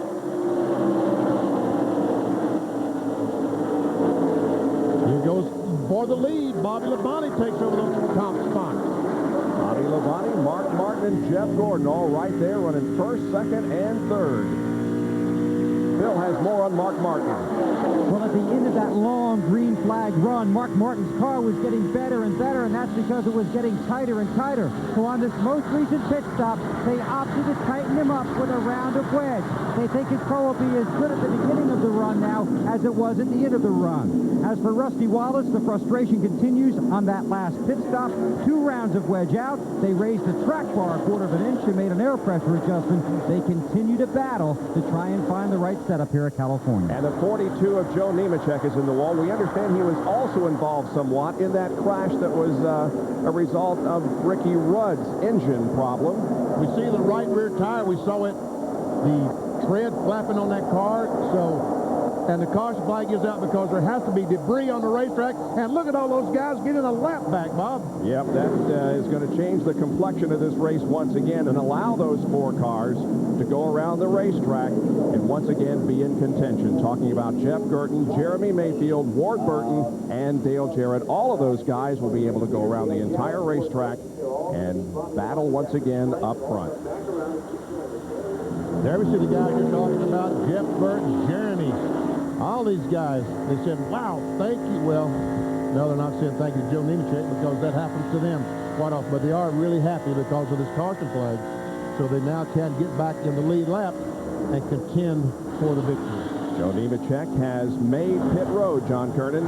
Here goes for the lead. Bobby Labonte takes over the top spot. Bobby Labonte, Mark Martin, and Jeff Gordon all right there running first, second, and third. Bill has more on Mark Martin. Well, at the end of that long green flag run, Mark Martin's car was getting better and better, and that's because it was getting tighter and tighter. So on this most recent pit stop, they opted to tighten him up with a round of wedge. They think his car will be as good at the beginning of the run now as it was at the end of the run. As for Rusty Wallace, the frustration continues on that last pit stop. 2 rounds of wedge out. They raised the track bar a quarter of an inch and made an air pressure adjustment. They continue to battle to try and find the right setup here at California. And the 42 of Joe Nemechek is in the wall. We understand he was also involved somewhat in that crash that was a result of Ricky Rudd's engine problem. We see the right rear tire. We saw it, the tread flapping on that car. And the caution flag gives out because there has to be debris on the racetrack. And look at all those guys getting a lap back, Bob. Yep, that is going to change the complexion of this race once again and allow those 4 cars to go around the racetrack and once again be in contention. Talking about Jeff Gordon, Jeremy Mayfield, Ward Burton, and Dale Jarrett. All of those guys will be able to go around the entire racetrack and battle once again up front. There we see the guys you're talking about, Jeff Burton, Jeremy. All these guys, they said, wow, thank you. Well, no, they're not saying thank you to Joe Nemechek because that happens to them quite often. But they are really happy because of this caution flag. So they now can get back in the lead lap and contend for the victory. Joe Nemechek has made pit road, John Kernan.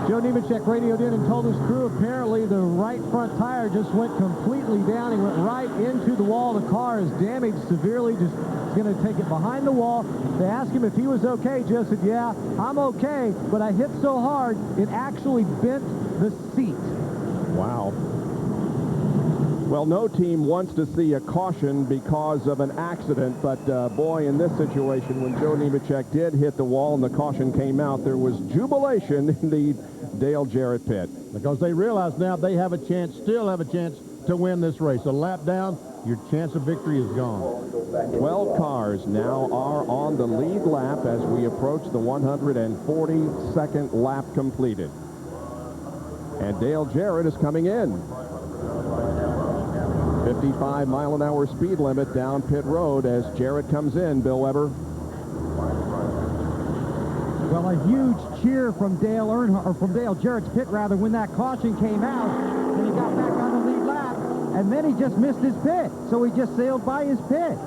Joe Nemechek radioed in and told his crew apparently the right front tire just went completely down. He went right into the wall. The car is damaged severely, just going to take it behind the wall. They asked him if he was okay. Joe said, yeah, I'm okay, but I hit so hard it actually bent the seat. Wow. Well, no team wants to see a caution because of an accident, but boy, in this situation, when Joe Nemechek did hit the wall and the caution came out, there was jubilation in the Dale Jarrett pit. Because they realize now they have a chance, still have a chance to win this race. A lap down, your chance of victory is gone. 12 cars now are on the lead lap as we approach the 142nd lap completed. And Dale Jarrett is coming in. 55-mile-an-hour speed limit down pit road as Jarrett comes in, Bill Weber. Well, a huge cheer from Dale Earnhardt, or from Dale Jarrett's pit rather, when that caution came out, and he got back on the lead lap, and then he just missed his pit, so he just sailed by his pit.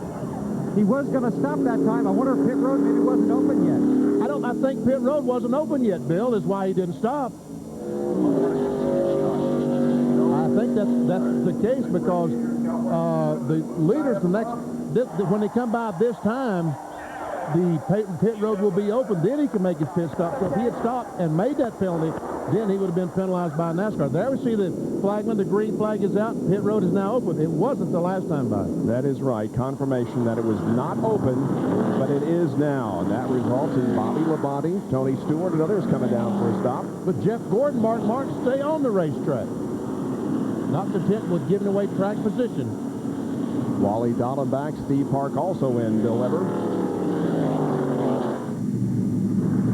He was going to stop that time. I wonder if pit road maybe wasn't open yet. I think pit road wasn't open yet, Bill. That's why he didn't stop. I think that's the case because the leaders when they come by this time, the pit road will be open. Then he can make his pit stop. So if he had stopped and made that penalty, then he would have been penalized by NASCAR. There we see the flagman. The green flag is out. Pit road is now open. It wasn't the last time by. That is right. Confirmation that it was not open, but it is now. And that results in Bobby Labonte, Tony Stewart, and others coming down for a stop. But Jeff Gordon, Mark Martin stay on the racetrack. Not content with giving away track position. Wally Dallenbach, Steve Park also in, Bill Weber.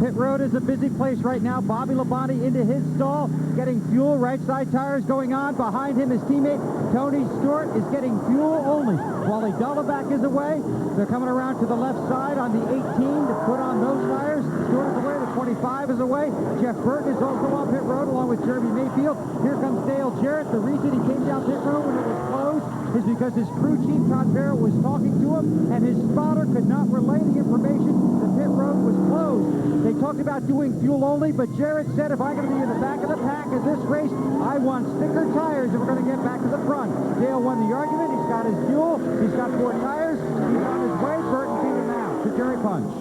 Pit road is a busy place right now. Bobby Labonte into his stall, getting fuel. Right side tires going on. Behind him, his teammate Tony Stewart is getting fuel only. Wally Dallenbach is away. They're coming around to the left side on the 18 to put on those tires. Stewart is away. The 25 is away. Jeff Burton is also on pit road along with Jeremy Mayfield. Here comes Dale Jarrett. The reason he came down pit road when it was closed is because his crew chief, Todd Barrett, was talking to him, and his spotter could not relay the information. The pit road was closed. They talked about doing fuel only, but Jarrett said, if I'm going to be in the back of the pack in this race, I want thicker tires if we're going to get back to the front. Dale won the argument. He's got his fuel. He's got 4 tires. He's on his way. Burton beat him out to Jerry Punch.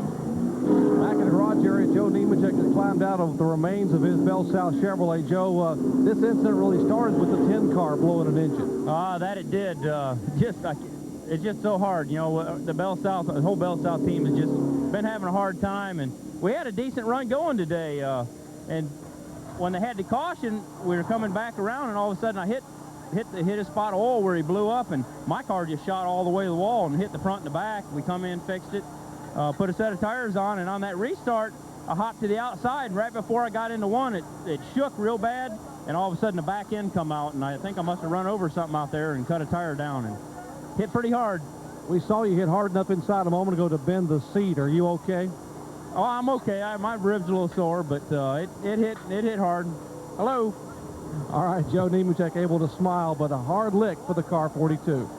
Back in the garage area, Joe Nemechek has climbed out of the remains of his Bell South Chevrolet. Joe, this incident really started with the 10 car blowing an engine. That it did. It's just so hard. You know, the whole Bell South team has just been having a hard time, and we had a decent run going today. And when they had the caution, we were coming back around, and all of a sudden I hit a spot of oil where he blew up, and my car just shot all the way to the wall and hit the front and the back. We come in, fixed it, put a set of tires on, and on that restart, I hopped to the outside, and right before I got into one, it shook real bad, and all of a sudden the back end come out, and I think I must have run over something out there and cut a tire down and hit pretty hard. We saw you hit hard enough inside a moment ago to bend the seat. Are you okay? Oh, I'm okay. My ribs a little sore, but it hit hard. Hello. All right, Joe Nemechek able to smile, but a hard lick for the car 42.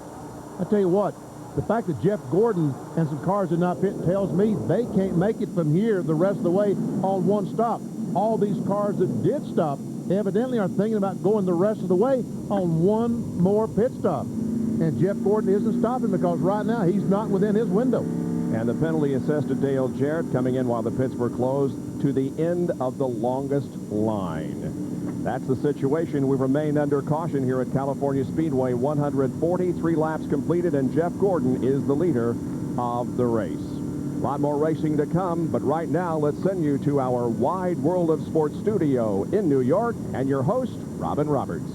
I tell you what, the fact that Jeff Gordon and some cars did not pit tells me they can't make it from here the rest of the way on one stop. All these cars that did stop evidently are thinking about going the rest of the way on one more pit stop. And Jeff Gordon isn't stopping because right now he's not within his window. And the penalty assessed to Dale Jarrett coming in while the pits were closed to the end of the longest line. That's the situation. We remain under caution here at California Speedway. 143 laps completed, and Jeff Gordon is the leader of the race. A lot more racing to come, but right now, let's send you to our Wide World of Sports studio in New York and your host, Robin Roberts.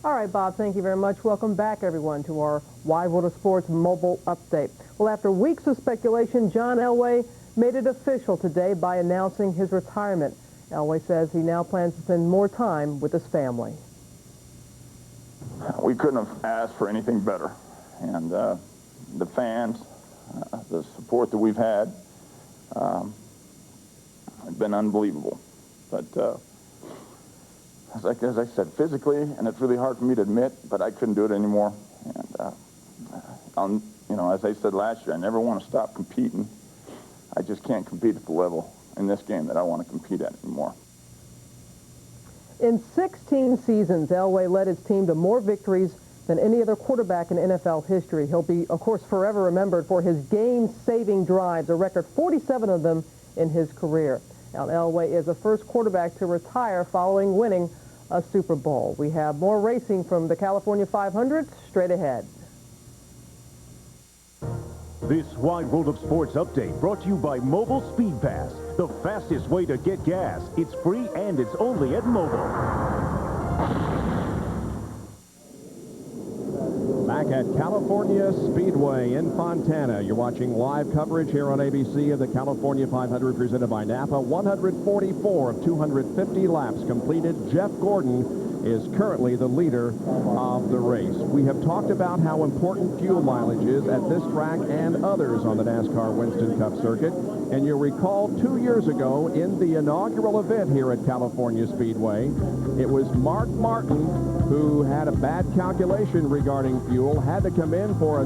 All right, Bob, thank you very much. Welcome back, everyone, to our Wide World of Sports mobile update. Well, after weeks of speculation, John Elway made it official today by announcing his retirement. Elway says he now plans to spend more time with his family. We couldn't have asked for anything better. And the fans, the support that we've had, it's been unbelievable. But as I said, physically, and it's really hard for me to admit, but I couldn't do it anymore. And you know, as I said last year, I never want to stop competing. I just can't compete at the level in this game that I want to compete at anymore. In 16 seasons, Elway led his team to more victories than any other quarterback in NFL history. He'll be, of course, forever remembered for his game-saving drives, a record 47 of them in his career. Now, Elway is the first quarterback to retire following winning a Super Bowl. We have more racing from the California 500 straight ahead. This Wide World of Sports update brought to you by Mobile Speed Pass, the fastest way to get gas. It's free and it's only at Mobile. Back at California Speedway in Fontana, you're watching live coverage here on ABC of the California 500 presented by Napa. 144 of 250 laps completed. Jeff Gordon is currently the leader of the race. We have talked about how important fuel mileage is at this track and others on the NASCAR Winston Cup circuit. And you'll recall 2 years ago in the inaugural event here at California Speedway, it was Mark Martin who had a bad calculation regarding fuel, had to come in for a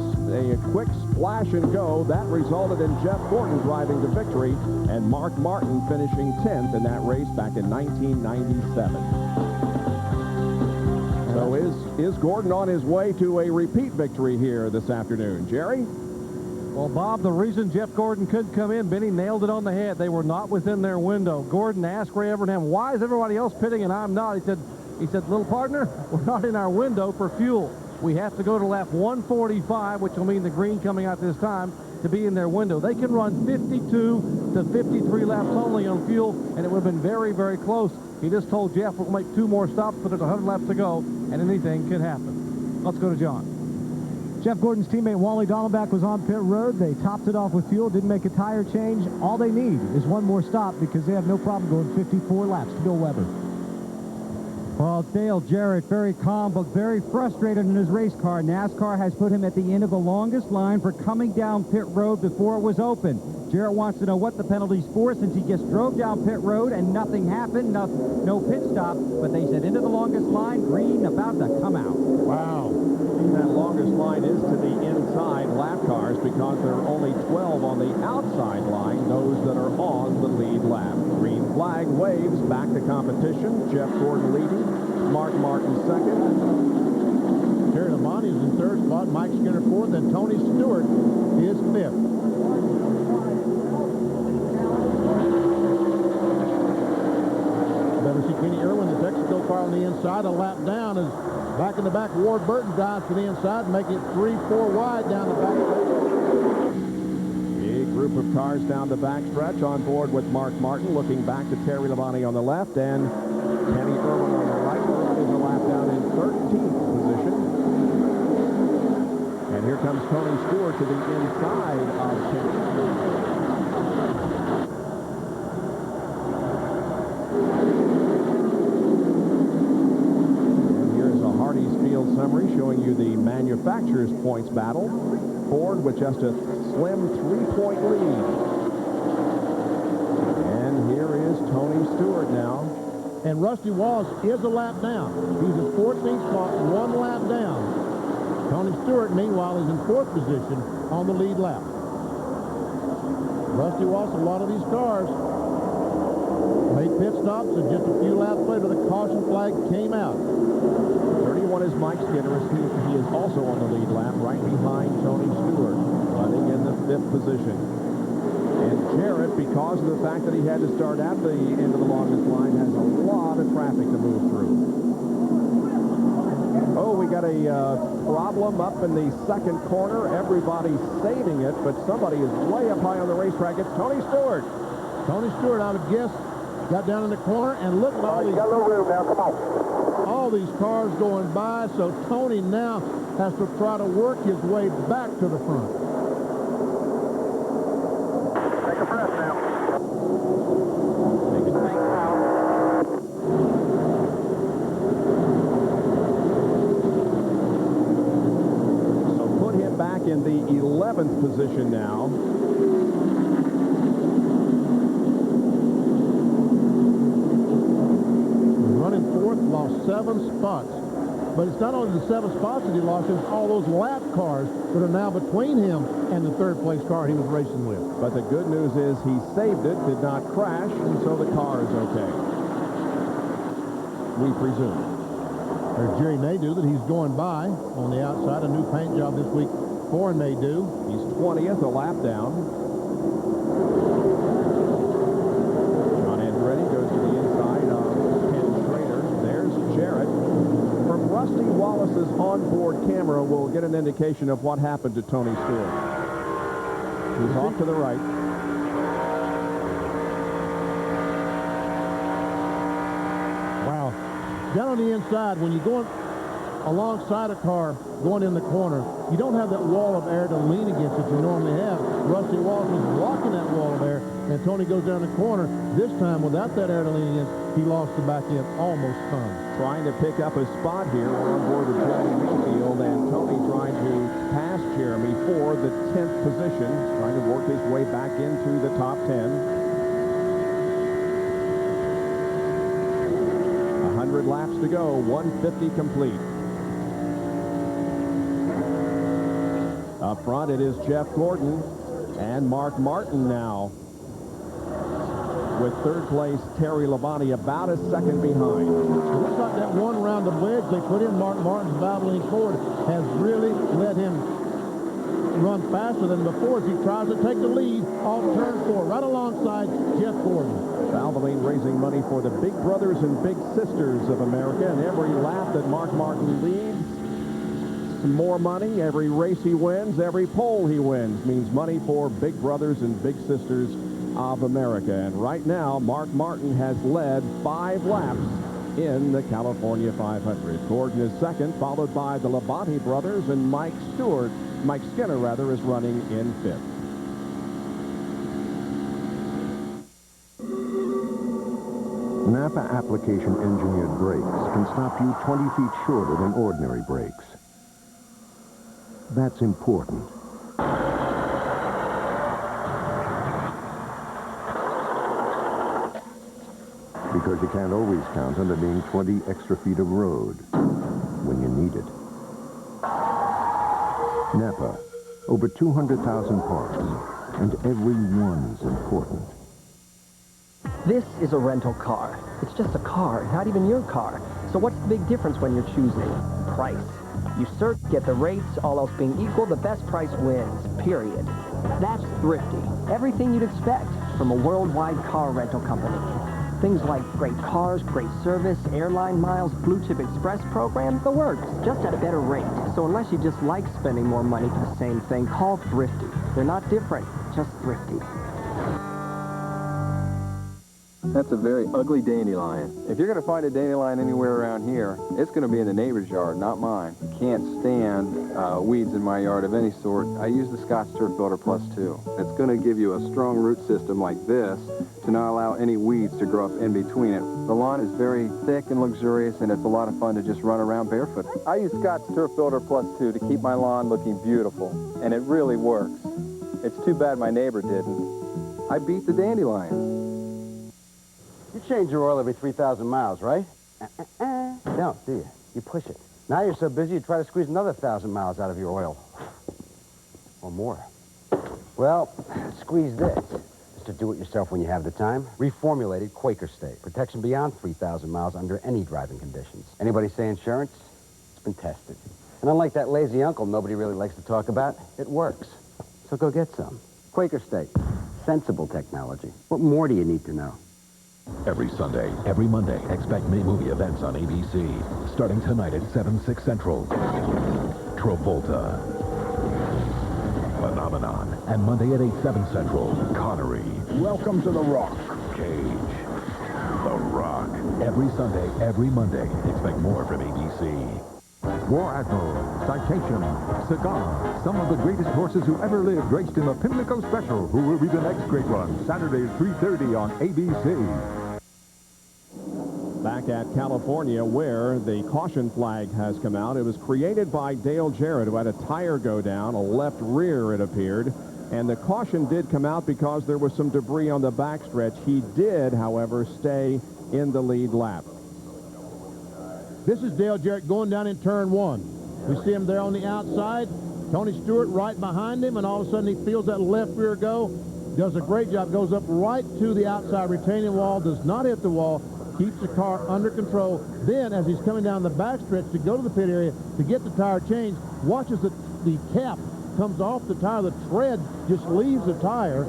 quick splash and go. That resulted in Jeff Gordon driving to victory and Mark Martin finishing 10th in that race back in 1997. So is Gordon on his way to a repeat victory here this afternoon? Jerry? Well, Bob, the reason Jeff Gordon couldn't come in, Benny nailed it on the head. They were not within their window. Gordon asked Ray Evernham, why is everybody else pitting and I'm not? He said, little partner, we're not in our window for fuel. We have to go to lap 145, which will mean the green coming out this time, to be in their window. They can run 52 to 53 laps only on fuel, and it would have been very, very close. He just told Jeff, we'll make 2 more stops, but there's 100 laps to go, and anything could happen. Let's go to John. Jeff Gordon's teammate Wally Dallenbach was on pit road. They topped it off with fuel, didn't make a tire change. All they need is 1 more stop because they have no problem going 54 laps to Bill Weber. Well, Dale Jarrett, very calm but very frustrated in his race car. NASCAR has put him at the end of the longest line for coming down pit road before it was open. Jarrett wants to know what the penalty's for since he just drove down pit road and nothing happened, no pit stop. But they said into the longest line, green about to come out. Wow. That longest line is to the inside lap cars because there are only 12 on the outside line, those that are on the lead lap. Green flag waves back to competition. Jeff Gordon leading, Mark Martin second. Terry Labonte is in third spot, Mike Skinner fourth, and Tony Stewart is fifth. Better see Kenny Irwin, the Texaco car on the inside, a lap down is back in the back. Ward Burton drives to the inside, making it 3-4 wide down the back. Big group of cars down the backstretch on board with Mark Martin, looking back to Terry Labonte on the left and Kenny Irwin on the right. That is a lap down in 13th position. And here comes Tony Stewart to the inside of Kenny. Summary showing you the manufacturer's points battle. Ford with just a slim 3-point lead. And here is Tony Stewart now. And Rusty Wallace is a lap down. He's in 14th spot, 1 lap down. Tony Stewart, meanwhile, is in 4th position on the lead lap. Rusty Wallace, a lot of these cars made pit stops, and just a few laps later, the caution flag came out. 31 is Mike Skinner. He is also on the lead lap, right behind Tony Stewart, running in the 5th position. And Jarrett, because of the fact that he had to start at the end of the longest line, has a lot of traffic to move through. Oh, we got a problem up in the second corner. Everybody's saving it, but somebody is way up high on the racetrack. It's Tony Stewart. Tony Stewart, I would guess, got down in the corner, and look at all these. Got a little room now. Come on. All these cars going by, so Tony now has to try to work his way back to the front. Take a breath now. Take a breath now. 7th position now. Running fourth, lost 7 spots. But it's not only the 7 spots that he lost, it's all those lap cars that are now between him and the third-place car he was racing with. But the good news is he saved it, did not crash, and so the car is okay. We presume. There's Jerry Nadeau that he's going by on the outside. A new paint job this week for Nadeau. He's 20th, a lap down. John Andretti goes to the inside of Ken Schrader. There's Jarrett. From Rusty Wallace's onboard camera, we'll get an indication of what happened to Tony Stewart. He's off to the right. Wow. Down on the inside, when you're going alongside a car, going in the corner, you don't have that wall of air to lean against that you normally have. Rusty Wallace was blocking that wall of air, and Tony goes down the corner. This time, without that air to lean against, he lost the back end, almost spun. Trying to pick up a spot here. We're on board with Jeremy Mayfield, and Tony trying to pass Jeremy for the 10th position, trying to work his way back into the top 10. 100 laps to go, 150 complete. Up front, it is Jeff Gordon and Mark Martin now, with third place Terry Labonte about a second behind. It looks like that one round of wedge they put in Mark Martin's Valvoline Ford has really let him run faster than before as he tries to take the lead off turn 4, right alongside Jeff Gordon. Valvoline raising money for the big brothers and big sisters of America, and every lap that Mark Martin leads, some more money. Every race he wins, every pole he wins means money for big brothers and big sisters of America. And right now, Mark Martin has led 5 laps in the California 500. Gordon is second, followed by the Labonte brothers, and Mike Skinner is running in 5th. Napa application engineered brakes can stop you 20 feet shorter than ordinary brakes. That's important. Because you can't always count on there being 20 extra feet of road when you need it. Napa, over 200,000 parts, and every one's important. This is a rental car. It's just a car, not even your car. So what's the big difference when you're choosing? Price. You search, get the rates, all else being equal, the best price wins, period. That's Thrifty. Everything you'd expect from a worldwide car rental company. Things like great cars, great service, airline miles, Blue Chip Express program, the works, just at a better rate. So unless you just like spending more money for the same thing, call Thrifty. They're not different, just thrifty. That's a very ugly dandelion. If you're going to find a dandelion anywhere around here, it's going to be in the neighbor's yard, not mine. Can't stand weeds in my yard of any sort. I use the Scotts Turf Builder Plus 2. It's going to give you a strong root system like this to not allow any weeds to grow up in between it. The lawn is very thick and luxurious, and it's a lot of fun to just run around barefoot. I use Scotts Turf Builder Plus 2 to keep my lawn looking beautiful, and it really works. It's too bad my neighbor didn't. I beat the dandelion. You change your oil every 3,000 miles, right? No, do you? You push it. Now you're so busy you try to squeeze another 1,000 miles out of your oil. Or more. Well, squeeze this. Just to do it yourself when you have the time. Reformulated Quaker State. Protection beyond 3,000 miles under any driving conditions. Anybody say insurance? It's been tested. And unlike that lazy uncle nobody really likes to talk about, it works. So go get some. Quaker State. Sensible technology. What more do you need to know? Every Sunday, every Monday, expect mini-movie events on ABC. Starting tonight at 7/6 Central. Travolta. Phenomenon. And Monday at 8/7 Central. Connery. Welcome to The Rock. Cage. The Rock. Every Sunday, every Monday. Expect more from ABC. War Admiral, Citation, Cigar, some of the greatest horses who ever lived raced in the Pimlico Special. Who will be the next great one? Saturday at 3:30 on ABC. Back at California, where the caution flag has come out. It was created by Dale Jarrett, who had a tire go down, a left rear, it appeared. And the caution did come out because there was some debris on the backstretch. He did, however, stay in the lead lap. This is Dale Jarrett going down in turn 1. We see him there on the outside. Tony Stewart right behind him, and all of a sudden he feels that left rear go. Does a great job, goes up right to the outside retaining wall, does not hit the wall, keeps the car under control. Then, as he's coming down the backstretch to go to the pit area to get the tire changed, watches the cap comes off the tire. The tread just leaves the tire.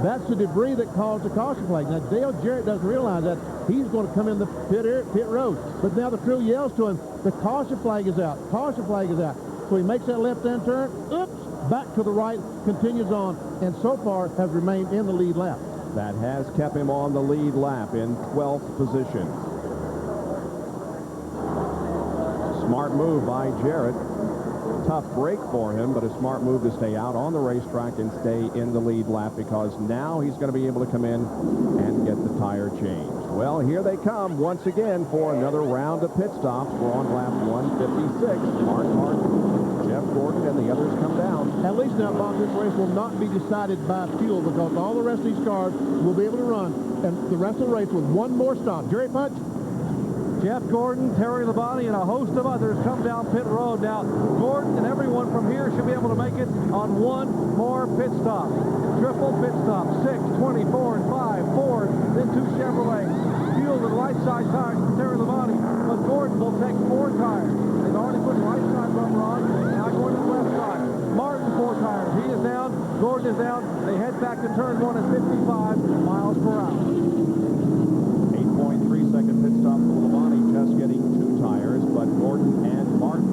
That's the debris that caused the caution flag. Now, Dale Jarrett doesn't realize that he's going to come in the pit road. But now the crew yells to him, the caution flag is out. Caution flag is out. So he makes that left-hand turn. Oops! Back to the right, continues on, and so far has remained in the lead lap. That has kept him on the lead lap in 12th position. Smart move by Jarrett. Tough break for him, but a smart move to stay out on the racetrack and stay in the lead lap, because now he's going to be able to come in and get the tire changed. Well, here they come once again for another round of pit stops. We're on lap 156. Mark Martin, Jeff Gordon, and the others come down. At least now, Bob, this race will not be decided by fuel, because all the rest of these cars will be able to run and the rest of the race with one more stop. Jerry Punch? Jeff Gordon, Terry Labonte, and a host of others come down pit road. Now, Gordon and everyone from here should be able to make it on one more pit stop. Triple pit stop, 6, 24, and 5, Ford, then 2 Chevrolet. Fuel to the right side tires for Terry Labonte, but Gordon will take 4 tires. They've already put right side rubber on, now going to the left side. Martin, 4 tires. He is down, Gordon is down. They head back to turn 1 at 55 miles per hour. 8.3-second pit stop for Labonte, just getting 2 tires, but Gordon and Martin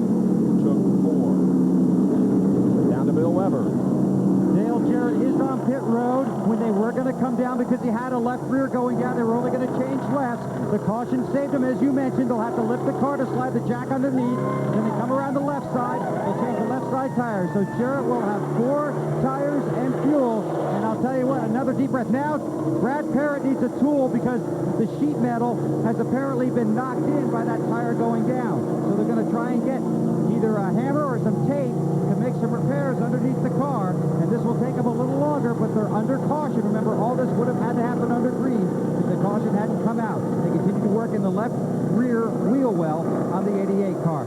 took 4. Down to Bill Weber. Dale Jarrett is on pit road when they were going to come down because he had a left rear going down. They were only going to change lefts. The caution saved him, as you mentioned. They'll have to lift the car to slide the jack underneath. Then they come around the left side. They'll change the left side tires. So Jarrett will have 4 tires and fuel. And I'll tell you what, another deep breath. Now, Brad Parrott needs a tool because the sheet metal has apparently been knocked in by that tire going down. So they're going to try and get either a hammer or some tape to make some repairs underneath the car. And this will take them a little longer, but they're under caution. Remember, all this would have had to happen under green if the caution hadn't come out. They continue to work in the left rear wheel well on the 88 car.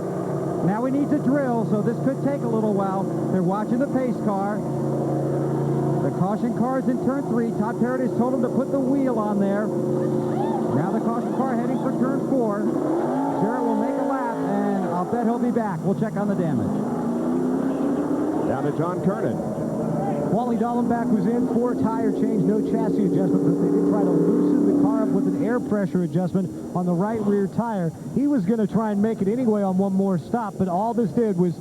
Now he needs a drill, so this could take a little while. They're watching the pace car. The caution car is in turn 3. Todd Parrott has told him to put the wheel on there. Now the caution car heading for turn 4. Jarrett will make a lap, and I'll bet he'll be back. We'll check on the damage. Down to John Kernan. Wally Dallenbach was in, 4 tire change, no chassis adjustment, but they did try to loosen the car up with an air pressure adjustment on the right rear tire. He was going to try and make it anyway on one more stop, but all this did was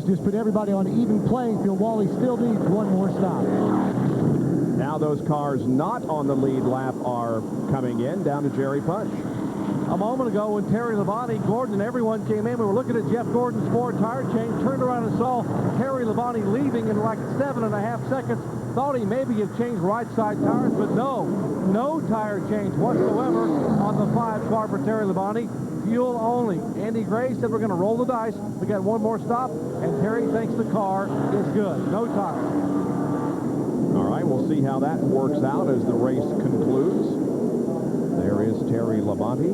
just put everybody on an even playing field. Wally still needs one more stop. Now those cars not on the lead lap are coming in. Down to Jerry Punch. A moment ago when Terry Labonte, Gordon, and everyone came in, we were looking at Jeff Gordon's 4 tire change, turned around and saw Terry Labonte leaving in like 7.5 seconds. Thought he maybe had changed right side tires, but no tire change whatsoever on the 5 car for Terry Labonte. Fuel only. Andy Gray said we're going to roll the dice. We got one more stop, and Terry thinks the car is good. No tire. All right, we'll see how that works out as the race concludes. There is Terry Labonte,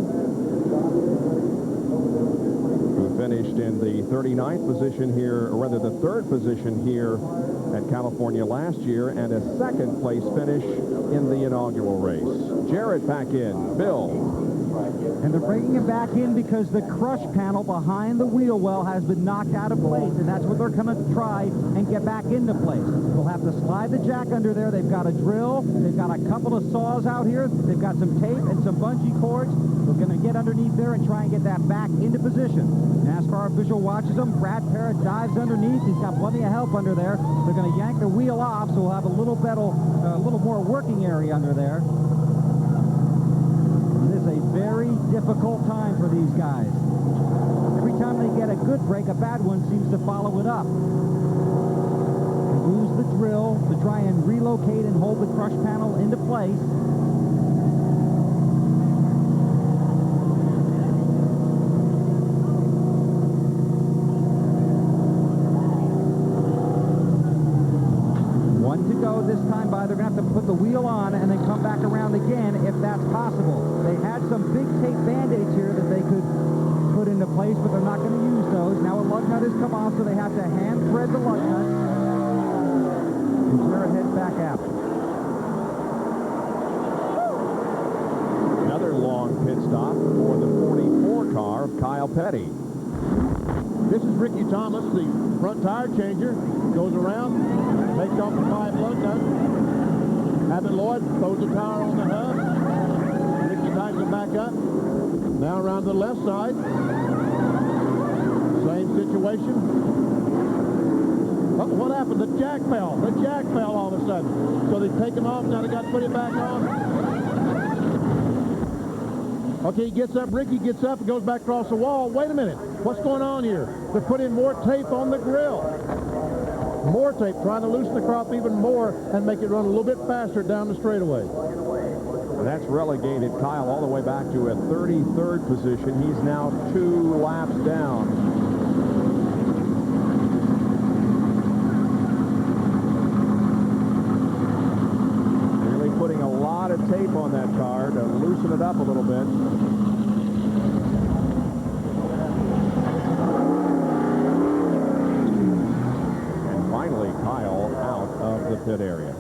who finished in the 39th position here, or rather the 3rd position here at California last year, and a 2nd place finish in the inaugural race. Jarrett back in. Bill. And they're bringing him back in because the crush panel behind the wheel well has been knocked out of place, and that's what they're coming to try and get back into place. They'll have to slide the jack under there. They've got a drill. They've got a couple of saws out here. They've got some tape and some bungee cords. They're going to get underneath there and try and get that back into position. NASCAR official watches them. Brad Parrott dives underneath. He's got plenty of help under there. They're going to yank the wheel off, so we'll have a little more working area under there. A very difficult time for these guys. Every time they get a good break, a bad one seems to follow it up. They use the drill to try and relocate and hold the crush panel into place. seal on and then come back around again if that's possible. They had some big tape Band-Aids here that they could put into place, but they're not going to use those. Now a lug nut has come off, so they have to hand thread the lug nut. And Jarrett heads back out. Another long pit stop for the 44 car of Kyle Petty. This is Ricky Thomas, the front tire changer. Goes around, takes off the 5 lug nuts. Abbott Lloyd throws the tire on the hub. Ricky tightens it back up. Now around to the left side. Same situation. Oh, what happened? The jack fell. The jack fell all of a sudden. So they take him off. Now they got to put it back on. Okay, he gets up. Ricky gets up and goes back across the wall. Wait a minute. What's going on here? They put in more tape on the grill. More tape, trying to loosen the crop even more and make it run a little bit faster down the straightaway. And that's relegated Kyle all the way back to a 33rd position. He's now 2 laps down. Really putting a lot of tape on that car to loosen it up a little bit. The pit area.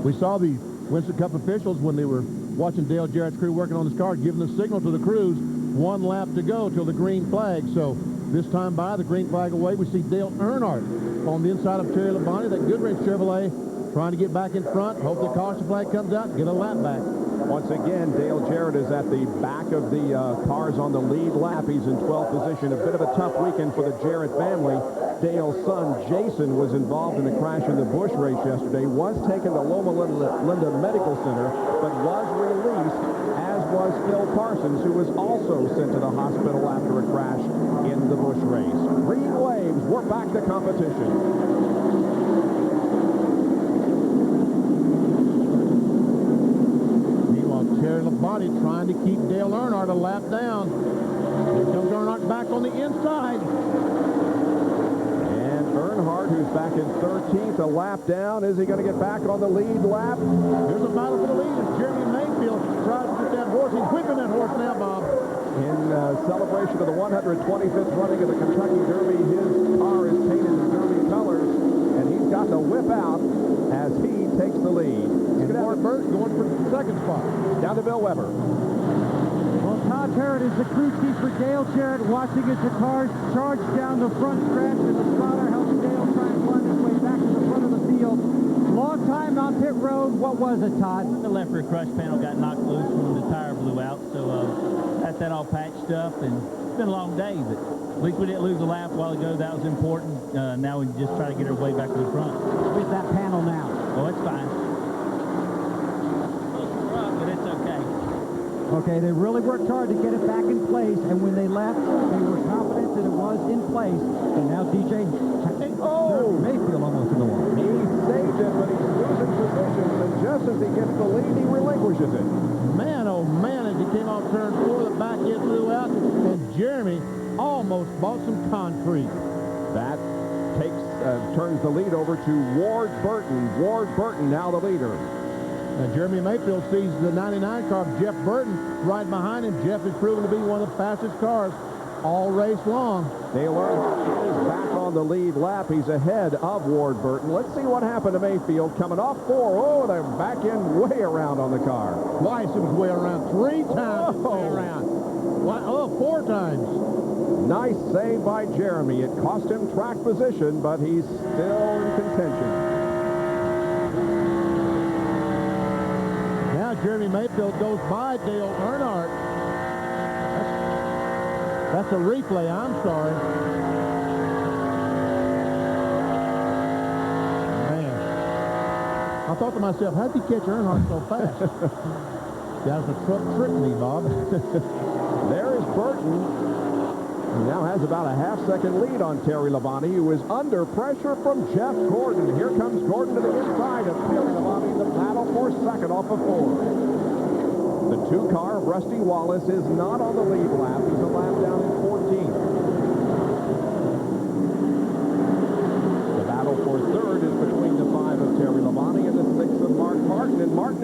We saw the Winston Cup officials when they were watching Dale Jarrett's crew working on this car, giving the signal to the crews, 1 lap to go till the green flag. So this time by, the green flag away, we see Dale Earnhardt on the inside of Terry Labonte, that Goodrich Chevrolet, trying to get back in front. Hope the caution flag comes out and get a lap back. Once again, Dale Jarrett is at the back of the cars on the lead lap. He's in 12th position. A bit of a tough weekend for the Jarrett family. Dale's son, Jason, was involved in a crash in the Busch race yesterday, was taken to Loma Linda Medical Center, but was released, as was Phil Parsons, who was also sent to the hospital after a crash in the Busch race. Green waves, we're back to competition. Terry Labonte trying to keep Dale Earnhardt a lap down. Here comes Earnhardt back on the inside. And Earnhardt, who's back in 13th, a lap down. Is he going to get back on the lead lap? There's a battle for the lead as Jeremy Mayfield tries to get that horse. He's whipping that horse now, Bob. In celebration of the 125th running of the Kentucky Derby, his car is painted in Derby colors, and he's got the whip out as he takes the lead. And Ward Burton going for the second spot. Down to Bill Weber. Well, Todd Parrott is the crew chief for Dale Jarrett, watching as the cars charge down the front stretch, and the spotter helps Dale try and find his way back to the front of the field. Long time on pit road. What was it, Todd? The left rear crush panel got knocked loose when the tire blew out, so got that all patched up, and it's been a long day, but at least we didn't lose a lap a while ago. That was important. Now we just try to get our way back to the front. With that panel now? Oh, it's fine. But it's okay. Okay, they really worked hard to get it back in place, and when they left, they were confident that it was in place. And now DJ Mayfield almost in the wall. He saved it, but he's losing position, and just as he gets the lead, he relinquishes it. Man, oh man, as he came off turn 4, the back end flew out, and Jeremy almost bought some concrete. That turns the lead over to Ward Burton. Ward Burton now the leader. And Jeremy Mayfield sees the 99 car of Jeff Burton right behind him. Jeff has proven to be one of the fastest cars all race long. Dale Earnhardt is back on the lead lap. He's ahead of Ward Burton. Let's see what happened to Mayfield coming off 4. Oh, they're back in way around on the car. Twice it was way around. 3 times it was way around. Oh, 4 times. Nice save by Jeremy. It cost him track position, but he's still in contention. Now Jeremy Mayfield goes by Dale Earnhardt. That's a replay. I'm sorry. Man. I thought to myself, how did he catch Earnhardt so fast? That was a trick me, Bob. There is Burton. He now has about a half-second lead on Terry Labonte, who is under pressure from Jeff Gordon. Here comes Gordon to the inside of Terry Labonte. The battle for second off of 4. The 2 car of Rusty Wallace is not on the lead lap. He's a lap down in 14th. The battle for third is between the 5 of Terry Labonte and the 6 of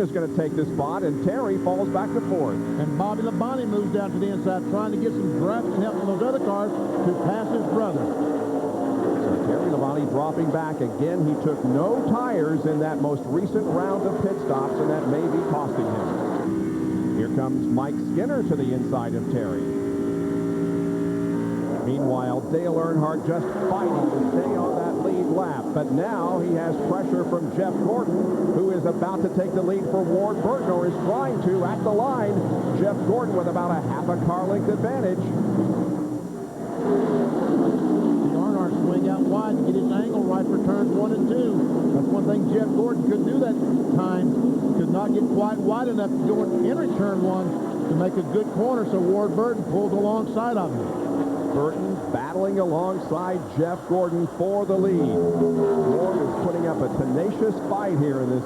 is going to take the spot, and Terry falls back to fourth. And Bobby Labonte moves down to the inside, trying to get some drafting help from those other cars to pass his brother. So Terry Labonte dropping back again. He took no tires in that most recent round of pit stops, and that may be costing him. Here comes Mike Skinner to the inside of Terry. Meanwhile, Dale Earnhardt just fighting to stay on that lead lap. But now he has pressure from Jeff Gordon, who is about to take the lead for Ward Burton, or is trying to at the line. Jeff Gordon with about a half a car length advantage. The Earnhardt swing out wide to get his angle right for turns 1 and 2. That's one thing Jeff Gordon couldn't do that time. Could not get quite wide enough to go and enter turn 1 to make a good corner, so Ward Burton pulled alongside of him. Burton battling alongside Jeff Gordon for the lead. Ward is putting up a tenacious fight here in this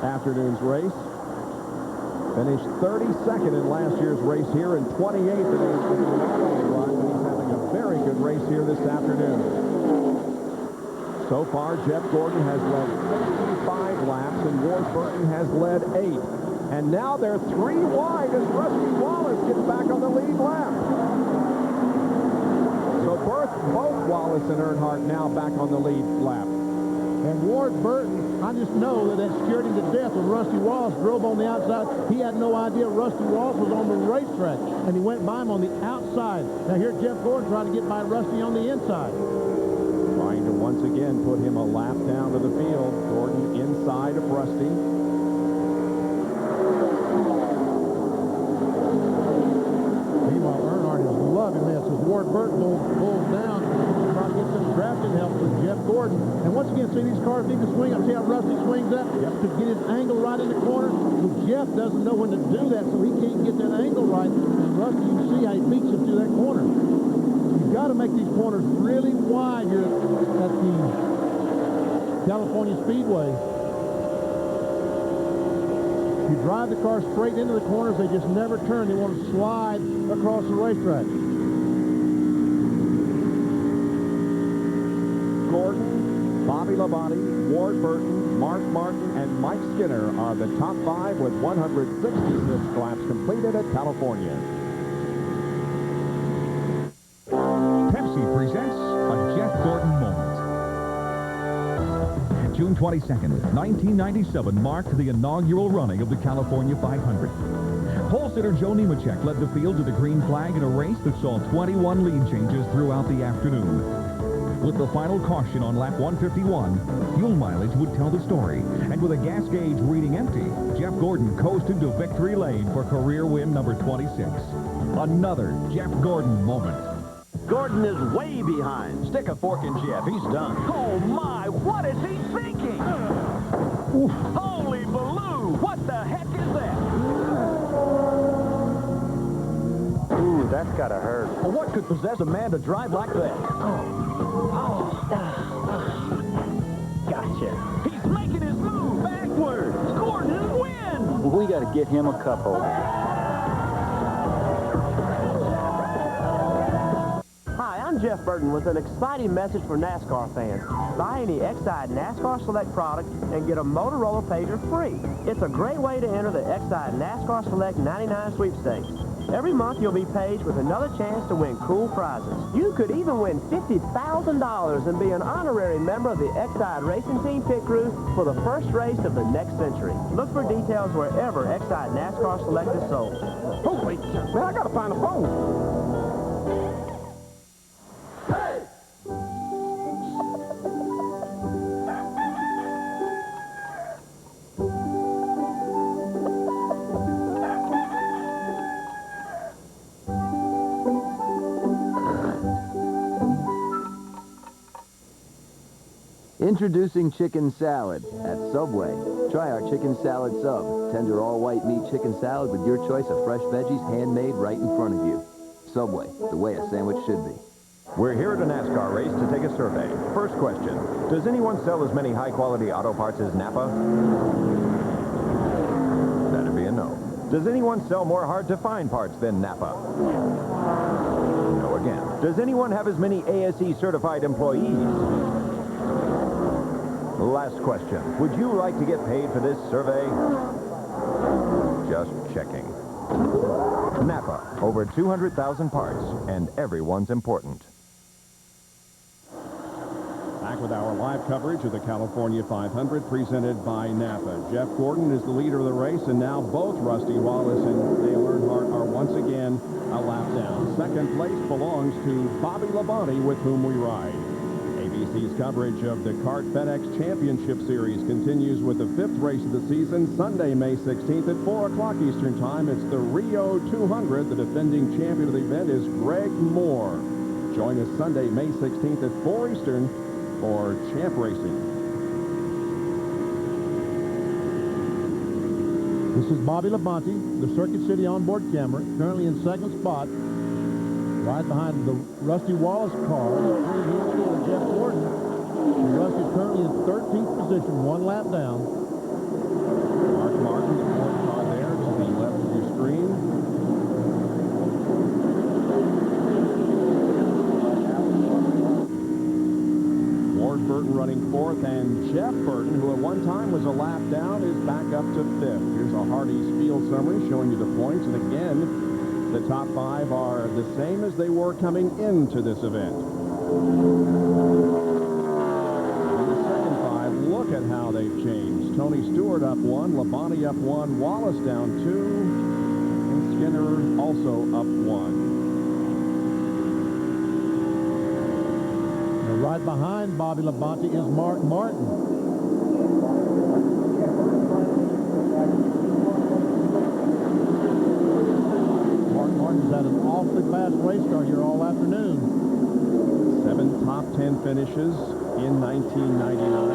afternoon's race. Finished 32nd in last year's race here and 28th in the run. He's having a very good race here this afternoon. So far, Jeff Gordon has led 65 laps and Ward Burton has led 8. And now they're 3 wide as Rusty Wallace gets back on the lead lap. So both Wallace and Earnhardt now back on the lead lap. And Ward Burton, I just know that scared him to death when Rusty Wallace drove on the outside. He had no idea Rusty Wallace was on the racetrack, and he went by him on the outside. Now here Jeff Gordon trying to get by Rusty on the inside. Trying to once again put him a lap down to the field. Gordon inside of Rusty. Meanwhile, Earnhardt is loving this as Ward Burton pulls down, trying to get some drafting help with Jeff Gordon. And once again, see these cars need to swing up. See how Rusty swings up to get his angle right in the corner? Well, Jeff doesn't know when to do that, so he can't get that angle right. And Rusty, you can see how he beats him through that corner. You've got to make these corners really wide here at the California Speedway. If you drive the car straight into the corners, they just never turn. They want to slide across the racetrack. Gordon, Bobby Labonte, Ward Burton, Mark Martin, and Mike Skinner are the top 5 with 166 laps completed at California. Pepsi presents a Jeff Gordon moment. June 22nd, 1997 marked the inaugural running of the California 500. Pole sitter Joe Nemechek led the field to the green flag in a race that saw 21 lead changes throughout the afternoon. With the final caution on lap 151, fuel mileage would tell the story. And with a gas gauge reading empty, Jeff Gordon coasted to victory lane for career win number 26. Another Jeff Gordon moment. Gordon is way behind. Stick a fork in Jeff. He's done. Oh, my. What is he thinking? Holy Baloo. What the heck is that? Ooh, that's gotta hurt. Well, what could possess a man to drive like that? Gotcha. He's making his move backwards. Gordon wins. We gotta get him a couple. I'm Jeff Burton with an exciting message for NASCAR fans. Buy any Exide NASCAR Select product and get a Motorola pager free. It's a great way to enter the Exide NASCAR Select 99 sweepstakes. Every month you'll be paged with another chance to win cool prizes. You could even win $50,000 and be an honorary member of the Exide Racing Team pit crew for the first race of the next century. Look for details wherever Exide NASCAR Select is sold. Oh, wait. Man, I gotta find the phone. Introducing chicken salad at Subway. Try our chicken salad sub. Tender all-white meat chicken salad with your choice of fresh veggies handmade right in front of you. Subway, the way a sandwich should be. We're here at a NASCAR race to take a survey. First question, does anyone sell as many high-quality auto parts as Napa? That'd be a no. Does anyone sell more hard-to-find parts than Napa? No again. Does anyone have as many ASE certified employees? Last question. Would you like to get paid for this survey? Just checking. Napa, over 200,000 parts, and everyone's important. Back with our live coverage of the California 500 presented by Napa. Jeff Gordon is the leader of the race, and now both Rusty Wallace and Dale Earnhardt are once again a lap down. Second place belongs to Bobby Labonte, with whom we ride. ABC's coverage of the CART FedEx Championship Series continues with the fifth race of the season, Sunday, May 16th at 4 o'clock Eastern Time. It's the Rio 200. The defending champion of the event is Greg Moore. Join us Sunday, May 16th at 4 Eastern for Champ Racing. This is Bobby Labonte, the Circuit City onboard camera, currently in second spot, right behind the Rusty Wallace car. Jeff Gordon. Rusty is currently in 13th position, one lap down. Mark Martin, the fourth car there to the left of your screen. Ward Burton running fourth, and Jeff Burton, who at one time was a lap down, is back up to fifth. Here's a Hardee's field summary showing you the points, and again, the top five are the same as they were coming into this event. And the second five, look at how they've changed. Tony Stewart up one, Labonte up one, Wallace down two, and Skinner also up one. Right behind Bobby Labonte is Mark Martin. Mark Martin's had an awfully fast race car here all afternoon. 7 top 10 finishes in 1999.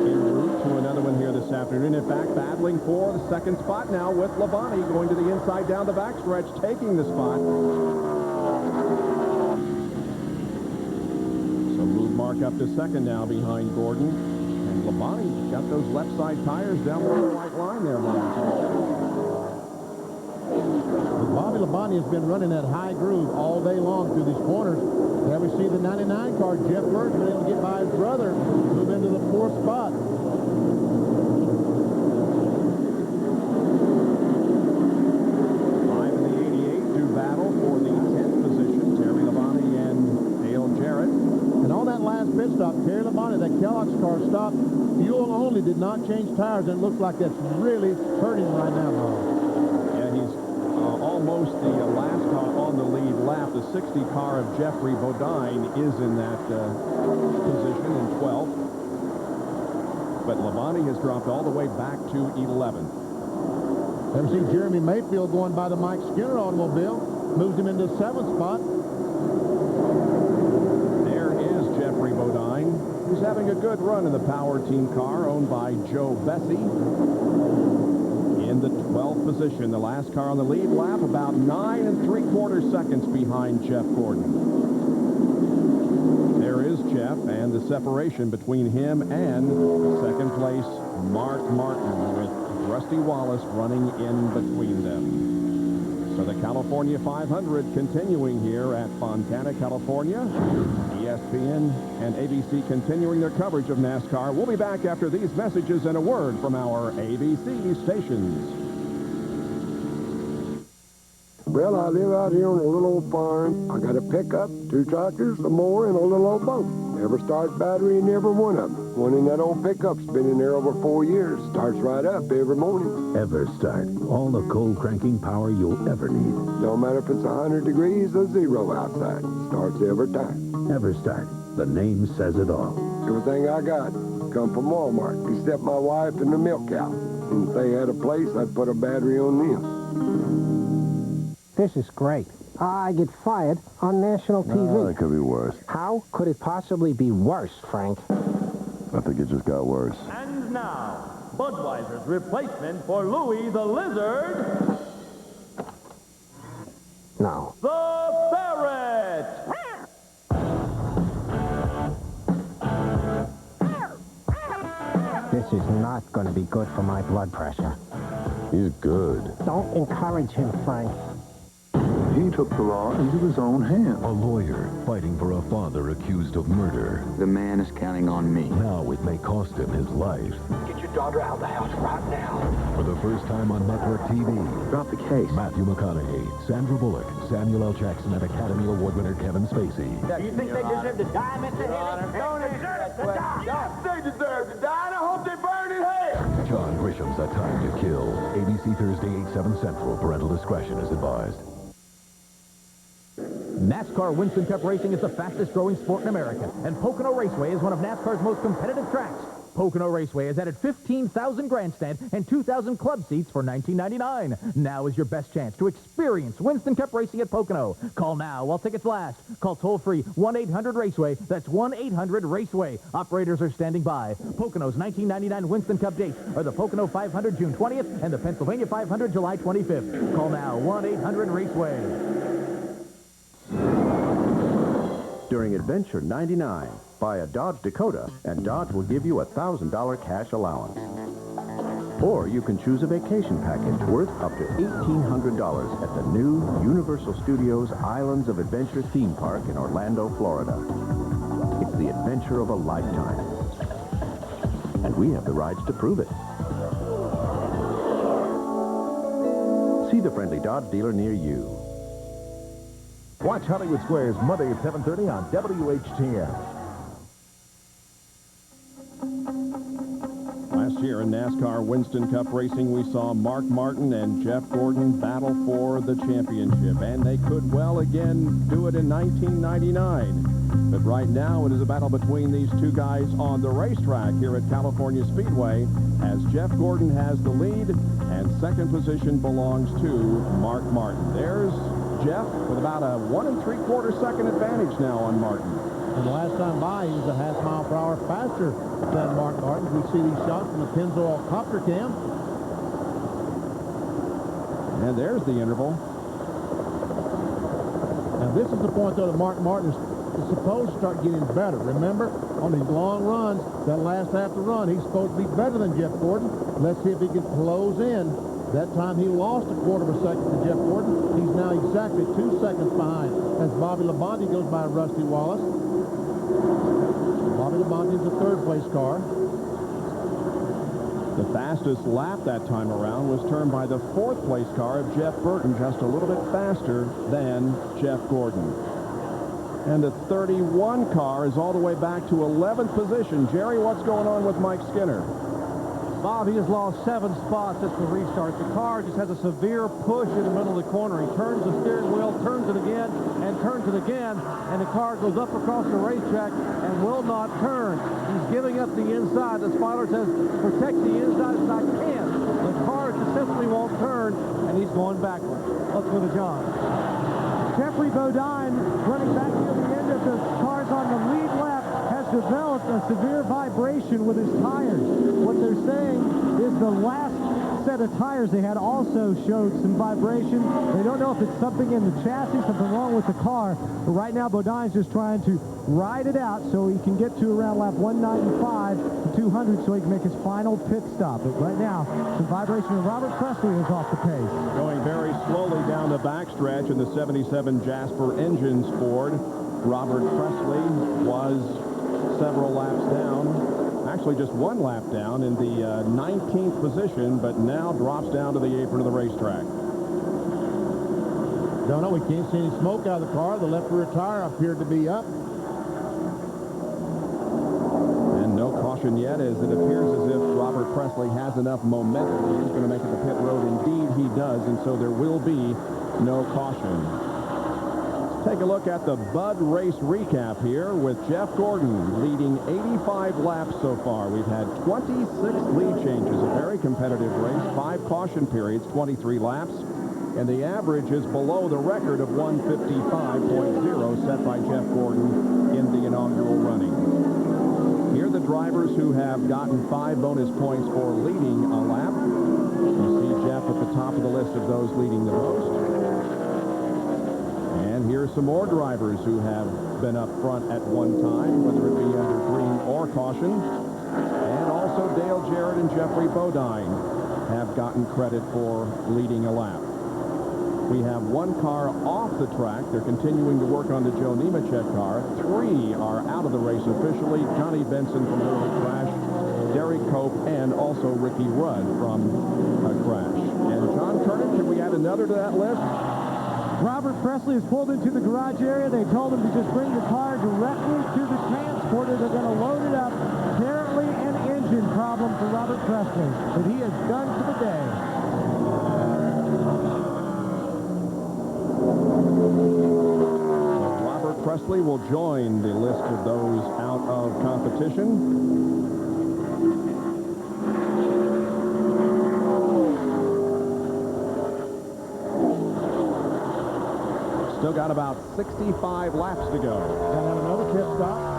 En route to another one here this afternoon. In fact, battling for the second spot now with Labonte going to the inside down the backstretch, taking the spot. Mark up to second now behind Gordon. And Labonte got those left side tires down the white line there, Mark. Bobby Labonte has been running that high groove all day long through these corners. There we see the 99 car, Jeff Burton, been able to get by his brother, move into the fourth spot. 5 in the 88 do battle for the 10th position. Terry Labonte and Dale Jarrett. And on that last pit stop, Terry Labonte, that Kellogg's car stopped. Fuel only, did not change tires, and it looks like that's really hurting right now, Bob. Yeah, he's almost the last car on the lead lap. The 60 car of Jeffrey Bodine is in that position in 12th. But Labonte has dropped all the way back to 11th. Ever see Jeremy Mayfield going by the Mike Skinner automobile? Moved him into 7th spot. Jeffrey Bodine, who's having a good run in the Power Team car owned by Joe Bessie. In the 12th position, the last car on the lead lap, about 9 3/4 seconds behind Jeff Gordon. There is Jeff, and the separation between him and second place Mark Martin, with Rusty Wallace running in between them. So the California 500 continuing here at Fontana, California. ESPN and ABC continuing their coverage of NASCAR. We'll be back after these messages and a word from our ABC stations. Well, I live out here on a little old farm. I got a pickup, 2 tractors, a mower, and a little old boat. Everstart battery in every one of them. One in that old pickup's been in there over 4 years. Starts right up every morning. Everstart. All the cold cranking power you'll ever need. No matter if it's 100 degrees or 0 outside. Starts every time. Everstart. The name says it all. Everything I got come from Walmart, except my wife and the milk cow. And if they had a place, I'd put a battery on them. This is great. I get fired on national TV. Oh, it could be worse. How could it possibly be worse, Frank? I think it just got worse. And now, Budweiser's replacement for Louis the Lizard, No. the Ferret. This is not going to be good for my blood pressure. He's good. Don't encourage him, Frank. He took the law into his own hands. A lawyer fighting for a father accused of murder. The man is counting on me. Now it may cost him his life. Get your daughter out of the house right now. For the first time on network TV, Drop the case. Matthew McConaughey, Sandra Bullock, Samuel L. Jackson, and Academy Award winner Kevin Spacey. You think they deserve to die, Mr. Henry? Don't deserve to die. Yes, they deserve to die, and I hope they burn in hell. John Grisham's A Time to Kill. ABC Thursday, 8/7 Central. Parental discretion is advised. NASCAR Winston Cup Racing is the fastest growing sport in America, and Pocono Raceway is one of NASCAR's most competitive tracks. Pocono Raceway has added 15,000 grandstand and 2,000 club seats for $19.99. Now is your best chance to experience Winston Cup Racing at Pocono. Call now while tickets last. Call toll-free 1-800-RACEWAY. That's 1-800-RACEWAY. Operators are standing by. Pocono's 1999 Winston Cup dates are the Pocono 500 June 20th and the Pennsylvania 500 July 25th. Call now 1-800-RACEWAY. During Adventure 99, buy a Dodge Dakota, and Dodge will give you a $1,000 cash allowance. Or you can choose a vacation package worth up to $1,800 at the new Universal Studios Islands of Adventure theme park in Orlando, Florida. It's the adventure of a lifetime. And we have the rides to prove it. See the friendly Dodge dealer near you. Watch Hollywood Squares Monday at 7:30 on WHTN. Last year in NASCAR Winston Cup Racing, we saw Mark Martin and Jeff Gordon battle for the championship, and they could well again do it in 1999. But right now, it is a battle between these two guys on the racetrack here at California Speedway, as Jeff Gordon has the lead, and second position belongs to Mark Martin. There's Jeff with about a 1 3/4 second advantage now on Martin. And the last time by, he was a half mile per hour faster than Mark Martin. We see these shots from the Pennzoil copter cam. And there's the interval. Now this is the point, though, that Mark Martin is supposed to start getting better. Remember, on these long runs, that last half of the run, he's supposed to be better than Jeff Gordon. Let's see if he can close in. That time he lost a 1/4 of a second to Jeff Gordon. He's now exactly 2 seconds behind as Bobby Labonte goes by Rusty Wallace. Bobby Labonte is a third-place car. The fastest lap that time around was turned by the fourth-place car of Jeff Burton, just a little bit faster than Jeff Gordon. And the 31 car is all the way back to 11th position. Jerry, what's going on with Mike Skinner? Bob, he has lost 7 spots at the restart. The car just has a severe push in the middle of the corner. He turns the steering wheel, turns it again, and turns it again, and the car goes up across the racetrack and will not turn. He's giving up the inside. The spoiler says, protect the inside as I can. The car just simply won't turn, and he's going backwards. Let's go to John. Jeffrey Bodine, running back near the end of the cars on the lead lap, has developed a severe vibration with his tires. What they're saying is the last set of tires they had also showed some vibration. They don't know if it's something in the chassis, something wrong with the car. But right now, Bodine's just trying to ride it out so he can get to around lap 195 to 200 so he can make his final pit stop. But right now, some vibration, and Robert Presley is off the pace. Going very slowly down the backstretch in the 77 Jasper Engines Ford. Robert Presley was several laps down. Actually, just 1 lap down in the 19th position, but now drops down to the apron of the racetrack. Don't know, we can't see any smoke out of the car. The left rear tire appeared to be up. And no caution yet, as it appears as if Robert Presley has enough momentum. He's going to make it to pit road. Indeed, he does, and so there will be no caution. Take a look at the Bud Race recap here with Jeff Gordon leading 85 laps so far. We've had 26 lead changes, a very competitive race, 5 caution periods, 23 laps, and the average is below the record of 155.0 set by Jeff Gordon in the inaugural running. Here are the drivers who have gotten 5 bonus points for leading a lap. You see Jeff at the top of the list of those leading the most. And here's some more drivers who have been up front at one time, whether it be under green or caution. And also Dale Jarrett and Jeffrey Bodine have gotten credit for leading a lap. We have one car off the track. They're continuing to work on the Joe Nemechek car. 3 are out of the race officially. Johnny Benson from an early crash, Derek Cope, and also Ricky Rudd from a crash. And John Kernan, can we add another to that list? Robert Presley is pulled into the garage area. They told him to just bring the car directly to the transporter. They're going to load it up. Apparently an engine problem for Robert Presley, but he is done for the day. Robert Presley will join the list of those out of competition. Still got about 65 laps to go. Got to have another pit stop.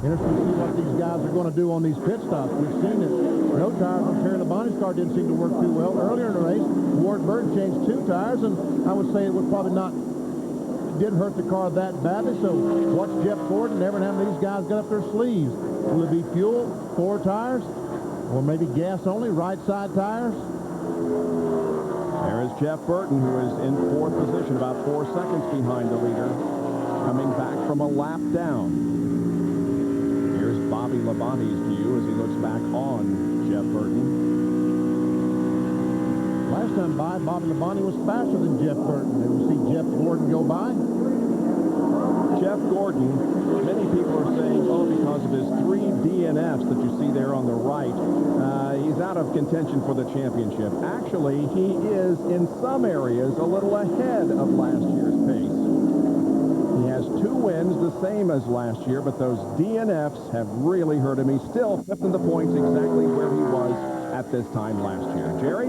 Interesting to see what these guys are going to do on these pit stops. We've seen that no tires on Terry Labonte's car didn't seem to work too well. Earlier in the race, Ward Burton changed 2 tires, and I would say it would probably not, didn't hurt the car that badly. So watch Jeff Gordon. Never have these guys get up their sleeves. Will it be fuel, 4 tires, or maybe gas only, right side tires? There is Jeff Burton, who is in 4th position, about 4 seconds behind the leader, coming back from a lap down. Here's Bobby Labonte's view as he looks back on Jeff Burton. Last time by, Bobby Labonte was faster than Jeff Burton. Did we see Jeff Gordon go by? Jeff Gordon, many people are saying, oh, because of his 3 DNFs that you see there on the right, he's out of contention for the championship. Actually, he is, in some areas, a little ahead of last year's pace. He has 2 wins, the same as last year, but those DNFs have really hurt him. He's still 5th in the points, exactly where he was at this time last year. Jerry?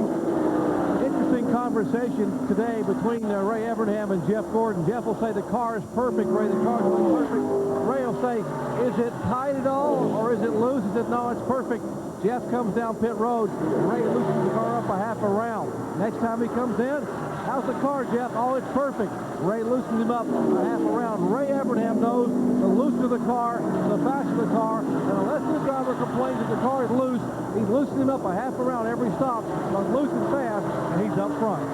Interesting conversation today between Ray Evernham and Jeff Gordon. Jeff will say the car is perfect, Ray. The car is perfect. Ray will say, is it tight at all, or is it loose? He said, no, it's perfect. Jeff comes down pit road. Ray loosens the car up a half a round. Next time he comes in, how's the car, Jeff? Oh, it's perfect. Ray loosens him up a half a round. Ray Evernham knows the looser the car, the faster the car. And unless the driver complains that the car is loose, he's loosening him up a half a round every stop. So loose and fast, and he's up front.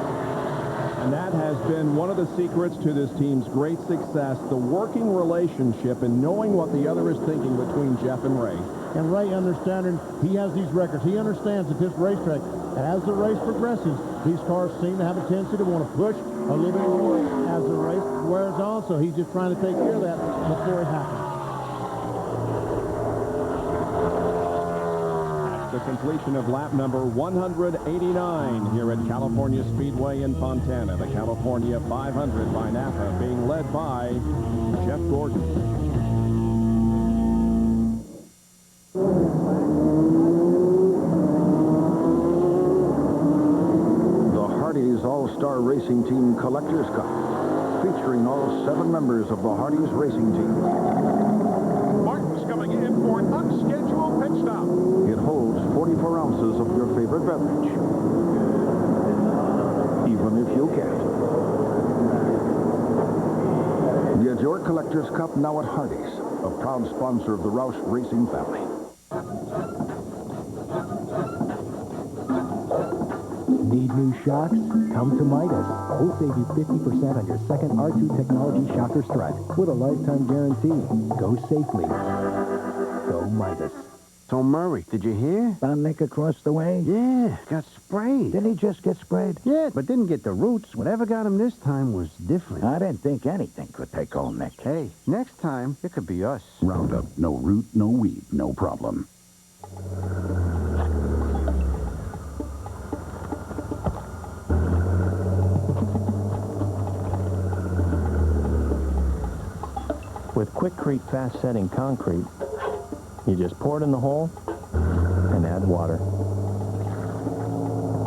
And that has been one of the secrets to this team's great success, the working relationship and knowing what the other is thinking between Jeff and Ray. And Ray understanding, he has these records. He understands that this racetrack, as the race progresses, these cars seem to have a tendency to want to push a little bit more as the race wears on. So he's just trying to take care of that before it happens. The completion of lap number 189 here at California Speedway in Fontana. The California 500 by Napa being led by Jeff Gordon. The Hardee's All-Star Racing Team Collectors Cup, featuring all 7 members of the Hardee's Racing Team. Martin's coming in for an unscheduled pit stop. It holds 44 ounces of your favorite beverage, even if you can't. Get your Collector's Cup now at Hardee's, a proud sponsor of the Roush Racing family. Need new shocks? Come to Midas. We'll save you 50% on your second R2 technology shock or strut with a lifetime guarantee. Go safely. Go Midas. So, Murray, did you hear? About Nick across the way? Yeah, got sprayed. Didn't he just get sprayed? Yeah, but didn't get the roots. Whatever got him this time was different. I didn't think anything could take old Nick. Hey, next time, it could be us. Roundup, no root, no weed, no problem. With Quikrete fast-setting concrete, you just pour it in the hole and add water.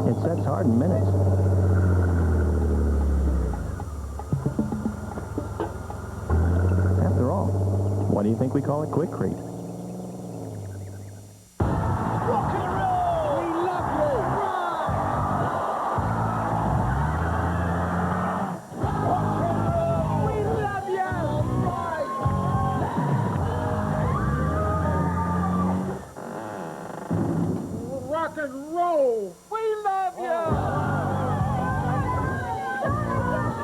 It sets hard in minutes. After all, why do you think we call it Quikrete?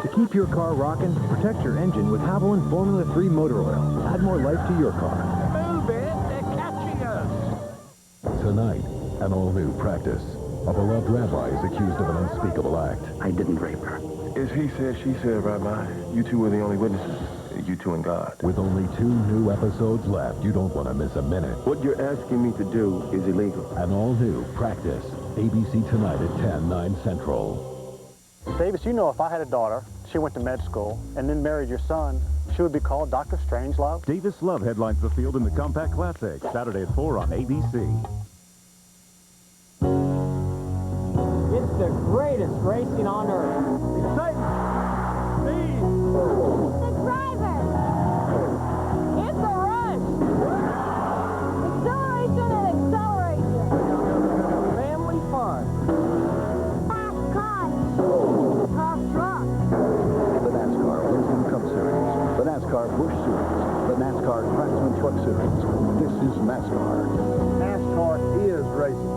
To keep your car rocking, protect your engine with Havoline Formula 3 motor oil. Add more life to your car. Move it! They're catching us! Tonight, an all-new Practice. A beloved rabbi is accused of an unspeakable act. I didn't rape her. It's he said, she said, Rabbi. You two were the only witnesses. You two and God. With only 2 new episodes left, you don't want to miss a minute. What you're asking me to do is illegal. An all-new Practice. ABC tonight at 10, 9 Central. Davis, you know if I had a daughter, she went to med school, and then married your son, she would be called Dr. Strangelove? Davis Love headlines the field in the Compact Classic, Saturday at 4 on ABC. It's the greatest racing on earth. Excitement. Speed. The driver. It's a rush. Acceleration and acceleration. Family fun. Fast cars. Tough trucks. The NASCAR Wisdom Cup Series, the NASCAR Busch Series, the NASCAR Craftsman Truck Series. This is NASCAR. NASCAR is racing.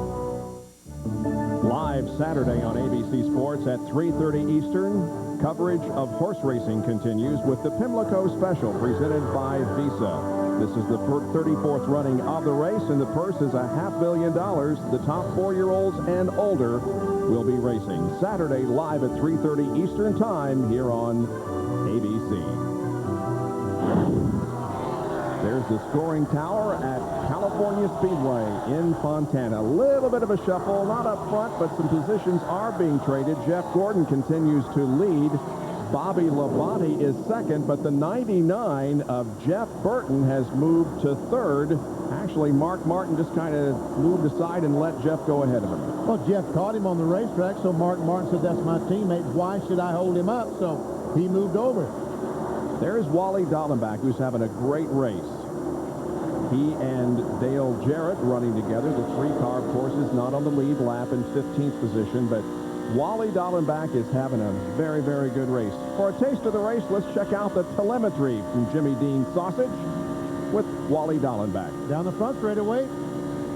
Live Saturday on ABC Sports at 3:30 Eastern, coverage of horse racing continues with the Pimlico Special presented by Visa. This is the 34th running of the race, and the purse is $500 million. The top 4-year-olds and older will be racing Saturday live at 3:30 Eastern Time here on ABC. There's the scoring tower at California Speedway in Fontana. A little bit of a shuffle, not up front, but some positions are being traded. Jeff Gordon continues to lead. Bobby Labonte is second, but the 99 of Jeff Burton has moved to third. Actually, Mark Martin just kind of moved aside and let Jeff go ahead of him. Well, Jeff caught him on the racetrack, so Mark Martin said, that's my teammate. Why should I hold him up? So he moved over. There's Wally Dallenbach, who's having a great race. He and Dale Jarrett running together. The 3-car, of course, is not on the lead lap in 15th position, but Wally Dallenbach is having a very, very good race. For a taste of the race, let's check out the telemetry from Jimmy Dean Sausage with Wally Dallenbach. Down the front straightaway,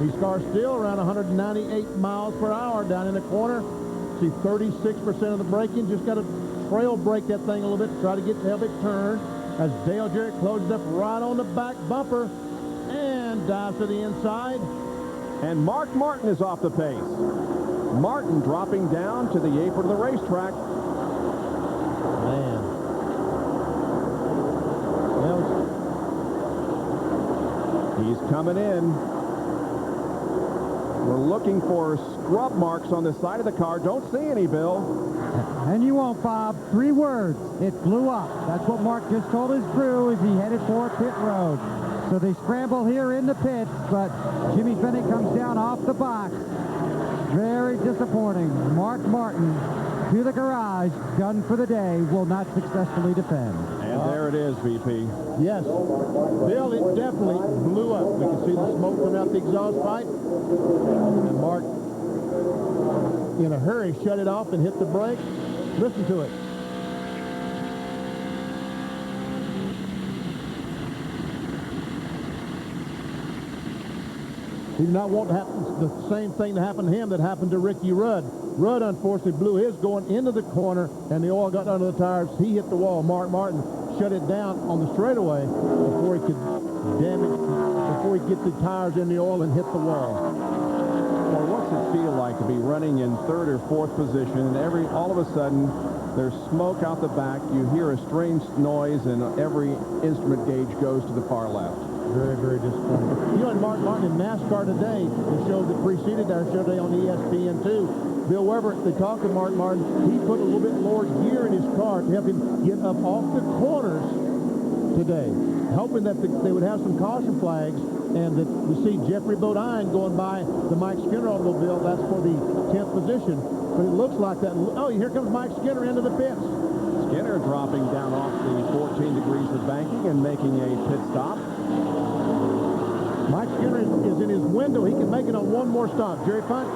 he's car still around 198 miles per hour down in the corner. See 36% of the braking. Just got to trail brake that thing a little bit, try to get to help it turn as Dale Jarrett closes up right on the back bumper and dives to the inside. And Mark Martin is off the pace. Martin dropping down to the apron of the racetrack. Man. He's coming in. We're looking for scrub marks on the side of the car. Don't see any, Bill. And you won't, Bob. 3 words. It blew up. That's what Mark just told his crew as he headed for pit road. So they scramble here in the pits, but Jimmy Bennett comes down off the box. Very disappointing. Mark Martin to the garage, done for the day, will not successfully defend. And there it is, VP. Yes. Bill, it definitely blew up. We can see the smoke coming out the exhaust pipe. And Mark, in a hurry, shut it off and hit the brake. Listen to it. He did not want to happen, the same thing to happen to him that happened to Ricky Rudd. Rudd, unfortunately, blew his going into the corner, and the oil got under the tires. He hit the wall. Mark Martin shut it down on the straightaway before he could damage, before he could get the tires in the oil and hit the wall. Well, what's it feel like to be running in 3rd or 4th position, and all of a sudden, there's smoke out the back. You hear a strange noise, and every instrument gauge goes to the far left. Very, very disappointing. You know, and Mark Martin in NASCAR Today, the show that preceded our show today on ESPN2, Bill Weber, they talked to Mark Martin. He put a little bit lower gear in his car to help him get up off the corners today, hoping that they would have some caution flags, and that we see Jeffrey Bodine going by the Mike Skinner automobile. That's for the 10th position. But it looks like that. Oh, here comes Mike Skinner into the pits. Skinner dropping down off the 14 degrees of banking and making a pit stop. Mike Skinner is in his window. He can make it on one more stop. Jerry Punt?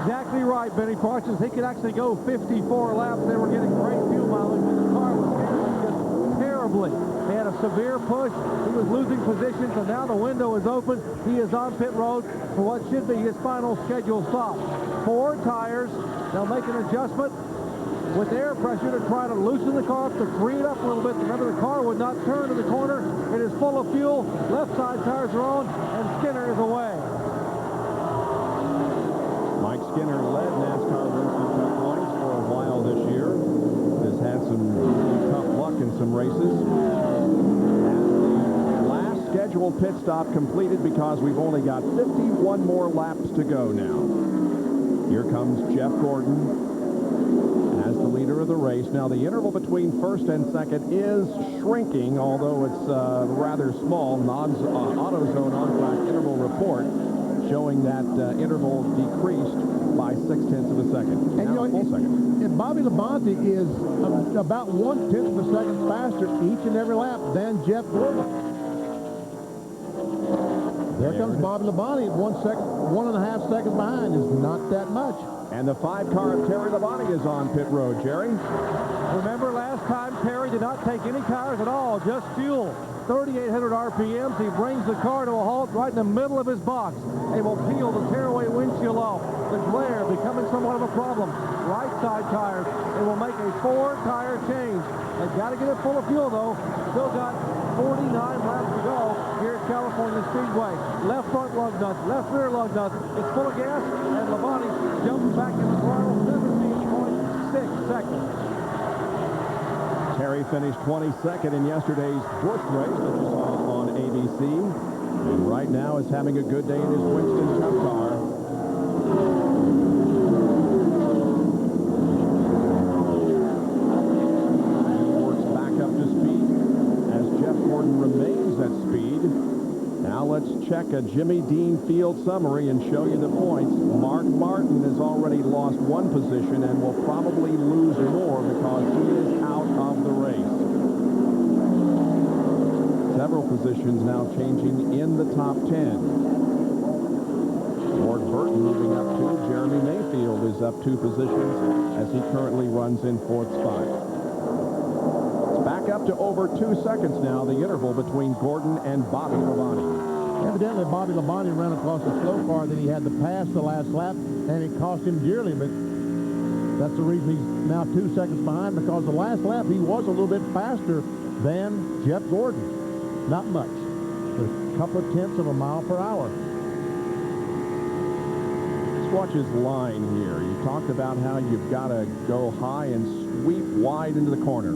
Exactly right, Benny Parsons. He could actually go 54 laps. They were getting great fuel mileage, but the car was getting just terribly. They had a severe push. He was losing positions, and now the window is open. He is on pit road for what should be his final scheduled stop. 4 tires. They'll make an adjustment. with air pressure to try to loosen the car up, to free it up a little bit. Remember, the car would not turn to the corner. It is full of fuel. Left side tires are on, and Skinner is away. Mike Skinner led NASCAR Winston Cup points for a while this year. Has had some tough luck in some races. Scheduled pit stop completed because we've only got 51 more laps to go now. Here comes Jeff Gordon as the leader of the race. Now the interval between first and second is shrinking, although it's rather small. AutoZone on-track interval report showing that interval decreased by 0.6 of a second. And now, full second. And Bobby Labonte is about 1/10 of a second faster each and every lap than Jeff Gordon. There comes Bobby Labonte at 1.5 seconds behind. Is not that much. And the 5 car of Terry Labonte is on pit road, Jerry. Remember last time Terry did not take any tires at all, just fuel. 3,800 RPMs. He brings the car to a halt right in the middle of his box. They will peel the tearaway windshield off. The glare becoming somewhat of a problem. Right side tires. They will make a 4-tire change. They've got to get it full of fuel, though. Still got 49 laps to go here at California Speedway. Left front lug nuts, left rear lug nuts. It's full of gas, and Labonte jumps back in the throttle, 17.6 seconds. Terry finished 22nd in yesterday's Busch race, which is on ABC. And right now is having a good day in his Winston Cup car. Remains at speed. Now let's check a Jimmy Dean field summary and show you the points. Mark Martin has already lost 1 position and will probably lose more because he is out of the race. Several positions now changing in the top 10. Ward Burton moving up 2. Jeremy Mayfield is up 2 positions as he currently runs in 4th spot. Back up to over 2 seconds now, the interval between Gordon and Bobby Labonte. Evidently, Bobby Labonte ran across a slow car that he had to pass the last lap, and it cost him dearly, but that's the reason he's now 2 seconds behind, because the last lap he was a little bit faster than Jeff Gordon. Not much, but a couple of tenths of a mile per hour. Let's watch his line here. You talked about how you've got to go high and sweep wide into the corner.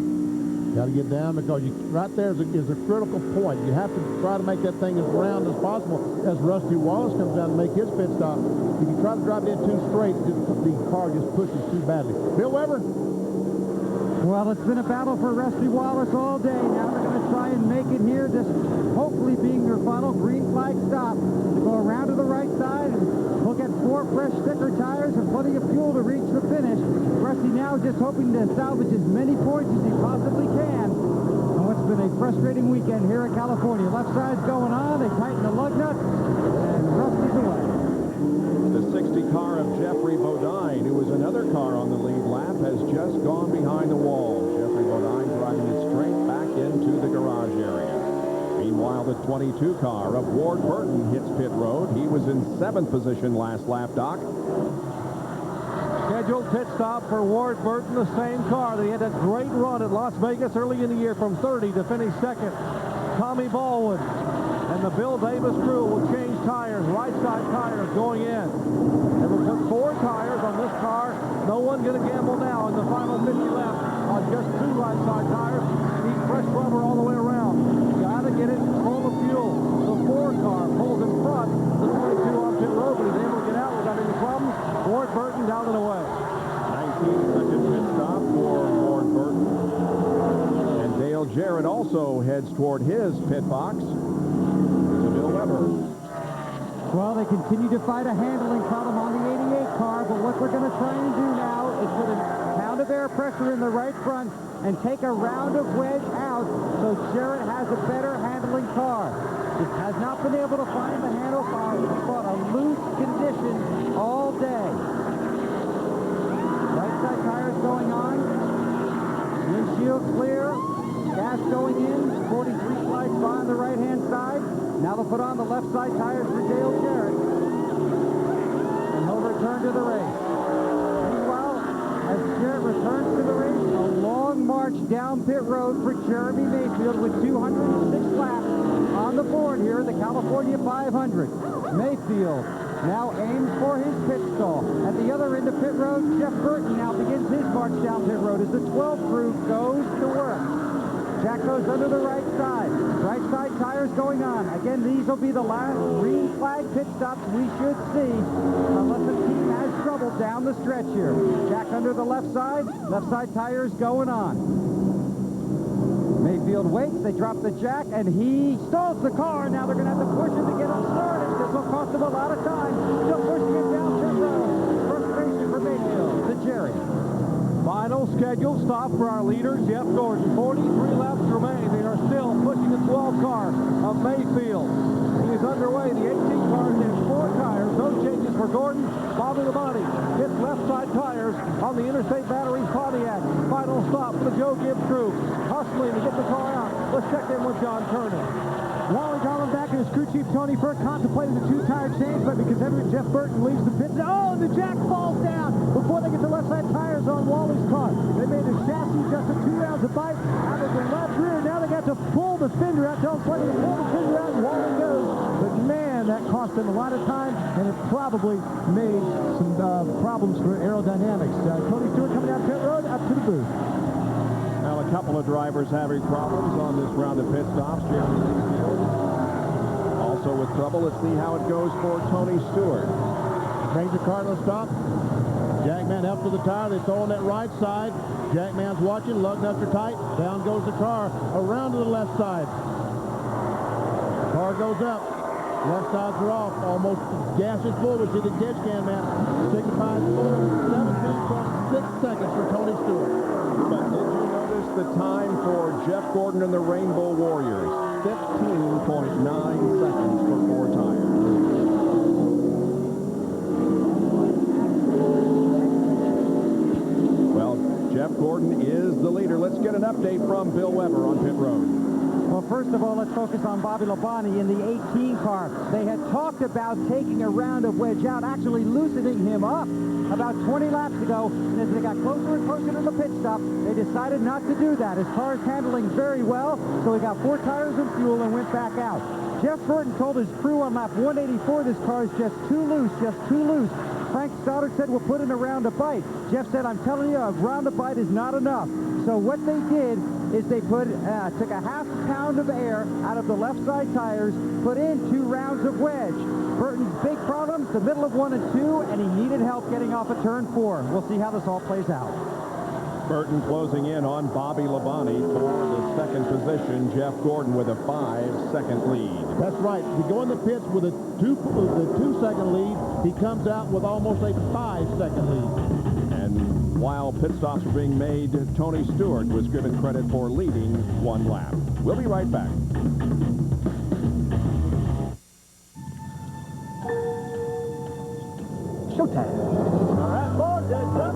Got to get down, because right there is a critical point. You have to try to make that thing as round as possible as Rusty Wallace comes down to make his pit stop. If you try to drive it in too straight, the car just pushes too badly. Bill Weber? Well, it's been a battle for Rusty Wallace all day. Now they're going to try and make it here, just hopefully being their final green flag stop. To go around to the right side, and we'll get 4 fresh sticker tires and plenty of fuel to reach the finish. Rusty now just hoping to salvage as many points as he possibly can. Oh, it's been a frustrating weekend here in California. Left side's going on, they tighten the lug nuts, and Rusty's away. The 60 car of Jeffrey Bodine, who was another car on the lead lap, has just gone behind the wall. Jeffrey Bodine driving it straight back into the garage area. Meanwhile, the 22 car of Ward Burton hits pit road. He was in 7th position last lap, Doc. Scheduled pit stop for Ward Burton, the same car. They had a great run at Las Vegas early in the year from 30 to finish 2nd. Tommy Baldwin and the Bill Davis crew will change tires, right side tires going in. They will put 4 tires on this car. No one going to gamble now in the final 50 laps on just 2 right side tires. Need fresh rubber all the way around. Got to get it full of fuel. The 4 car pulls in front. The 22 on pit road, but he's able to get out without any problems. Ward Burton down and away. 19-second pit stop for Ward Burton. And Dale Jarrett also heads toward his pit box. To Bill Weber. Well, they continue to fight a handling problem on the 88 car, but what we're going to try and do now is put a pound of air pressure in the right front and take a round of wedge out so Jarrett has a better handling car. It has not been able to find the handle car. It's brought a loose condition all day. Right side tires going on. Windshield clear. Gas going in. 43 slides by on the right-hand side. Now they'll put on the left side tires for Dale Jarrett. And he'll return to the race. Meanwhile, as Jarrett returns to the march down pit road for Jeremy Mayfield with 206 laps on the board here in the California 500. Mayfield now aims for his pit stall. At the other end of pit road, Jeff Burton now begins his march down pit road as the 12 crew goes to work. Jack goes under the right side. Right side tires going on. Again, these will be the last green flag pit stops we should see unless the team has trouble down the stretch here. Jack under the left side tires going on. Mayfield waits, they drop the jack, and he stalls the car. Now they're going to have to push it to get him started. This will cost him a lot of time. Still pushing it down pit road. Frustration for Mayfield, to Jerry. Final scheduled stop for our leader, Jeff Gordon. 43 laps remain. They are still pushing the 12 car of Mayfield. He is underway. The 18 cars in 4 tires. No changes for Gordon. Bobby Labonte gets left side tires on the Interstate Batteries Pontiac. Final stop for the Joe Gibbs crew. Hustling to get the car out. Let's check in with John Turner. Wally Dallenbach and his crew chief Tony Burke contemplating the 2-tire change, but because Jeff Burton leaves the pit. Oh, the jack falls down before they get the left side tires on Wally's car. They made the chassis just 2 rounds of bite out of the left rear. Now they got to pull the fender out. Tell them plenty to pull the fender out, and Wally goes. But man, that cost them a lot of time, and it probably made some problems for aerodynamics. Tony Stewart coming down pit road up to the booth. Now, a couple of drivers having problems on this round of pit stops. Jeremy Mayfield also with trouble. Let's see how it goes for Tony Stewart. Brings the car to a stop. Jackman up to the tire. They throw on that right side. Jackman's watching. Lug nuts are tight. Down goes the car. Around to the left side. Car goes up. Left sides are off. Almost gas is full. We see the ditch can, man. Signifies full. 17.6 seconds for Tony Stewart. But did you notice the time for Jeff Gordon and the Rainbow Warriors? 15.9 seconds for 4 tires. Well, Jeff Gordon is the leader. Let's get an update from Bill Weber on pit road. Well, first of all, let's focus on Bobby Labonte in the 18 car. They had talked about taking a round of wedge out, actually loosening him up about 20 laps ago. And as they got closer and closer to the pit stop, they decided not to do that. His car is handling very well, so he got 4 tires and fuel and went back out. Jeff Burton told his crew on lap 184 this car is just too loose, Frank Stoddard said, we'll put in a round of bite. Jeff said, I'm telling you, a round of bite is not enough. So what they did is they took a half pound of air out of the left side tires, put in 2 rounds of wedge. Burton's big problem, the middle of 1 and 2, and he needed help getting off of turn 4. We'll see how this all plays out. Burton closing in on Bobby Labonte for the 2nd position. Jeff Gordon with a 5-second lead. That's right. If you go in the pits with a 2-second lead, he comes out with almost a 5-second lead. And while pit stops were being made, Tony Stewart was given credit for leading 1 lap. We'll be right back. Showtime. All right, boys, that's up.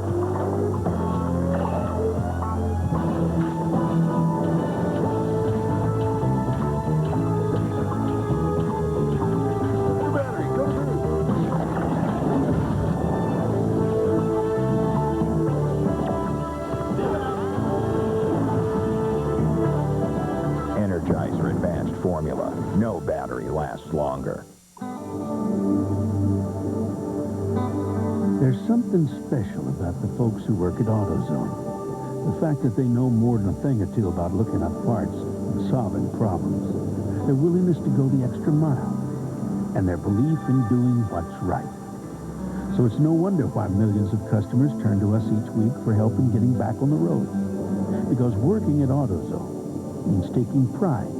Energizer Advanced Formula. No battery lasts longer. There's something special about the folks who work at AutoZone. The fact that they know more than a thing or two about looking up parts and solving problems. Their willingness to go the extra mile. And their belief in doing what's right. So it's no wonder why millions of customers turn to us each week for help in getting back on the road. Because working at AutoZone means taking pride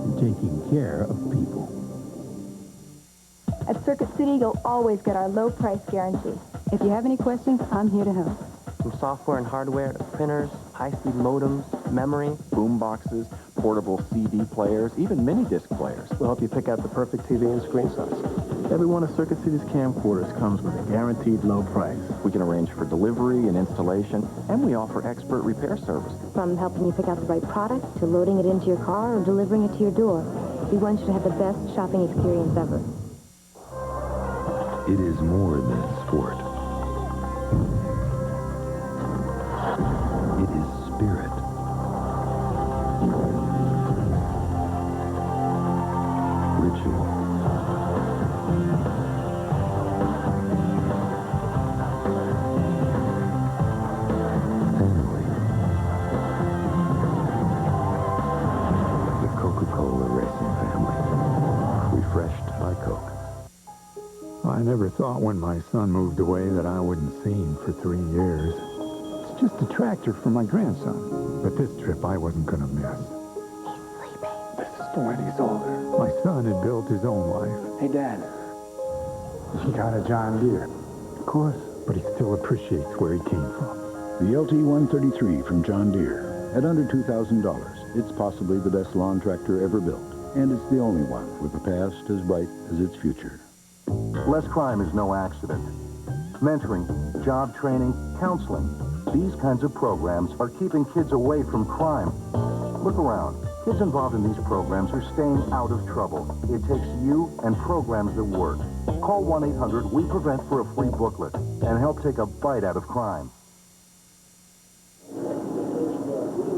in taking care of people. At Circuit City, you'll always get our low price guarantee. If you have any questions, I'm here to help. From software and hardware to printers, high-speed modems, memory, boom boxes, portable CD players, even mini-disc players. We'll help you pick out the perfect TV and screen size. Every one of Circuit City's camcorders comes with a guaranteed low price. We can arrange for delivery and installation, and we offer expert repair service. From helping you pick out the right product to loading it into your car or delivering it to your door, we want you to have the best shopping experience ever. It is more than sport. It is spirit. Ritual. Family. The Coca-Cola Racing family. Refreshed by Coke. I never thought when my son moved away that I wouldn't see him for 3 years. It's just a tractor for my grandson. But this trip I wasn't going to miss. This is for when he's older. My son had built his own life. Hey, Dad. He got a John Deere. Of course. But he still appreciates where he came from. The LT-133 from John Deere. At under $2,000, it's possibly the best lawn tractor ever built. And it's the only one with a past as bright as its future. Less crime is no accident. Mentoring, job training, counseling. These kinds of programs are keeping kids away from crime. Look around. Kids involved in these programs are staying out of trouble. It takes you and programs that work. Call 1-800-WE-PREVENT for a free booklet and help take a bite out of crime.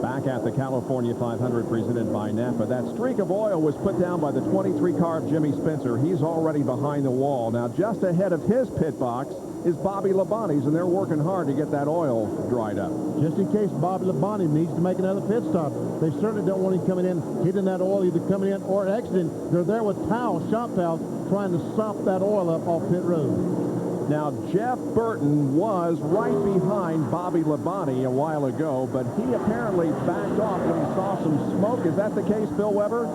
Back at the California 500 presented by Napa. That streak of oil was put down by the 23 car of Jimmy Spencer. He's already behind the wall. Now, just ahead of his pit box is Bobby Labonte's, and they're working hard to get that oil dried up. Just in case Bobby Labonte needs to make another pit stop. They certainly don't want him coming in, hitting that oil, either coming in or exiting. They're there with towels, shop towels, trying to sop that oil up off pit road. Now, Jeff Burton was right behind Bobby Labonte a while ago, but he apparently backed off when he saw some smoke. Is that the case, Bill Weber?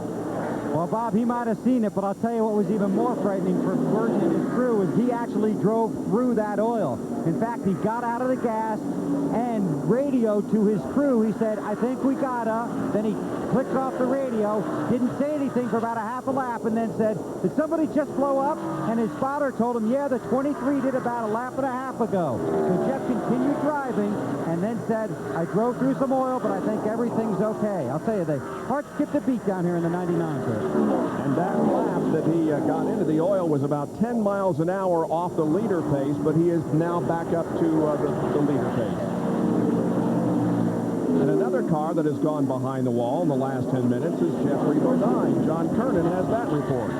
Well, Bob, he might have seen it, but I'll tell you what was even more frightening for Burton and his crew is he actually drove through that oil. In fact, he got out of the gas and radioed to his crew. He said, I think we gotta. Then he clicked off the radio, didn't say anything for about a half a lap, and then said, did somebody just blow up? And his spotter told him, yeah, the 23 did about a lap and a half ago. So Jeff continued driving and then said, I drove through some oil, but I think everything's okay. I'll tell you, the heart skipped a beat down here in the 99 trip. And that lap that he got into the oil was about 10 miles an hour off the leader pace, but he is now back up to the leader pace. And another car that has gone behind the wall in the last 10 minutes is Jeffrey Bodine. John Kernan has that report.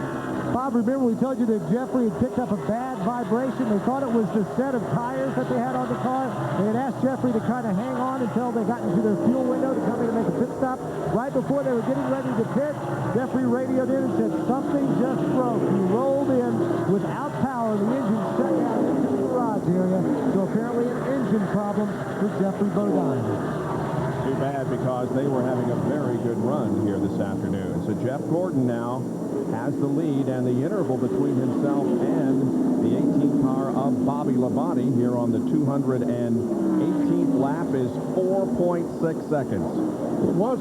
Bob, remember we told you that Jeffrey had picked up a bad vibration. They thought it was the set of tires that they had on the car. They had asked Jeffrey to kind of hang on until they got into their fuel window to come in and make a pit stop. Right before they were getting ready to pit, Jeffrey radioed in and said, something just broke. He rolled in without power. The engine shut down into the garage area. So apparently an engine problem for Jeffrey Bodine. Too bad, because they were having a very good run here this afternoon. So Jeff Gordon now has the lead, and the interval between himself and the 18th car of Bobby Labonte here on the 218th lap is 4.6 seconds. It was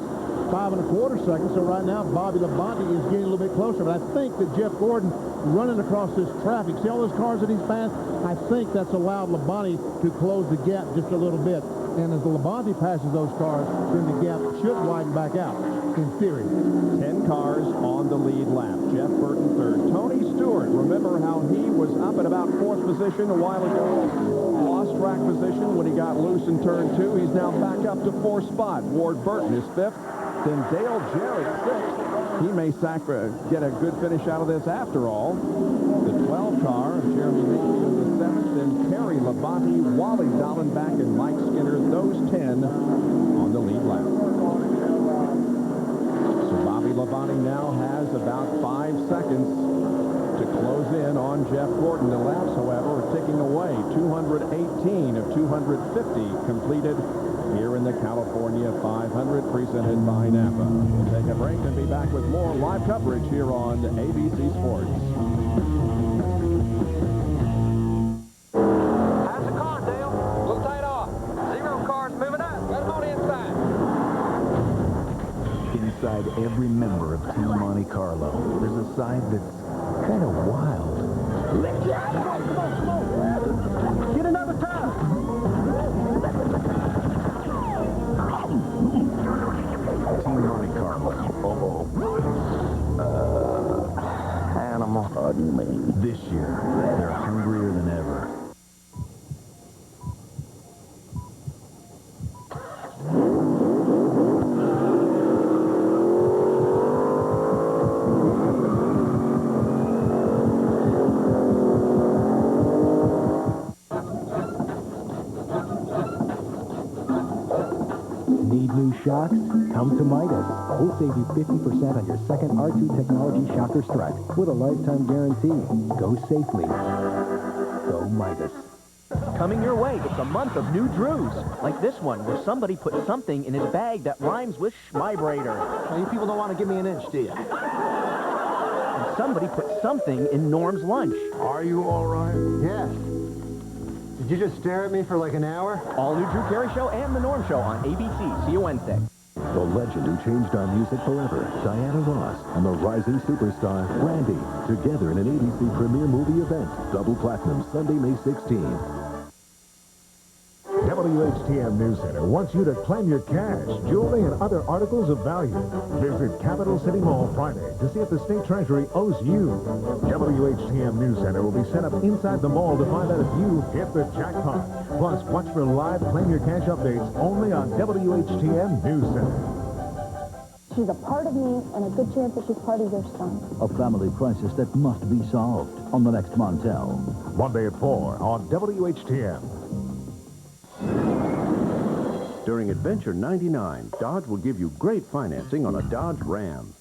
5 1/4 seconds, so right now Bobby Labonte is getting a little bit closer, but I think that Jeff Gordon running across this traffic, see all those cars that he's passed? I think that's allowed Labonte to close the gap just a little bit. And as the Labonte passes those cars, then the gap should widen back out, in theory. 10 cars on the lead lap. Jeff Burton third. Tony Stewart, remember how he was up at about 4th position a while ago? Lost track position when he got loose in turn 2. He's now back up to 4th spot. Ward Burton is 5th. Then Dale Jarrett 6th. He may get a good finish out of this after all. The 12 car of Jeremy Mayfield is 7th. Then Terry Labonte, Wally Dallenbach, and Mike Skinner, those 10 on the lead lap. So Bobby Labonte now has about 5 seconds to close in on Jeff Gordon. The laps, however, are ticking away. 218 of 250 completed here in the California 500, presented by Napa. We'll take a break and be back with more live coverage here on ABC Sports. How's the car, Dale? A little tight off. 0 cars moving up. Let them on inside. Inside every member of Team Monte Carlo, there's a side that's kind of wild. Lift your come on, come on, come on. Get another tire. Team Monte Carlo. Animal. Pardon me. This year, they're hungrier than ever. new shocks? Come to Midas. We'll save you 50% on your second R2 Technology Shocker Strut with a lifetime guarantee. Go safely. Go Midas. Coming your way, it's a month of new Drews. Like this one, where somebody put something in his bag that rhymes with Schmeibrader. Now, you people don't want to give me an inch, do you? And somebody put something in Norm's lunch. Are you all right? Yes. Did you just stare at me for like an hour? All new Drew Carey Show and The Norm Show on ABC. See you Wednesday. The legend who changed our music forever, Diana Ross, and the rising superstar, Brandy, together in an ABC premiere movie event, Double Platinum, Sunday, May 16th. WHTM News Center wants you to claim your cash, jewelry, and other articles of value. Visit Capital City Mall Friday to see if the State Treasury owes you. WHTM News Center will be set up inside the mall to find out if you hit the jackpot. Plus, watch for live Claim Your Cash updates only on WHTM News Center. She's a part of me, and a good chance that she's part of your son. A family crisis that must be solved on the next Montel. Monday at 4 on WHTM. During Adventure 99, Dodge will give you great financing on a Dodge Ram.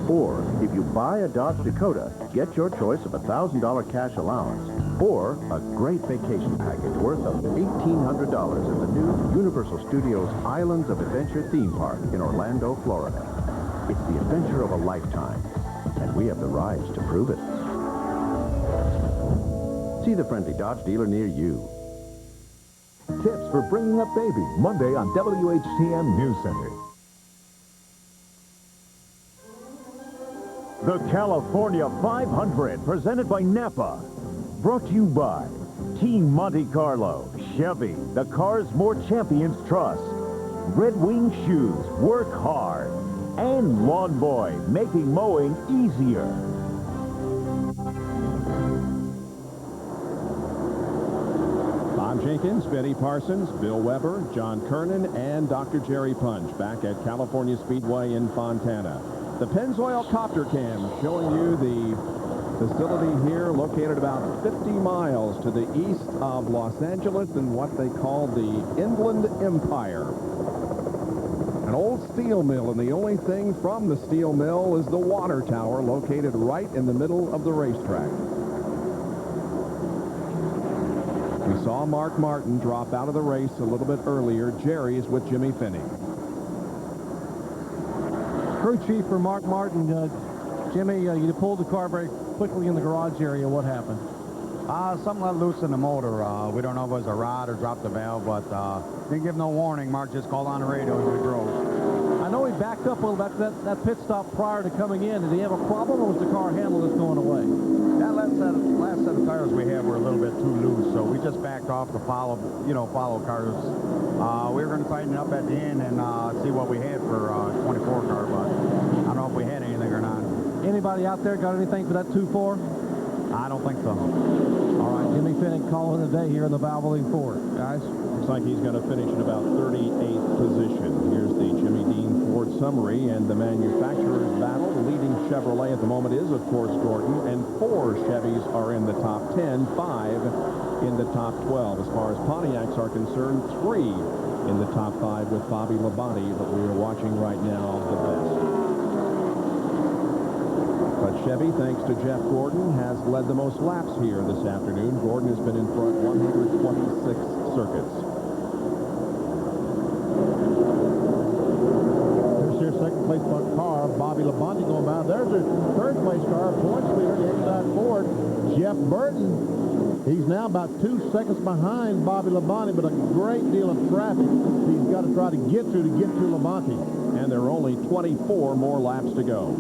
Or, if you buy a Dodge Dakota, get your choice of a $1,000 cash allowance. Or, a great vacation package worth of $1,800 at the new Universal Studios Islands of Adventure theme park in Orlando, Florida. It's the adventure of a lifetime, and we have the rides to prove it. See the friendly Dodge dealer near you. Tips for bringing up baby, Monday on WHTM News Center. The California 500, presented by Napa. Brought to you by Team Monte Carlo, Chevy, the cars more champions trust. Red Wing Shoes, work hard. And Lawn Boy, making mowing easier. Bob Jenkins, Benny Parsons, Bill Weber, John Kernan, and Dr. Jerry Punch back at California Speedway in Fontana. The Pennzoil Copter Cam showing you the facility here located about 50 miles to the east of Los Angeles in what they call the Inland Empire. An old steel mill, and the only thing from the steel mill is the water tower located right in the middle of the racetrack. We saw Mark Martin drop out of the race a little bit earlier. Jerry is with Jimmy Finney. Crew chief for Mark Martin. Jimmy, you pulled the car very quickly in the garage area. What happened? Something let loose in the motor. We don't know if it was a rod or dropped the valve, but didn't give no warning. Mark just called on the radio as we drove. I know he backed up a little bit. That pit stop prior to coming in. Did he have a problem, or was the car handle just going away? That last set of tires we had were a little bit too loose, so we just backed off to follow cars. We were going to tighten it up at the end and see what we had for 24 car, but I don't know if we had anything or not. Anybody out there got anything for that 2-4? I don't think so. All right, Jimmy Finney calling the day here in the Valvoline Ford. Guys? Looks like he's going to finish in about 38th position. Here's the Jimmy Dean Ford summary and the manufacturer's battle. The leading Chevrolet at the moment is, of course, Gordon, and 4 Chevys are in the top 10, 5 in the top 12. As far as Pontiacs are concerned, 3 in the top 5 with Bobby Labonte, but we are watching right now the best. But Chevy, thanks to Jeff Gordon, has led the most laps here this afternoon. Gordon has been in front 126 circuits. There's your second place car, Bobby Labonte going by. There's your third place car, point leader, the inside Ford, Jeff Burton. He's now about 2 seconds behind Bobby Labonte, but a great deal of traffic he's got to try to get to Labonte. And there are only 24 more laps to go.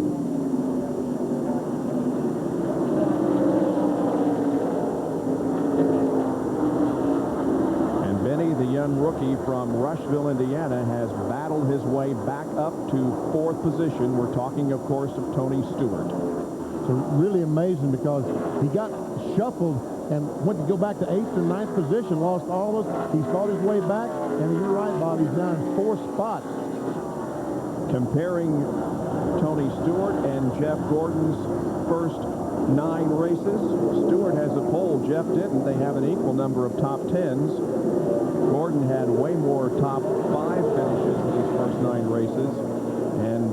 The young rookie from Rushville, Indiana, has battled his way back up to 4th position. We're talking, of course, of Tony Stewart. So really amazing because he got shuffled and went to go back to 8th and 9th position, lost all of us. He fought his way back, and you're right, Bob, he's down in 4th spot. Comparing Tony Stewart and Jeff Gordon's first 9 races, Stewart has a pole, Jeff didn't. They have an equal number of top 10s. Gordon had way more top 5 finishes in 9 races. And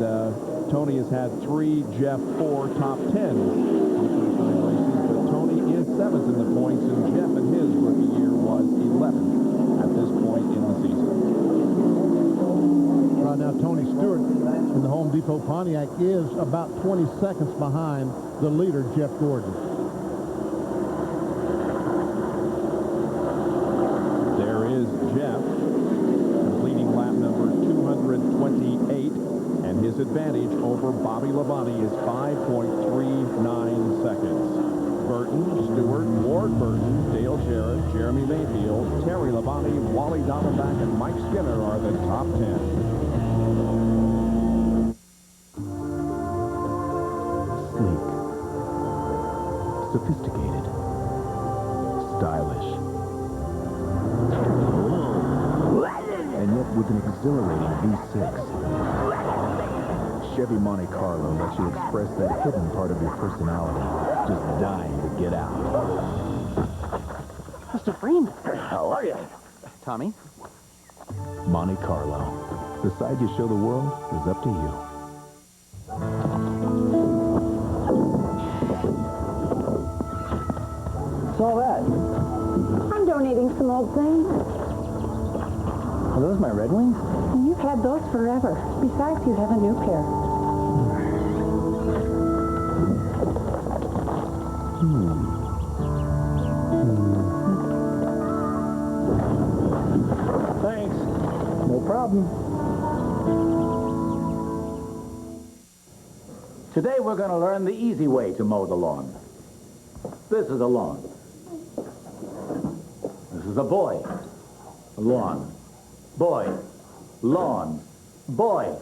Tony has had 3, Jeff 4 top 10s in the first 9 races. But Tony is 7th in the points, and Jeff in his rookie year was 11th at this point in the season. Right now, Tony Stewart in the Home Depot Pontiac is about 20 seconds behind the leader, Jeff Gordon. There is Jeff completing lap number 228, and his advantage over Bobby Labonte is 5.39 seconds. Burton, Stewart, Ward Burton, Dale Jarrett, Jeremy Mayfield, Terry Labonte, Wally Doppelback, and Mike Skinner are the top 10. Sleek, sophisticated, stylish, and yet with an exhilarating V6. Chevy Monte Carlo lets you express that hidden part of your personality, just dying to get out. Mr. Freeman. How are you? Tommy? Monte Carlo. The side you show the world is up to you. What's all that? I'm donating some old things. Are those my Red Wings? You've had those forever. Besides, you have a new pair. Thanks. No problem. Today we're going to learn the easy way to mow the lawn. This is a lawn. This is a boy. A lawn. Boy. Lawn. Boy.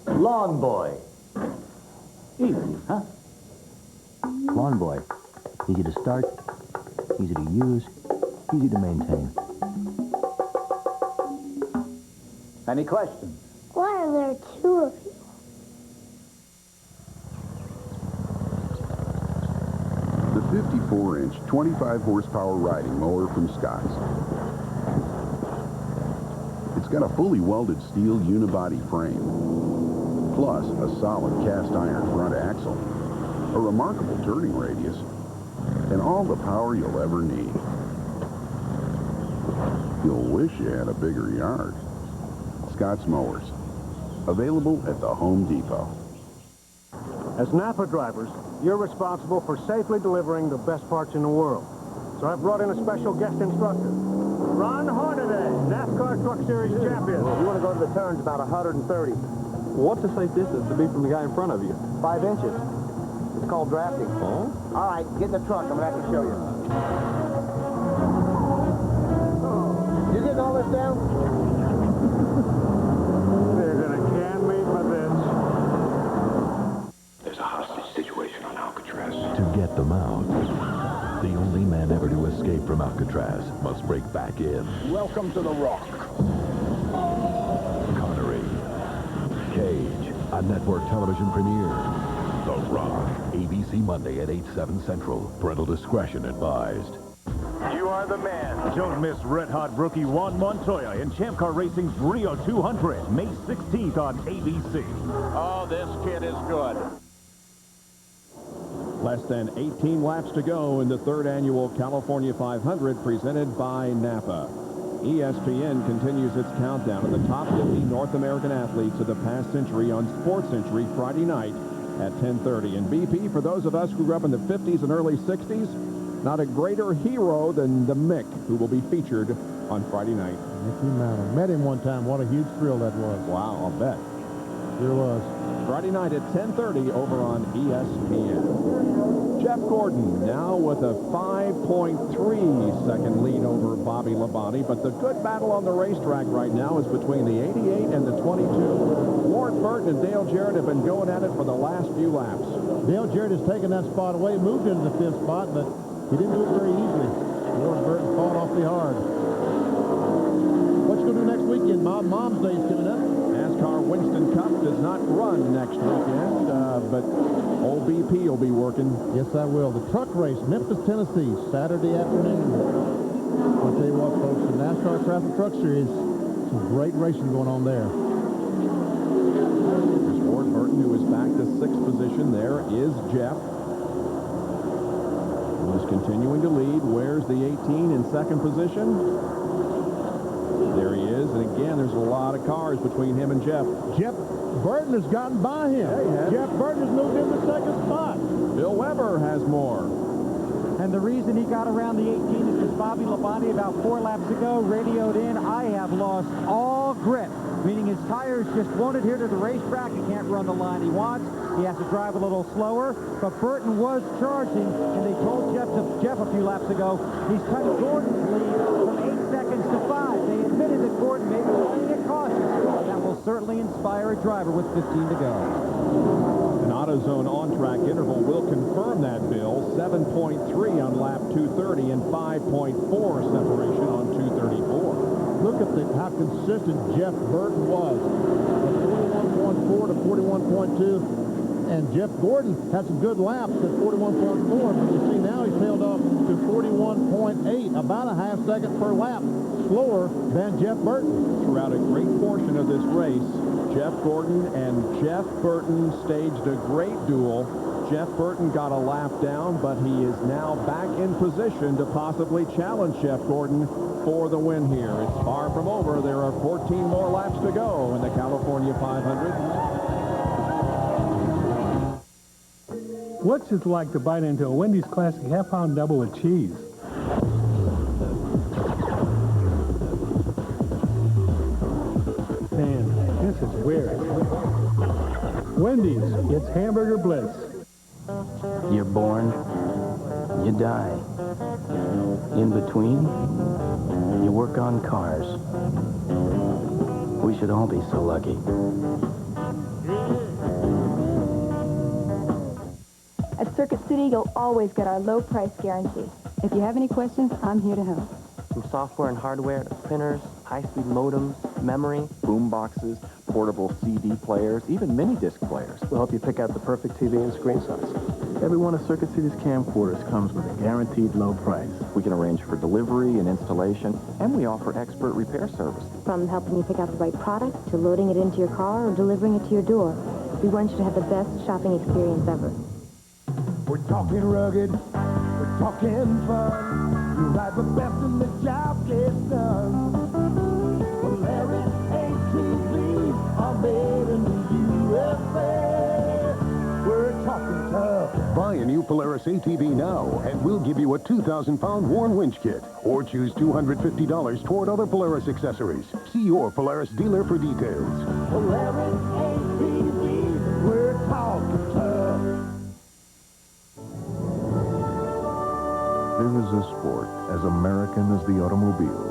Lawn boy. Easy, huh? Lawn Boy. Easy to start, easy to use, easy to maintain. Any questions? Why are there 2 of you? The 54-inch, 25-horsepower riding mower from Scott's. It's got a fully welded steel unibody frame, plus a solid cast iron front axle, a remarkable turning radius, and all the power you'll ever need. You'll wish you had a bigger yard. Scott's Mowers. Available at the Home Depot. As Napa drivers, you're responsible for safely delivering the best parts in the world. So I've brought in a special guest instructor. Ron Hornaday, NASCAR Truck Series champion. You want to go to the turns about 130. What's the safe distance to be from the guy in front of you? 5 inches. It's called drafting. Oh? All right, get in the truck. I'm going to have to show you. You getting all this down? They're going to can me for this. There's a hostage situation on Alcatraz. To get them out, the only man ever to escape from Alcatraz must break back in. Welcome to the Rock. Connery. Cage, a network television premiere. The Rock. ABC Monday at 8/7 Central. Parental discretion advised. You are the man. Don't miss red-hot rookie Juan Montoya in Champ Car Racing's Rio 200, May 16th on ABC. Oh, this kid is good. Less than 18 laps to go in the 3rd annual California 500 presented by Napa. ESPN continues its countdown of the top 50 North American athletes of the past century on Sports Century Friday night at 10:30. And BP, for those of us who grew up in the 50s and early 60s, not a greater hero than the Mick, who will be featured on Friday night. Mickey Mantle. Met him one time. What a huge thrill that was. Wow, I'll bet. Sure was. Friday night at 10:30 over on ESPN. Jeff Gordon now with a 5.3-second lead over Bobby Labonte, but the good battle on the racetrack right now is between the 88 and the 22. Ward Burton and Dale Jarrett have been going at it for the last few laps. Dale Jarrett has taken that spot away, moved into the 5th spot, but he didn't do it very easily. Ward Burton fought awfully hard. What you going to do next weekend, Bob? Mom's Day is coming up. NASCAR Winston Cup does not run next weekend, but old BP will be working. Yes, I will. The truck race, Memphis, Tennessee, Saturday afternoon. I'll tell you what, folks, the NASCAR Classic Truck Series, some great racing going on there. There's Ward Burton, who is back to 6th position. There is Jeff, who's continuing to lead. Where's the 18 in 2nd position? There he is, and again, there's a lot of cars between him and Jeff. Jeff Burton has gotten by him. Yeah, Jeff Burton has moved into 2nd spot. Bill Weber has more. And the reason he got around the 18 is because Bobby Labonte about 4 laps ago radioed in, "I have lost all grip," meaning his tires just won't adhere to the racetrack. He can't run the line he wants. He has to drive a little slower. But Burton was charging, and they told Jeff a few laps ago, he's cut Gordon's lead from 8 seconds to 5. They admitted that Gordon may be playing it cautious. That will certainly inspire a driver with 15 to go. An AutoZone on-track interval will confirm that, Bill. 7.3 on lap 230 and 5.4 separation on 234. Look at how consistent Jeff Burton was. From 41.4 to 41.2. And Jeff Gordon had some good laps at 41.4, but you see now he's tailed off to 41.8, about a half second per lap slower than Jeff Burton. Throughout a great portion of this race, Jeff Gordon and Jeff Burton staged a great duel. Jeff Burton got a lap down, but he is now back in position to possibly challenge Jeff Gordon for the win here. It's far from over. There are 14 more laps to go in the California 500. What's it like to bite into a Wendy's Classic half-pound double with cheese? Man, this is weird. Wendy's, it's hamburger bliss. You're born, you die. In between, you work on cars. We should all be so lucky. At Circuit City, you'll always get our low price guarantee. If you have any questions, I'm here to help. From software and hardware to printers, high-speed modems, memory, boom boxes, portable CD players, even mini-disc players. We'll help you pick out the perfect TV and screen size. Every one of Circuit City's camcorders comes with a guaranteed low price. We can arrange for delivery and installation, and we offer expert repair service. From helping you pick out the right product to loading it into your car or delivering it to your door, we want you to have the best shopping experience ever. We're talking rugged, we're talking fun. You ride the best and the job gets done. Polaris ATVs are made in the USA. We're talking tough. Buy a new Polaris ATV now, and we'll give you a 2,000-pound worn winch kit, or choose $250 toward other Polaris accessories. See your Polaris dealer for details. Polaris ATVs, we're talking tough. There is a sport as American as the automobile.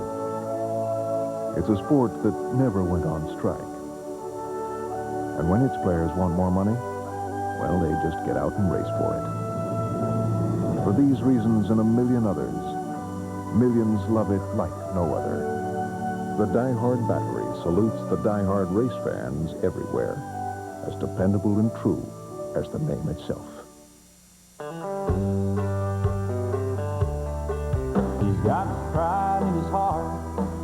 It's a sport that never went on strike. And when its players want more money, well, they just get out and race for it. For these reasons and a million others, millions love it like no other. The Die Hard Battery salutes the Die Hard race fans everywhere, as dependable and true as the name itself. He's got pride in his heart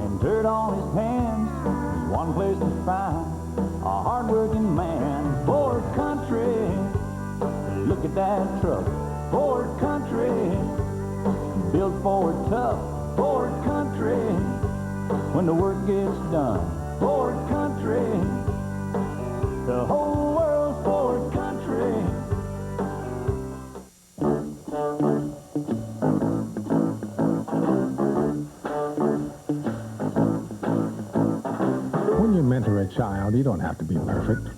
and dirt on his hands. There's one place to find a hard-working man. Ford Country, look at that truck. Ford Country, built for tough. Ford Country, when the work gets done. Ford Country, the whole world's Ford Country. When you mentor a child, you don't have to be perfect.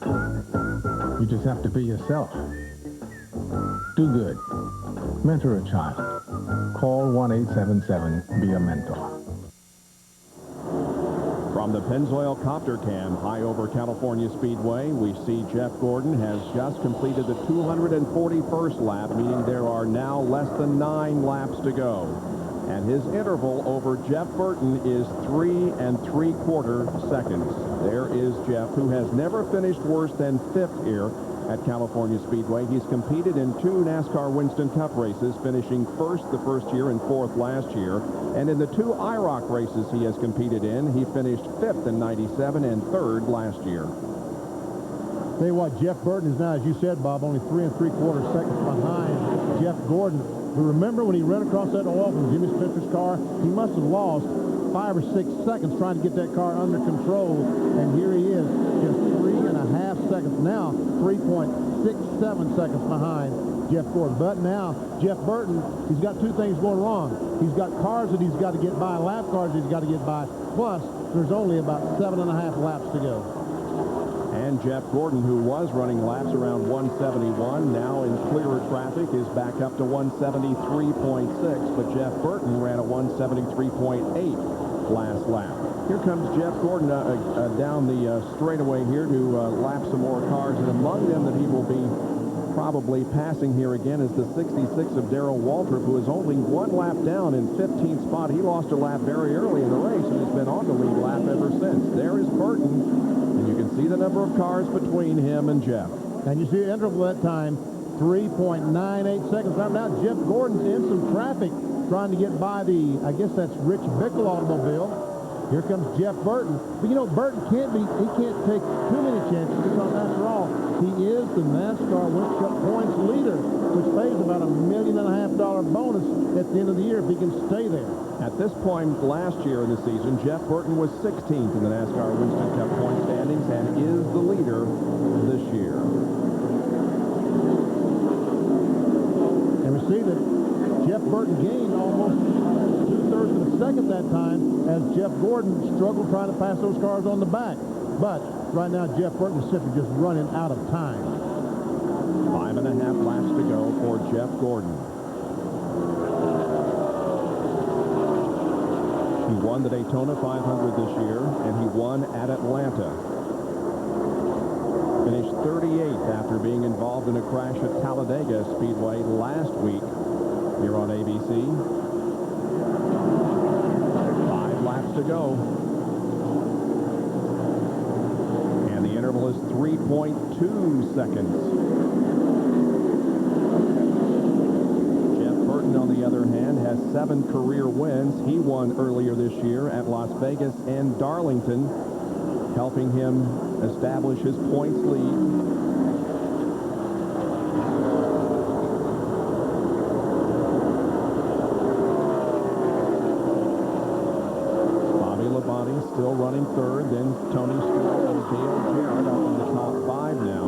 You just have to be yourself. Do good. Mentor a child. Call 1-877-BE-A-MENTOR. From the Pennzoil Copter Cam high over California Speedway, we see Jeff Gordon has just completed the 241st lap, meaning there are now less than 9 laps to go. And his interval over Jeff Burton is 3 3/4 seconds. There is Jeff, who has never finished worse than 5th here. at California Speedway. He's competed in 2 NASCAR Winston Cup races, finishing first the first year and 4th last year. And in the 2 IROC races he has competed in, he finished 5th in 97 and 3rd last year. Tell you what, Jeff Burton is now, as you said, Bob, only 3 3/4 seconds behind Jeff Gordon. But remember when he ran across that oil from Jimmy Spencer's car, he must have lost 5 or 6 seconds trying to get that car under control. And here he is, just 3.5 seconds now, 3.67 seconds behind Jeff Gordon. But now, Jeff Burton, he's got 2 things going wrong. He's got cars that he's got to get by, lap cars that he's got to get by. Plus, there's only about 7.5 laps to go. And Jeff Gordon, who was running laps around 171, now in clearer traffic, is back up to 173.6. But Jeff Burton ran a 173.8 last lap. Here comes Jeff Gordon down the straightaway here to lap some more cars. And among them that he will be probably passing here again is the 66 of Darrell Waltrip, who is only 1 lap down in 15th spot. He lost a lap very early in the race and has been on the lead lap ever since. There is Burton. You can see the number of cars between him and Jeff. And you see the interval that time, 3.98 seconds. Now Jeff Gordon's in some traffic trying to get by the, I guess that's Rich Bickle automobile. Here comes Jeff Burton. But you know, Burton he can't take too many chances because after all, he is the NASCAR Winston Cup points leader, which pays about $1.5 million bonus at the end of the year if he can stay there. At this point last year in the season, Jeff Burton was 16th in the NASCAR Winston Cup point standings and is the leader this year. And we see that Jeff Burton gained almost 2/3 of a second that time as Jeff Gordon struggled trying to pass those cars on the back. But right now, Jeff Burton is simply just running out of time. 5.5 laps to go for Jeff Gordon. He won the Daytona 500 this year, and he won at Atlanta. Finished 38th after being involved in a crash at Talladega Speedway last week here on ABC. 5 laps to go. And the interval is 3.2 seconds. On the other hand, has 7 career wins. He won earlier this year at Las Vegas and Darlington, helping him establish his points lead. Bobby Labonte still running 3rd, then Tony Stewart and Dale Jarrett up in the top 5 now.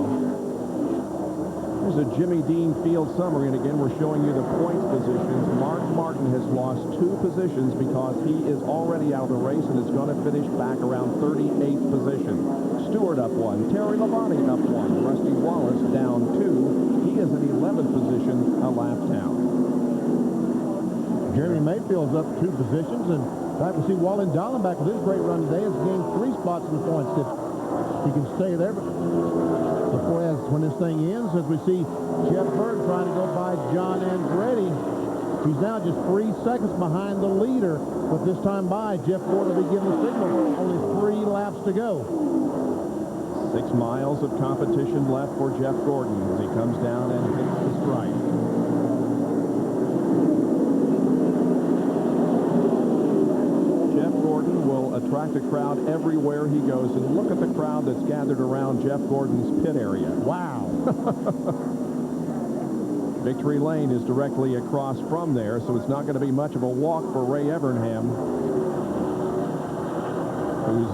Here's a Jimmy Dean field summary, and again we're showing you the points positions. Mark Martin has lost 2 positions because he is already out of the race and is going to finish back around 38th position. Stewart up 1, Terry Labonte up 1, Rusty Wallace down 2. He is in 11th position, a lap down. Jeremy Mayfield's up 2 positions, and back we see Wallen Dallenbach with his great run today has gained 3 spots in the points. If he can stay there. Before when this thing ends, as we see Jeff Burton trying to go by John Andretti. He's now just 3 seconds behind the leader, but this time by, Jeff Gordon will be giving the signal. Only 3 laps to go. 6 miles of competition left for Jeff Gordon as he comes down and hits the stripe. Jeff Gordon will attract a crowd everywhere he goes, and look at the crowd that's gathered around Jeff Gordon's pit area. Wow. Victory Lane is directly across from there, so it's not going to be much of a walk for Ray Evernham, who's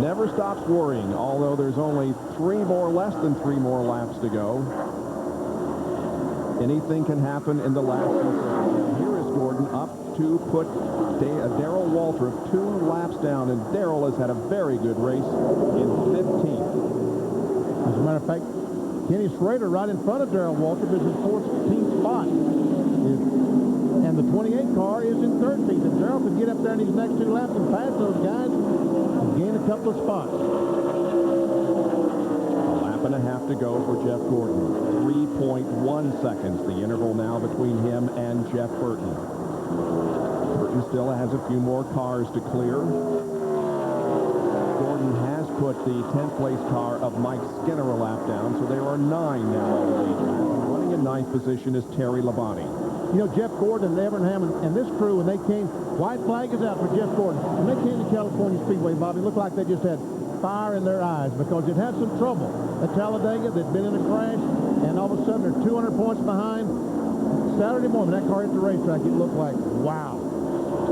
never stops worrying, although there's only less than 3 more laps to go. Anything can happen in the last few seconds. Here is Gordon up to put Darrell Waltrip 2 laps down, and Darrell has had a very good race in 15th. As a matter of fact, Kenny Schrader right in front of Darrell Waltrip is in 14th spot. And the 28 car is in 13th. If Darrell could get up there in these next 2 laps and pass those guys, he'll gain a couple of spots. A lap and a half to go for Jeff Gordon. 3.1 seconds, the interval now between him and Jeff Burton. Burton still has a few more cars to clear. Gordon has put the 10th place car of Mike Skinner a lap down, so there are 9 now on the lead track. And running in 9th position is Terry Labonte. You know, Jeff Gordon and Evernham and this crew, when they came, white flag is out for Jeff Gordon. When they came to California Speedway, Bobby, it looked like they just had fire in their eyes because it had some trouble at Talladega. They'd been in a crash, and all of a sudden they're 200 points behind. Saturday morning, that car hit the racetrack, it looked like, wow.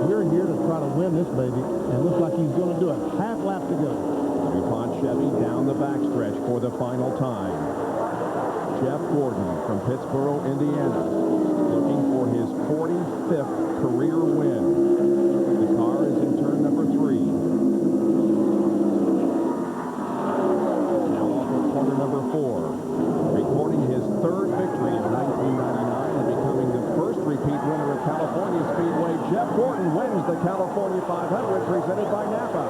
We're here to try to win this baby, and it looks like he's going to do it. Half lap to go. DuPont Chevy down the backstretch for the final time. Jeff Gordon from Pittsboro, Indiana, looking for his 45th career win. The car is in turn number 3. Now off of corner number 4. Recording his 3rd victory in 1999 and becoming the first repeat winner of California Speedway, Jeff Gordon wins the California 500 presented by Napa.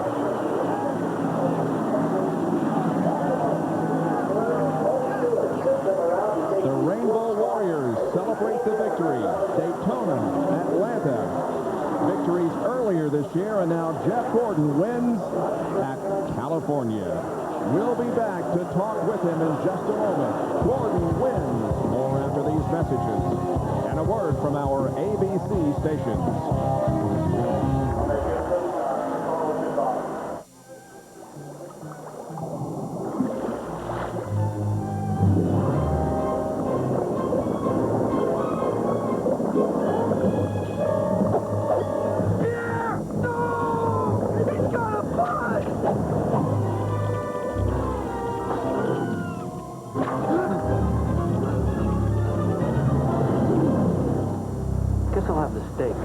The Rainbow Warriors celebrate the victory. Daytona, Atlanta. Victories earlier this year, and now Jeff Gordon wins at California. We'll be back to talk with him in just a moment. Gordon wins. More after these messages. And a word from our ABC stations. Guess I'll have the steak.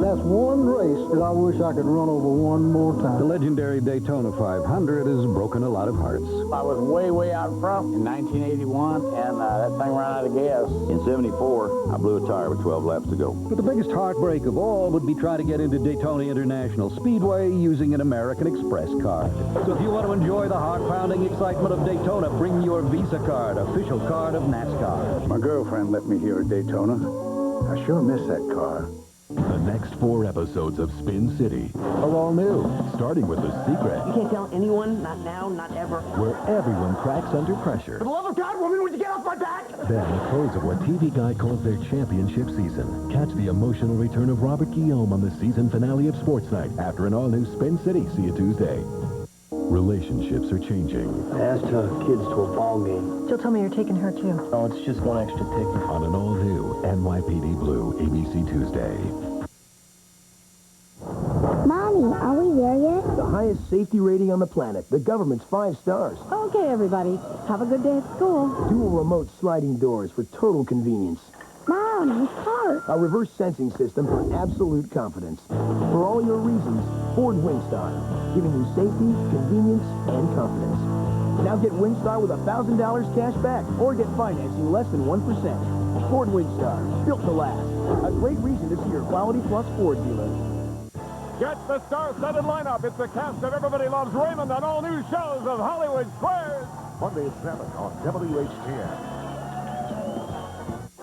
That's one race that I wish I could run over one more time. The legendary Daytona 500 has broken a lot of hearts. I was way out front in 1981, and that thing ran out of gas. In 74, I blew a tire with 12 laps to go. But the biggest heartbreak of all would be trying to get into Daytona International Speedway using an American Express card. So if you want to enjoy the heart-pounding excitement of Daytona, bring your Visa card, official card of NASCAR. My girlfriend let me here at Daytona. I sure miss that car. The next 4 episodes of Spin City are all new, starting with The Secret, You can't tell anyone, not now, not ever. where everyone cracks under pressure. For the love of God, woman, would you get off my back? Then the close of what TV Guide calls their championship season. Catch the emotional return of Robert Guillaume on the season finale of Sports Night after an all-new Spin City. See you Tuesday. Relationships are changing. I asked kids to a ball game. Jill told me you're taking her, too. Oh, it's just one extra ticket. On an all-new NYPD Blue, ABC Tuesday. Mommy, are we there yet? The highest safety rating on the planet. The government's 5 stars. Okay, everybody. Have a good day at school. Dual remote sliding doors for total convenience. Mom, this car. A reverse sensing system for absolute confidence. For all your reasons, Ford Wingstar. Giving you safety, convenience, and confidence. Now get Wingstar with $1,000 cash back or get financing less than 1%. Ford Wingstar. Built to last. A great reason to see your Quality Plus Ford dealer. Get the star-studded lineup. It's the cast of Everybody Loves Raymond on all new shows of Hollywood Squares. Monday at 7 on WHTM.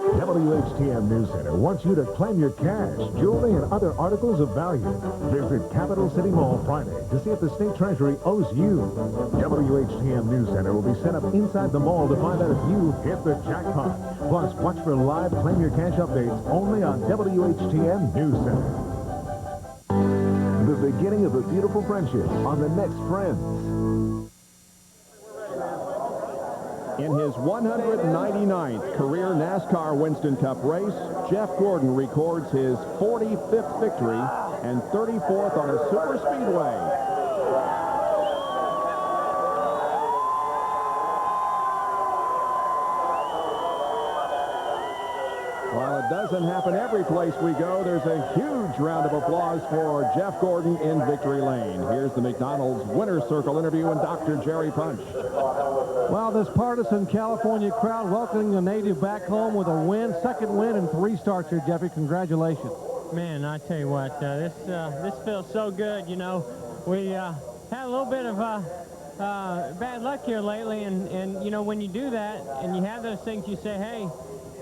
WHTM News Center wants you to claim your cash, jewelry, and other articles of value. Visit Capital City Mall Friday to see if the state treasury owes you. WHTM News Center will be set up inside the mall to find out if you hit the jackpot. Plus, watch for live Claim Your Cash updates only on WHTM News Center. The beginning of a beautiful friendship on the next Friends. In his 199th career NASCAR Winston Cup race, Jeff Gordon records his 45th victory and 34th on a super speedway. While it doesn't happen every place we go, there's a huge round of applause for Jeff Gordon in Victory Lane. Here's the McDonald's Winner's Circle interview and Dr. Jerry Punch. Well, this partisan California crowd welcoming the native back home with a win, second win in 3 starts here, Jeffrey. Congratulations. Man, I tell you what, this feels so good. You know, we had a little bit of bad luck here lately, and you know, when you do that and you have those things, you say, hey,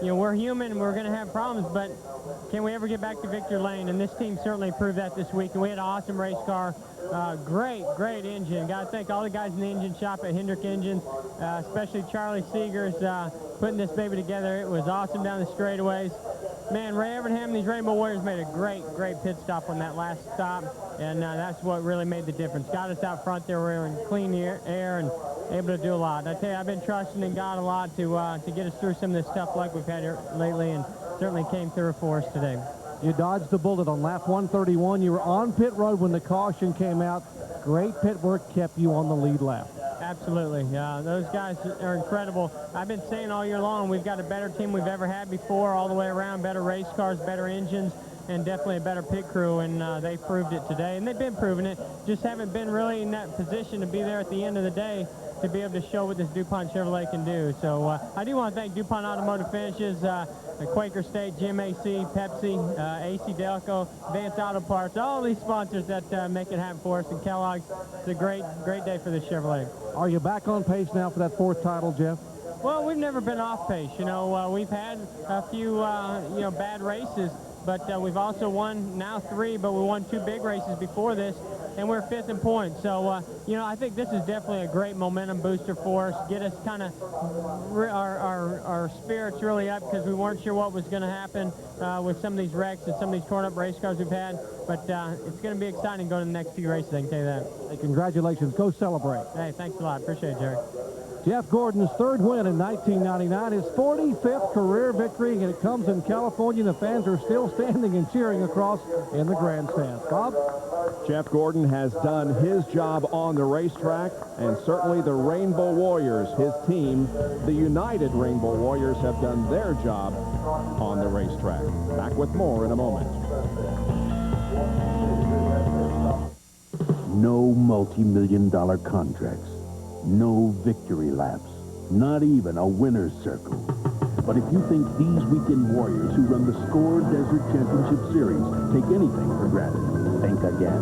you know, we're human and we're going to have problems, but can we ever get back to victory lane? And this team certainly proved that this week. And we had an awesome race car. Great engine. Got to thank all the guys in the engine shop at Hendrick Engines, especially Charlie Seegers putting this baby together. It was awesome down the straightaways. Man, Ray Evernham and these Rainbow Warriors made a great pit stop on that last stop, and that's what really made the difference. Got us out front there. We were in clean air and able to do a lot. I tell you, I've been trusting in God a lot to get us through some of this tough luck we've had here lately, and certainly came through for us today. You dodged the bullet on lap 131. You were on pit road when the caution came out. Great pit work kept you on the lead lap. Absolutely. Those guys are incredible. I've been saying all year long, we've got a better team we've ever had before, all the way around, better race cars, better engines, and definitely a better pit crew, and they proved it today. And they've been proving it, just haven't been really in that position to be there at the end of the day to be able to show what this DuPont Chevrolet can do. So I do want to thank DuPont Automotive Finishes, Quaker State, GMAC, Pepsi, AC Delco, Vance Auto Parts, all these sponsors that make it happen for us, and Kellogg's. It's a great day for this Chevrolet. Are you back on pace now for that 4th title, Jeff? Well, we've never been off pace. You know, we've had a few, you know, bad races, but we've also won now 3, but we won 2 big races before this, and we're 5th in points. So, you know, I think this is definitely a great momentum booster for us, get us kind of our spirits really up, because we weren't sure what was going to happen with some of these wrecks and some of these torn-up race cars we've had. But it's going to be exciting going to the next few races, I can tell you that. Hey, congratulations. Go celebrate. Hey, thanks a lot. Appreciate it, Jerry. Jeff Gordon's 3rd win in 1999, his 45th career victory, and it comes in California. The fans are still standing and cheering across in the grandstand. Bob? Jeff Gordon has done his job on the racetrack, and certainly the Rainbow Warriors, his team, the United Rainbow Warriors, have done their job on the racetrack. Back with more in a moment. No multi-million-dollar contracts. No victory laps. Not even a winner's circle. But if you think these weekend warriors who run the SCORE Desert Championship Series take anything for granted, think again.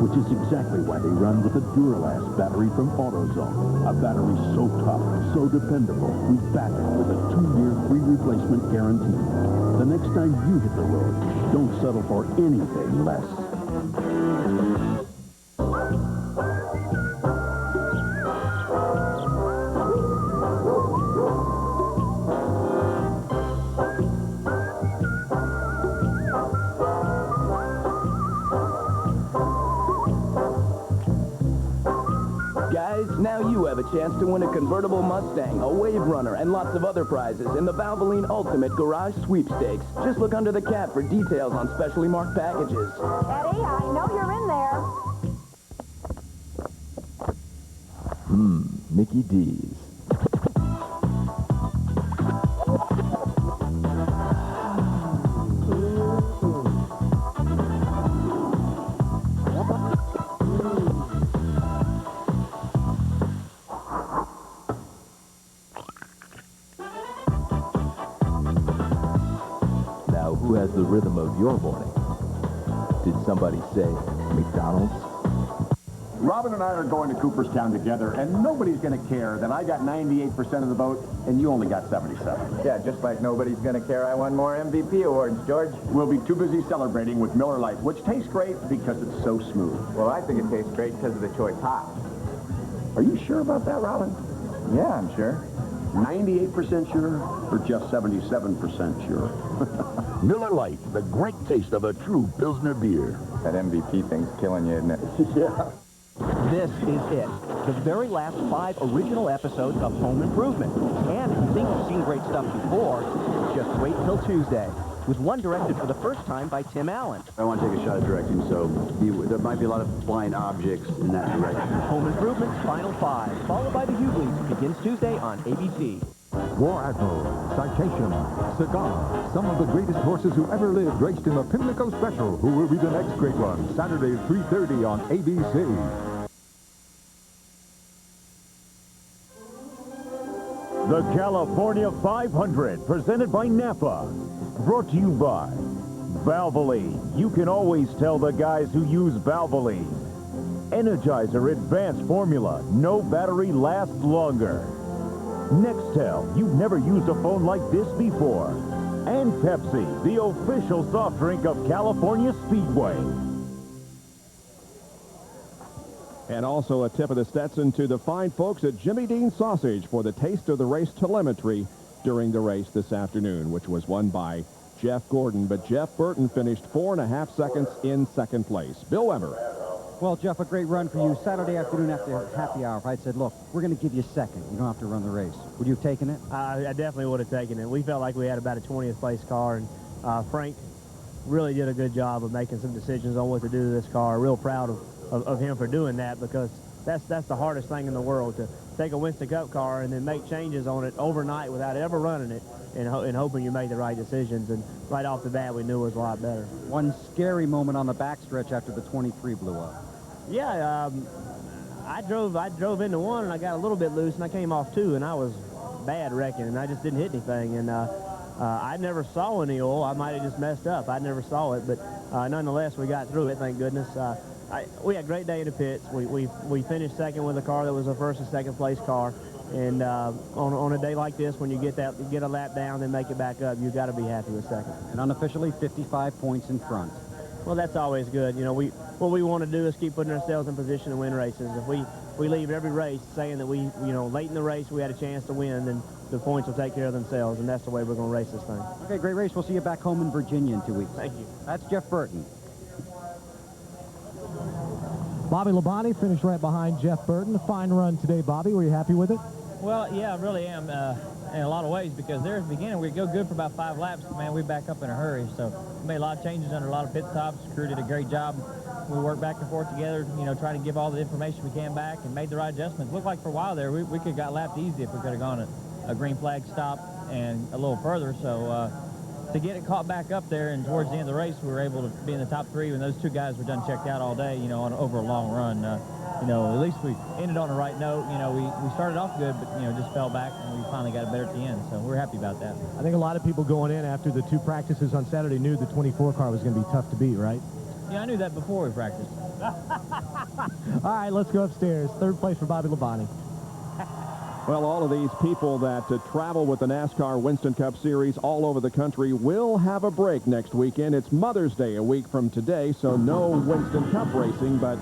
Which is exactly why they run with a Duralast battery from AutoZone. A battery so tough, so dependable, we back it with a 2-year free replacement guarantee. The next time you hit the road, don't settle for anything less. Now you have a chance to win a convertible Mustang, a Wave Runner, and lots of other prizes in the Valvoline Ultimate Garage Sweepstakes. Just look under the cap for details on specially marked packages. Eddie, I know you're in there. Mickey D's. Who has the rhythm of your morning? Did somebody say McDonald's? Robin and I are going to Cooperstown together, and nobody's going to care that I got 98% of the vote and you only got 77. Yeah, just like nobody's going to care I won more MVP awards, George. We'll be too busy celebrating with Miller Lite, which tastes great because it's so smooth. Well, I think it tastes great because of the choice hops. Are you sure about that, Robin? Yeah, I'm sure. 98% sure, or just 77% sure? Miller Lite, the great taste of a true Pilsner beer. That MVP thing's killing you, isn't it? Yeah. This is it, the very last 5 original episodes of Home Improvement. And if you think you've seen great stuff before, just wait till Tuesday, with one directed for the first time by Tim Allen. I want to take a shot at directing, so there might be a lot of blind objects in that direction. Home Improvement's Final 5, followed by The Hughleys, begins Tuesday on ABC. War Admiral, Citation, Cigar, some of the greatest horses who ever lived raced in the Pimlico Special, who will be the next great one, Saturday at 3:30 on ABC. The California 500, presented by Napa. Brought to you by Valvoline. You can always tell the guys who use Valvoline. Energizer Advanced Formula. No battery lasts longer. Nextel, you've never used a phone like this before. And Pepsi, the official soft drink of California Speedway. And also a tip of the Stetson to the fine folks at Jimmy Dean Sausage for the Taste of the Race telemetry during the race this afternoon, which was won by Jeff Gordon. But Jeff Burton finished 4.5 seconds in second place. Bill Weber. Well, Jeff, a great run for you. Saturday afternoon after happy hour, if I said, look, we're going to give you second. You don't have to run the race. Would you have taken it? I definitely would have taken it. We felt like we had about a 20th place car, and Frank really did a good job of making some decisions on what to do to this car. Real proud of him for doing that, because that's the hardest thing in the world, to take a Winston Cup car and then make changes on it overnight without ever running it and hoping you made the right decisions. And right off the bat, we knew it was a lot better. One scary moment on the backstretch after the 23 blew up. Yeah, I drove into one, and I got a little bit loose, and I came off two, and I was bad wrecking, and I just didn't hit anything. And I never saw any oil. I might have just messed up. I never saw it, but nonetheless, we got through it, thank goodness. We had a great day in the pits. We finished second with a car that was a first and second place car. And on a day like this, when you get a lap down and make it back up, you got to be happy with second. And unofficially, 55 points in front. Well, that's always good. You know, what we want to do is keep putting ourselves in position to win races. If we leave every race saying that late in the race we had a chance to win, then the points will take care of themselves, and that's the way we're going to race this thing. Okay, great race. We'll see you back home in Virginia in 2 weeks. Thank you. That's Jeff Burton. Bobby Labonte finished right behind Jeff Burton. A fine run today, Bobby. Were you happy with it? Well, yeah, I really am in a lot of ways, because there at the beginning we go good for about 5 laps. Man, we back up in a hurry. So we made a lot of changes under a lot of pit stops. The crew did a great job. We worked back and forth together, trying to give all the information we can back and made the right adjustments. Looked like for a while there we could have got lapped easy if we could have gone a green flag stop and a little further. So to get it caught back up there and towards the end of the race, we were able to be in the top 3 when those 2 guys were done checked out all day, over a long run. At least we ended on the right note. We started off good, but, just fell back, and we finally got it better at the end. So we're happy about that. I think a lot of people going in after the 2 practices on Saturday knew the 24 car was going to be tough to beat, right? Yeah, I knew that before we practiced. All right, let's go upstairs. 3rd place for Bobby Labonte. Well, all of these people that travel with the NASCAR Winston Cup Series all over the country will have a break next weekend. It's Mother's Day a week from today, so no Winston Cup racing. But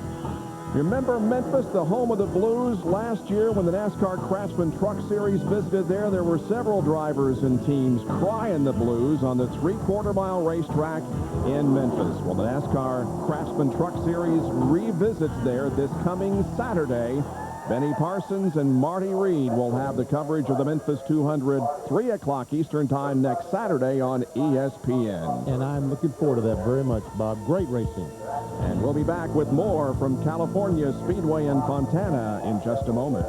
remember Memphis, the home of the Blues? Last year when the NASCAR Craftsman Truck Series visited there were several drivers and teams crying the blues on the 3/4-mile racetrack in Memphis. Well, the NASCAR Craftsman Truck Series revisits there this coming Saturday. Benny Parsons and Marty Reed will have the coverage of the Memphis 200, 3 o'clock Eastern Time next Saturday on ESPN. And I'm looking forward to that very much, Bob. Great racing. And we'll be back with more from California Speedway in Fontana in just a moment.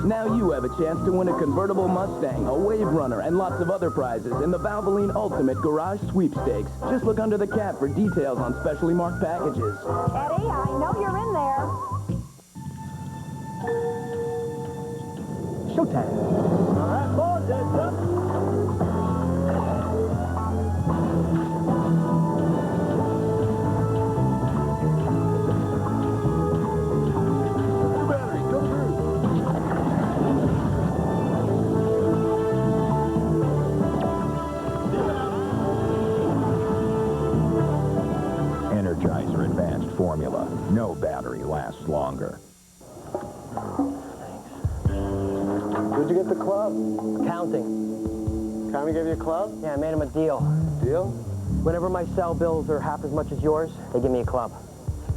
Now you have a chance to win a convertible Mustang, a Wave Runner, and lots of other prizes in the Valvoline Ultimate Garage Sweepstakes. Just look under the cap for details on specially marked packages. Eddie, I know you're in there. Showtime. All right, boys, heads up. Energizer Advanced Formula. No battery lasts longer. Where'd you get the club? Accounting. Tommy gave you a club? Yeah, I made him a deal. Deal? Whenever my cell bills are half as much as yours, they give me a club.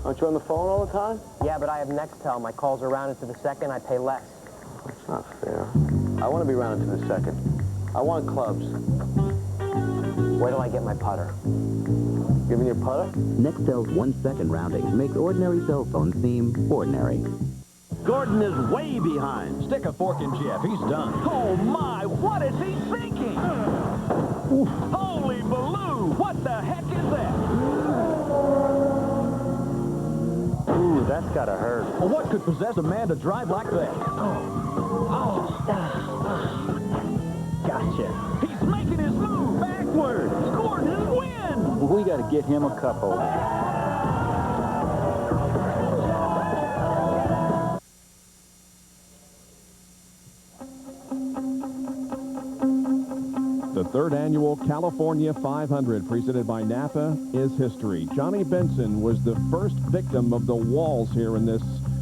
Aren't you on the phone all the time? Yeah, but I have Nextel. My calls are rounded to the second. I pay less. That's not fair. I want to be rounded to the second. I want clubs. Wait till I get my putter. Give me your putter? Nextel's 1-second rounding makes ordinary cell phones seem ordinary. Gordon is way behind. Stick a fork in Jeff. He's done. Oh, my. What is he thinking? Holy Baloo. What the heck is that? that's gotta hurt. Well, what could possess a man to drive like that? Gotcha. He's making his move backwards. Gordon is win. We got to get him a cup holder. The third annual California 500 presented by Napa is history. Johnny Benson was the first victim of the walls here in this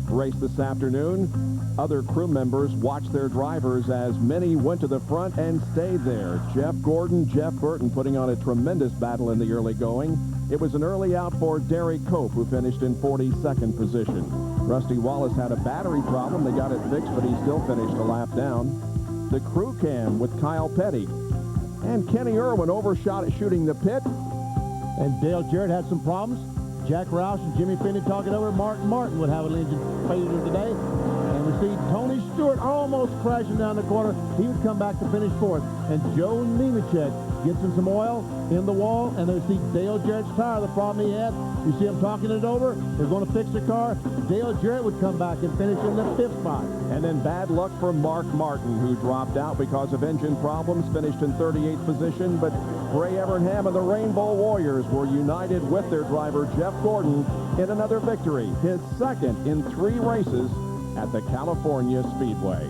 race this afternoon. Other crew members watched their drivers as many went to the front and stayed there. Jeff Gordon, Jeff Burton putting on a tremendous battle in the early going. It was an early out for Derek Cope, who finished in 42nd position. Rusty Wallace had a battery problem. They got it fixed, but he still finished a lap down. The crew cam with Kyle Petty. And Kenny Irwin overshot at shooting the pit. And Dale Jarrett had some problems. Jack Roush and Jimmy Finney talking over. Mark Martin would have an engine failure today. And we see Tony Stewart almost crashing down the corner. He would come back to finish fourth. And Joe Nemechek gets him some oil in the wall. And they see Dale Jarrett's tire, the problem he had. You see him talking it over. They're going to fix the car. Dale Jarrett would come back and finish in the 5th spot. And then bad luck for Mark Martin, who dropped out because of engine problems, finished in 38th position. But Ray Evernham and the Rainbow Warriors were united with their driver, Jeff Gordon, in another victory, his second in 3 races at the California Speedway.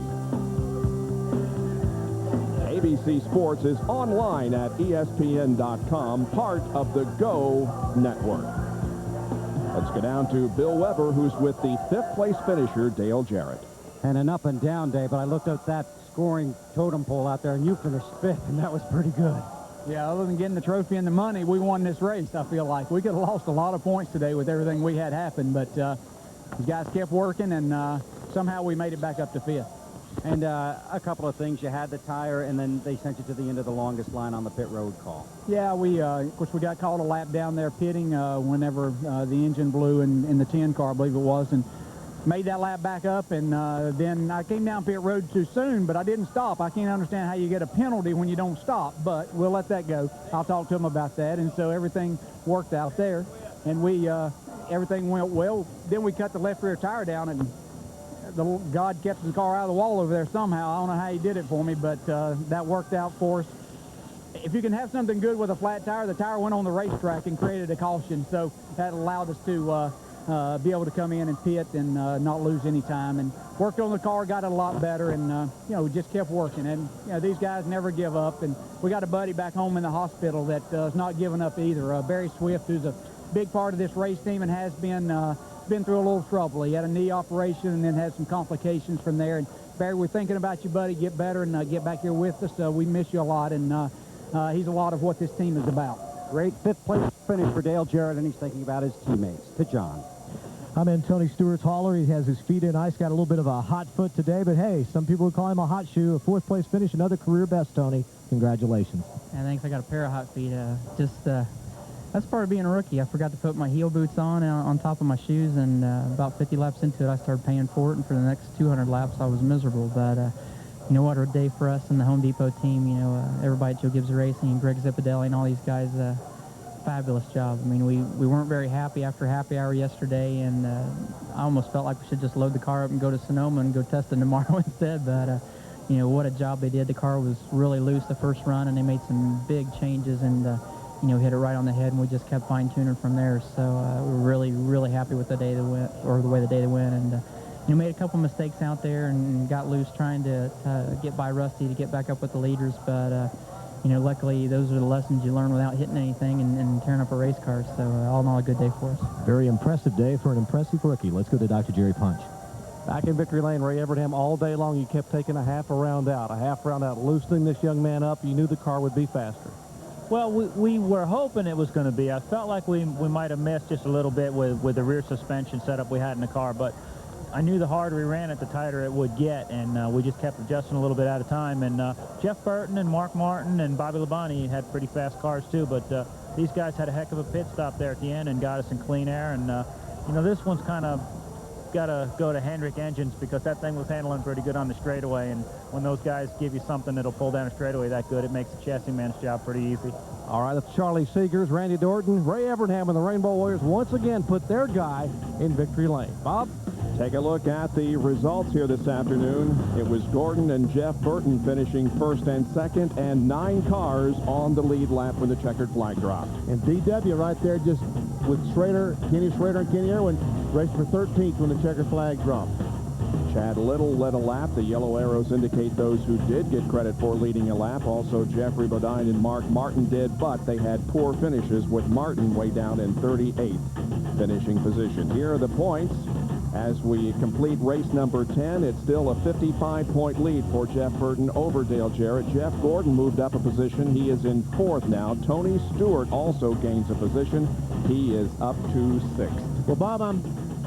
ABC Sports is online at ESPN.com, part of the GO Network. Let's go down to Bill Weber, who's with the 5th place finisher, Dale Jarrett. And an up and down day, but I looked at that scoring totem pole out there, and you finished 5th, and that was pretty good. Yeah, other than getting the trophy and the money, we won this race, I feel like. We could have lost a lot of points today with everything we had happen, but these guys kept working, and somehow we made it back up to 5th. And a couple of things. You had the tire, and then they sent you to the end of the longest line on the pit road call. Yeah, of course, we got called a lap down there pitting whenever the engine blew in the 10 car, I believe it was, and made that lap back up, and then I came down pit road too soon, but I didn't stop. I can't understand how you get a penalty when you don't stop, but we'll let that go. I'll talk to them about that, and so everything worked out there, and everything went well. Then we cut the left rear tire down, and God kept the car out of the wall over there somehow. I don't know how he did it for me, but that worked out for us. If you can have something good with a flat tire, the tire went on the racetrack and created a caution, so that allowed us to be able to come in and pit and not lose any time, and worked on the car, got it a lot better, and just kept working. And these guys never give up, and we got a buddy back home in the hospital that's not giving up either. Barry Swift, who's a big part of this race team and has been through a little trouble. He had a knee operation and then had some complications from there. And Barry, we're thinking about you, buddy. Get better and get back here with us. We miss you a lot, and he's a lot of what this team is about. Great 5th place finish for Dale Jarrett, and he's thinking about his teammates. To John. I'm in Tony Stewart's hauler. He has his feet in ice, got a little bit of a hot foot today, but hey, some people would call him a hot shoe. A 4th place finish, another career best, Tony. Congratulations. Yeah, thanks. I got a pair of hot feet. That's part of being a rookie. I forgot to put my heel boots on top of my shoes, and about 50 laps into it, I started paying for it, and for the next 200 laps, I was miserable. But you know what, a day for us and the Home Depot team. Everybody at Joe Gibbs Racing and Greg Zippadelli and all these guys, fabulous job. I mean, we weren't very happy after happy hour yesterday, and I almost felt like we should just load the car up and go to Sonoma and go test it tomorrow instead. But what a job they did. The car was really loose the first run, and they made some big changes and hit it right on the head, and we just kept fine-tuning from there. So we're really, really happy with the day that went, or the way the day that went, and made a couple mistakes out there and got loose trying to get by Rusty to get back up with the leaders. But luckily those are the lessons you learn without hitting anything and tearing up a race car. So all in all, a good day for us. Very impressive day for an impressive rookie. Let's go to Dr. Jerry Punch. Back in victory lane, Ray Evernham, all day long you kept taking a half a round out, loosening this young man up. You knew the car would be faster. Well, we were hoping it was going to be. I felt like we might have missed just a little bit with the rear suspension setup we had in the car, but I knew the harder we ran it, the tighter it would get, and we just kept adjusting a little bit at a time. And Jeff Burton and Mark Martin and Bobby Labonte had pretty fast cars too, but these guys had a heck of a pit stop there at the end and got us in clean air. And this one's kind of got to go to Hendrick Engines because that thing was handling pretty good on the straightaway. And when those guys give you something that'll pull down a straightaway that good, it makes the chassis man's job pretty easy. All right, that's Charlie Seegers, Randy Dorton, Ray Evernham, and the Rainbow Warriors once again put their guy in victory lane. Bob? Take a look at the results here this afternoon. It was Gordon and Jeff Burton finishing first and second, and 9 cars on the lead lap when the checkered flag dropped. And DW right there just with Kenny Schrader and Kenny Irwin raced for 13th when the checkered flag dropped. Chad Little led a lap. The yellow arrows indicate those who did get credit for leading a lap. Also, Jeffrey Bodine and Mark Martin did, but they had poor finishes with Martin way down in 38th finishing position. Here are the points. As we complete race number 10, it's still a 55-point lead for Jeff Burton over Dale Jarrett. Jeff Gordon moved up a position. He is in 4th now. Tony Stewart also gains a position. He is up to 6th. Well, Bob, I'm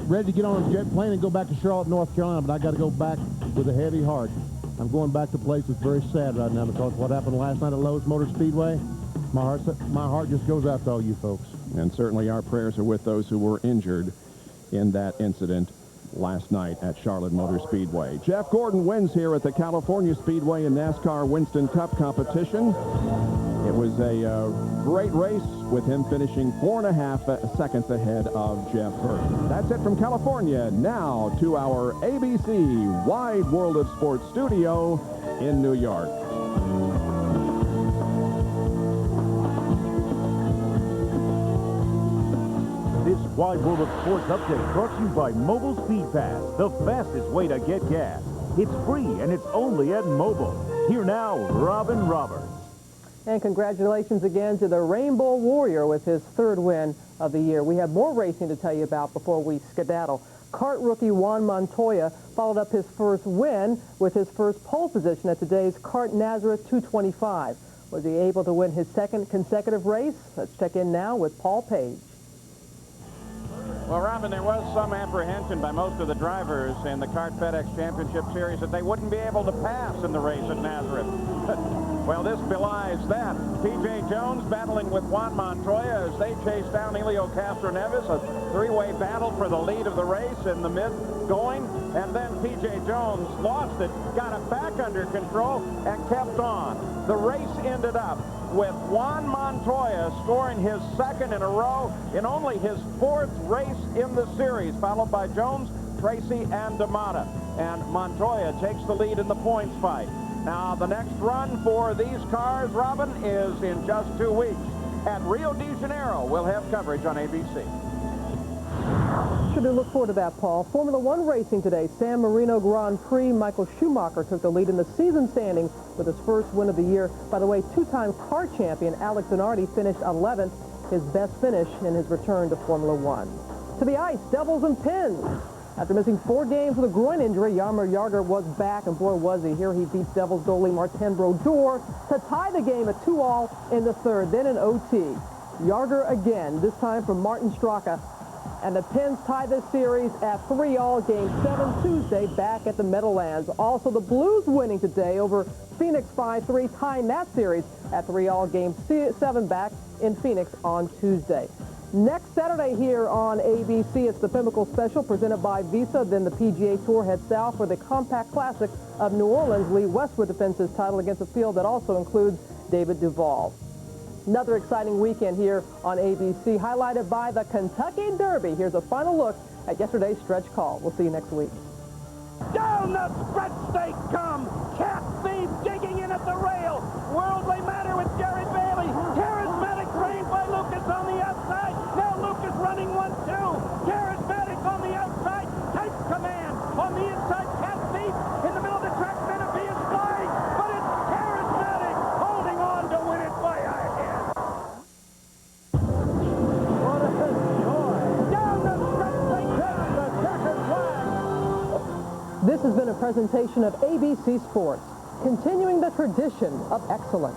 ready to get on a jet plane and go back to Charlotte, North Carolina, but I got to go back with a heavy heart. I'm going back to a place that's very sad right now because what happened last night at Lowe's Motor Speedway, my heart just goes out to all you folks. And certainly our prayers are with those who were injured in that incident last night at Charlotte Motor Speedway. Jeff Gordon wins here at the California Speedway and NASCAR Winston Cup competition. It was a great race with him finishing 4.5 seconds ahead of Jeff Burton. That's it from California. Now to our ABC Wide World of Sports studio in New York. This Wide World of Sports update brought to you by Mobile Speed Pass, the fastest way to get gas. It's free and it's only at Mobile. Here now, Robin Roberts. And congratulations again to the Rainbow Warrior with his 3rd win of the year. We have more racing to tell you about before we skedaddle. Kart rookie Juan Montoya followed up his first win with his first pole position at today's Kart Nazareth 225. Was he able to win his 2nd consecutive race? Let's check in now with Paul Page. Well, Robin, there was some apprehension by most of the drivers in the Kart FedEx Championship Series that they wouldn't be able to pass in the race at Nazareth. Well, this belies that. P.J. Jones battling with Juan Montoya as they chase down Helio Castroneves, a 3-way battle for the lead of the race in the mid-going, and then P.J. Jones lost it, got it back under control, and kept on. The race ended up with Juan Montoya scoring his 2nd in a row in only his 4th race in the series, followed by Jones, Tracy, and D'Amata. And Montoya takes the lead in the points fight. Now, the next run for these cars, Robin, is in just 2 weeks. At Rio de Janeiro, we'll have coverage on ABC. Sure do look forward to that, Paul. Formula One racing today. San Marino Grand Prix. Michael Schumacher took the lead in the season standings with his first win of the year. By the way, 2-time car champion Alex Zanardi finished 11th, his best finish in his return to Formula One. To the ice, Devils and Pins. After missing 4 games with a groin injury, Jaromir Jagr was back, and boy was he. Here he beats Devils goalie Martin Brodeur to tie the game at 2-2 in the 3rd, then in OT. Jagr again, this time from Martin Straka. And the Pens tie this series at 3-3, Game 7 Tuesday back at the Meadowlands. Also, the Blues winning today over Phoenix 5-3, tying that series at 3-3, Game 7 back in Phoenix on Tuesday. Next Saturday here on ABC, it's the Pimlico Special presented by Visa. Then the PGA Tour heads south for the Compact Classic of New Orleans. Lee Westwood defends his title against a field that also includes David Duval. Another exciting weekend here on ABC, highlighted by the Kentucky Derby. Here's a final look at yesterday's stretch call. We'll see you next week. Down the stretch they come. Cat Thief digging in at the rail. Worldly Matter with Jared Bailey. Charismatic trained by Lucas on the outside. Now Lucas running 1-2. Charismatic on the outside. Tight command on the inside. Cat Thief in the middle of the track. Menifee is flying, but it's Charismatic holding on to win it by a head. What a joy. Down the stretch they come. The checkered flag. This has been a presentation of ABC Sports, continuing the tradition of excellence.